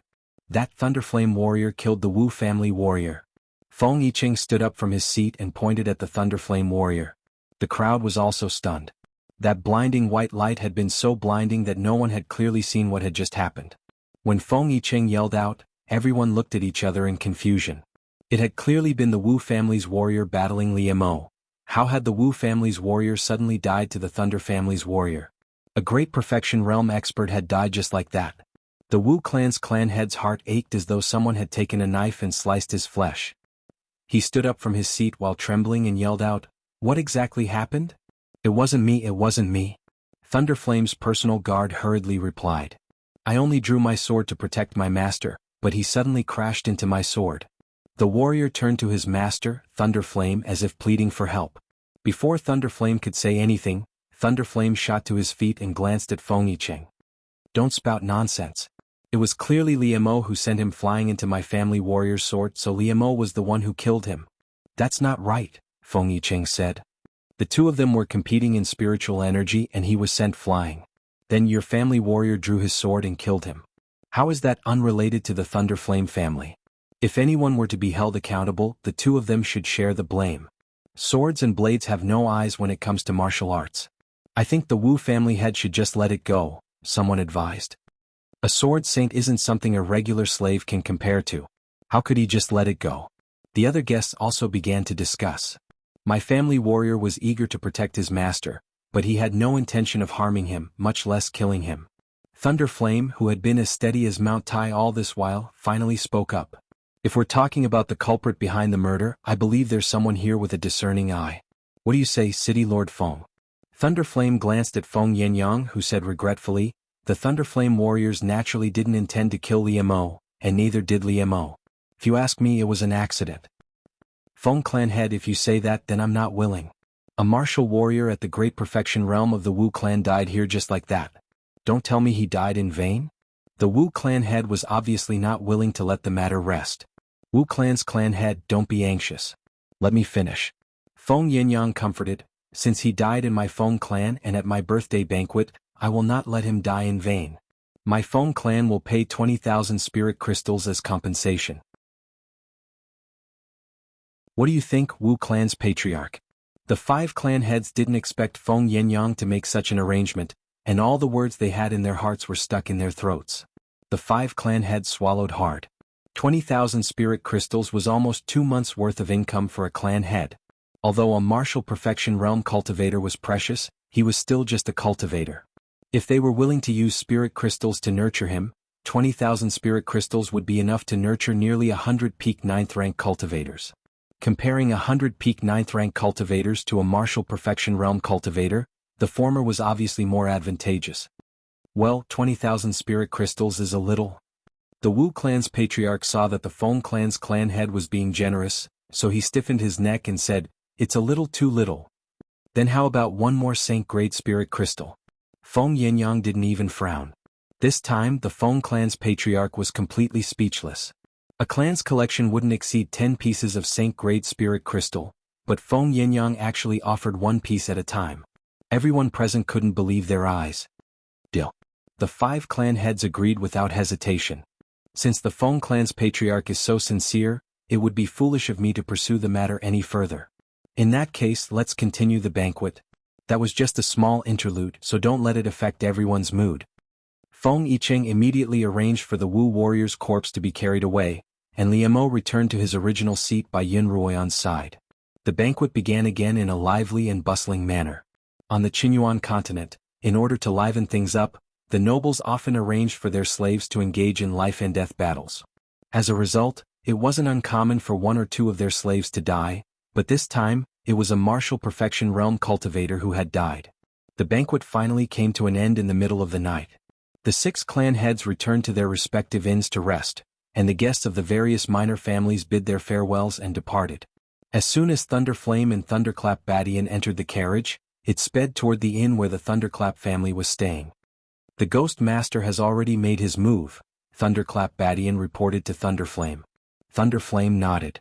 That Thunderflame warrior killed the Wu family warrior. Feng Yiqing stood up from his seat and pointed at the Thunderflame warrior. The crowd was also stunned. That blinding white light had been so blinding that no one had clearly seen what had just happened. When Feng Yiqing yelled out, everyone looked at each other in confusion. It had clearly been the Wu family's warrior battling Li Mo. How had the Wu family's warrior suddenly died to the Thunder family's warrior? A great perfection realm expert had died just like that. The Wu clan's clan head's heart ached as though someone had taken a knife and sliced his flesh. He stood up from his seat while trembling and yelled out, "What exactly happened?" "It wasn't me, it wasn't me," Thunderflame's personal guard hurriedly replied. "I only drew my sword to protect my master, but he suddenly crashed into my sword." The warrior turned to his master, Thunderflame, as if pleading for help. Before Thunderflame could say anything, Thunderflame shot to his feet and glanced at Feng Yiqing. "Don't spout nonsense. It was clearly Li Mo who sent him flying into my family warrior's sword, so Li Mo was the one who killed him." "That's not right," Feng Yiqing said. "The two of them were competing in spiritual energy and he was sent flying. Then your family warrior drew his sword and killed him. How is that unrelated to the Thunderflame family? If anyone were to be held accountable, the two of them should share the blame. Swords and blades have no eyes when it comes to martial arts. I think the Wu family head should just let it go," someone advised. "A sword saint isn't something a regular slave can compare to. How could he just let it go?" The other guests also began to discuss. "My family warrior was eager to protect his master, but he had no intention of harming him, much less killing him." Thunderflame, who had been as steady as Mount Tai all this while, finally spoke up. "If we're talking about the culprit behind the murder, I believe there's someone here with a discerning eye. What do you say, City Lord Feng?" Thunderflame glanced at Feng Yangyang, who said regretfully, "The Thunderflame warriors naturally didn't intend to kill Li Mo, and neither did Li Mo. If you ask me, it was an accident." "Feng clan head, if you say that, then I'm not willing. A martial warrior at the great perfection realm of the Wu clan died here just like that. Don't tell me he died in vain?" The Wu clan head was obviously not willing to let the matter rest. "Wu clan's clan head, don't be anxious. Let me finish." Feng Yinyang comforted, "Since he died in my Feng clan and at my birthday banquet, I will not let him die in vain. My Feng clan will pay 20,000 spirit crystals as compensation." "What do you think, Wu clan's patriarch?" The 5 clan heads didn't expect Feng Yinyang to make such an arrangement, and all the words they had in their hearts were stuck in their throats. The 5 clan heads swallowed hard. 20,000 spirit crystals was almost 2 months' worth of income for a clan head. Although a martial perfection realm cultivator was precious, he was still just a cultivator. If they were willing to use spirit crystals to nurture him, 20,000 spirit crystals would be enough to nurture nearly 100 peak 9th rank cultivators. Comparing 100 peak 9th rank cultivators to a martial perfection realm cultivator, the former was obviously more advantageous. Well, 20,000 spirit crystals is a little. The Wu clan's patriarch saw that the Feng clan's clan head was being generous, so he stiffened his neck and said, "It's a little too little." "Then how about one more Saint Grade spirit crystal?" Feng Yinyang didn't even frown. This time the Feng clan's patriarch was completely speechless. A clan's collection wouldn't exceed 10 pieces of Saint-grade spirit crystal, but Feng Yinyang actually offered one piece at a time. Everyone present couldn't believe their eyes. Deal. The 5 clan heads agreed without hesitation. Since the Feng clan's patriarch is so sincere, it would be foolish of me to pursue the matter any further. In that case, let's continue the banquet. That was just a small interlude, so don't let it affect everyone's mood. Feng Yicheng immediately arranged for the Wu warrior's corpse to be carried away, and Liemo returned to his original seat by Yun Ruoyan's side. The banquet began again in a lively and bustling manner. On the Xuanhuan continent, in order to liven things up, the nobles often arranged for their slaves to engage in life and death battles. As a result, it wasn't uncommon for 1 or 2 of their slaves to die, but this time, it was a martial perfection realm cultivator who had died. The banquet finally came to an end in the middle of the night. The 6 clan heads returned to their respective inns to rest, and the guests of the various minor families bid their farewells and departed. As soon as Thunderflame and Thunderclap Badian entered the carriage, it sped toward the inn where the Thunderclap family was staying. The Ghost Master has already made his move, Thunderclap Badian reported to Thunderflame. Thunderflame nodded.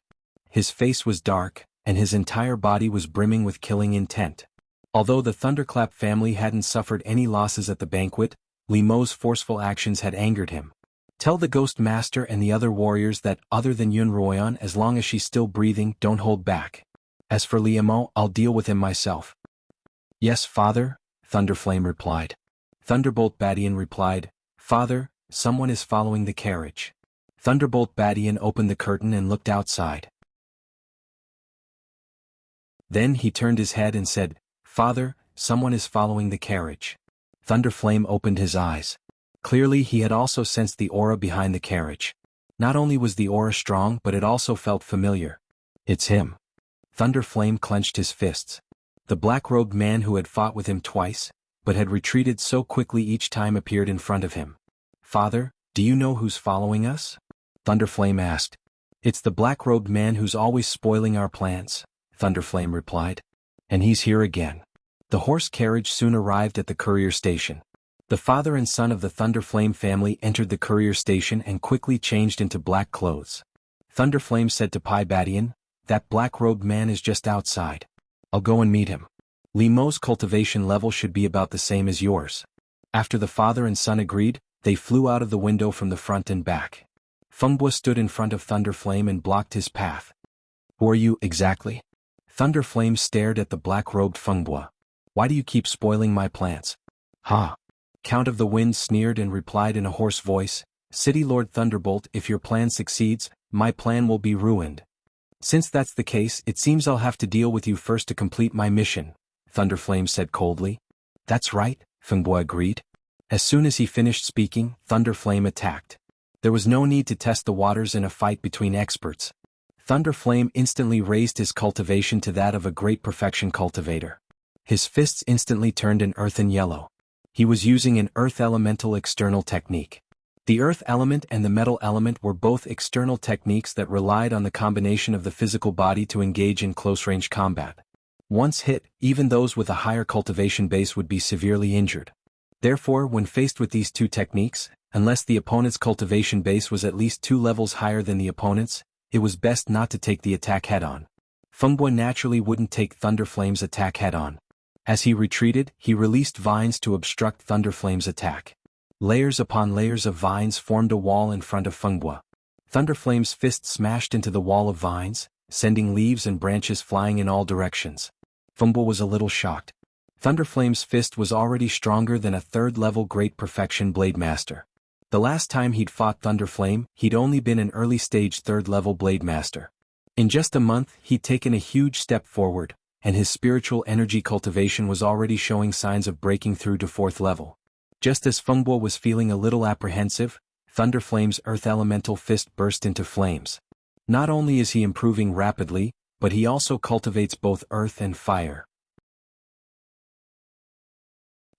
His face was dark, and his entire body was brimming with killing intent. Although the Thunderclap family hadn't suffered any losses at the banquet, Limeau's forceful actions had angered him. Tell the Ghost Master and the other warriors that, other than Yun Ruoyan, as long as she's still breathing, don't hold back. As for Liemo, I'll deal with him myself. Yes, Father, Thunderflame replied. Thunderbolt Badian replied, Father, someone is following the carriage. Thunderbolt Badian opened the curtain and looked outside. Then he turned his head and said, Father, someone is following the carriage. Thunderflame opened his eyes. Clearly he had also sensed the aura behind the carriage. Not only was the aura strong, but it also felt familiar. It's him. Thunderflame clenched his fists. The black-robed man who had fought with him twice, but had retreated so quickly each time, appeared in front of him. Father, do you know who's following us? Thunderflame asked. It's the black-robed man who's always spoiling our plans, Thunderflame replied. And he's here again. The horse carriage soon arrived at the courier station. The father and son of the Thunderflame family entered the courier station and quickly changed into black clothes. Thunderflame said to Pai Badian, that black-robed man is just outside. I'll go and meet him. Limeau's cultivation level should be about the same as yours. After the father and son agreed, they flew out of the window from the front and back. Fengbua stood in front of Thunderflame and blocked his path. Who are you, exactly? Thunderflame stared at the black-robed Fengbua. Why do you keep spoiling my plans? Ha! Count of the Wind sneered and replied in a hoarse voice, City Lord Thunderbolt, if your plan succeeds, my plan will be ruined. Since that's the case, it seems I'll have to deal with you first to complete my mission, Thunderflame said coldly. That's right, Fengbua agreed. As soon as he finished speaking, Thunderflame attacked. There was no need to test the waters in a fight between experts. Thunderflame instantly raised his cultivation to that of a great perfection cultivator. His fists instantly turned an earthen yellow. He was using an earth elemental external technique. The earth element and the metal element were both external techniques that relied on the combination of the physical body to engage in close-range combat. Once hit, even those with a higher cultivation base would be severely injured. Therefore, when faced with these 2 techniques, unless the opponent's cultivation base was at least 2 levels higher than the opponent's, it was best not to take the attack head-on. Fengbua naturally wouldn't take Thunderflame's attack head-on. As he retreated, he released vines to obstruct Thunderflame's attack. Layers upon layers of vines formed a wall in front of Fengbua. Thunderflame's fist smashed into the wall of vines, sending leaves and branches flying in all directions. Fengbua was a little shocked. Thunderflame's fist was already stronger than a 3rd-level Great Perfection Blade Master. The last time he'd fought Thunderflame, he'd only been an early-stage 3rd-level Blade Master. In just a month, he'd taken a huge step forward, and his spiritual energy cultivation was already showing signs of breaking through to 4th level. Just as Fengbua was feeling a little apprehensive, Thunderflame's earth elemental fist burst into flames. Not only is he improving rapidly, but he also cultivates both earth and fire.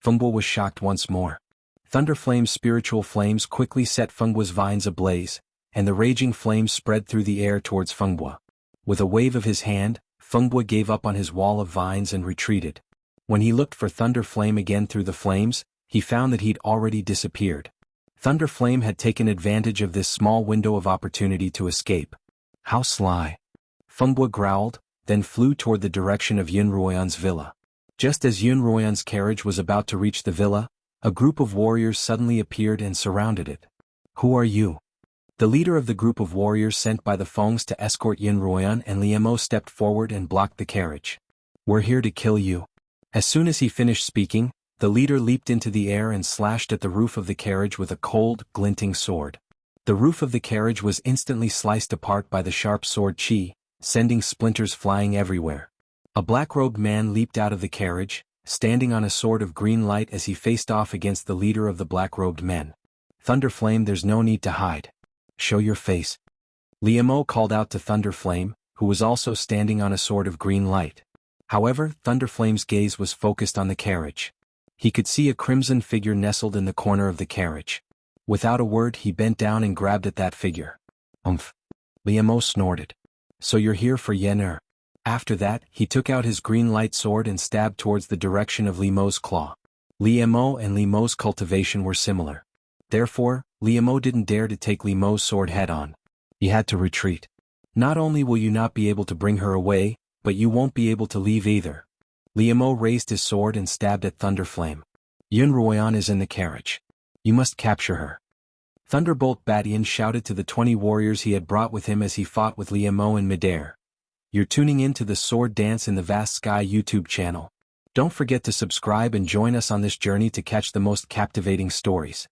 Fengbua was shocked once more. Thunderflame's spiritual flames quickly set Fengbua's vines ablaze, and the raging flames spread through the air towards Fengbua. With a wave of his hand, Fengbua gave up on his wall of vines and retreated. When he looked for Thunderflame again through the flames, he found that he'd already disappeared. Thunderflame had taken advantage of this small window of opportunity to escape. How sly! Fungbua growled, then flew toward the direction of Yunruoyan's villa. Just as Yunruoyan's carriage was about to reach the villa, a group of warriors suddenly appeared and surrounded it. Who are you? The leader of the group of warriors sent by the Fongs to escort Yunruoyan and Liemo stepped forward and blocked the carriage. We're here to kill you. As soon as he finished speaking, the leader leaped into the air and slashed at the roof of the carriage with a cold, glinting sword. The roof of the carriage was instantly sliced apart by the sharp sword chi, sending splinters flying everywhere. A black-robed man leaped out of the carriage, standing on a sword of green light as he faced off against the leader of the black-robed men. Thunderflame, there's no need to hide. Show your face. Liemo called out to Thunderflame, who was also standing on a sword of green light. However, Thunderflame's gaze was focused on the carriage. He could see a crimson figure nestled in the corner of the carriage. Without a word, he bent down and grabbed at that figure. Umph. Liemo snorted. So you're here for Yen. After that, he took out his green light sword and stabbed towards the direction of Liemo's claw. Liemo and Liemo's cultivation were similar. Therefore, Liemo didn't dare to take Liemo's sword head-on. He had to retreat. Not only will you not be able to bring her away, but you won't be able to leave either. Liemo raised his sword and stabbed at Thunderflame. Yunruoyan is in the carriage. You must capture her. Thunderbolt Batian shouted to the 20 warriors he had brought with him as he fought with Liemo in midair. You're tuning in to the Sword Dance in the Vast Sky YouTube channel. Don't forget to subscribe and join us on this journey to catch the most captivating stories.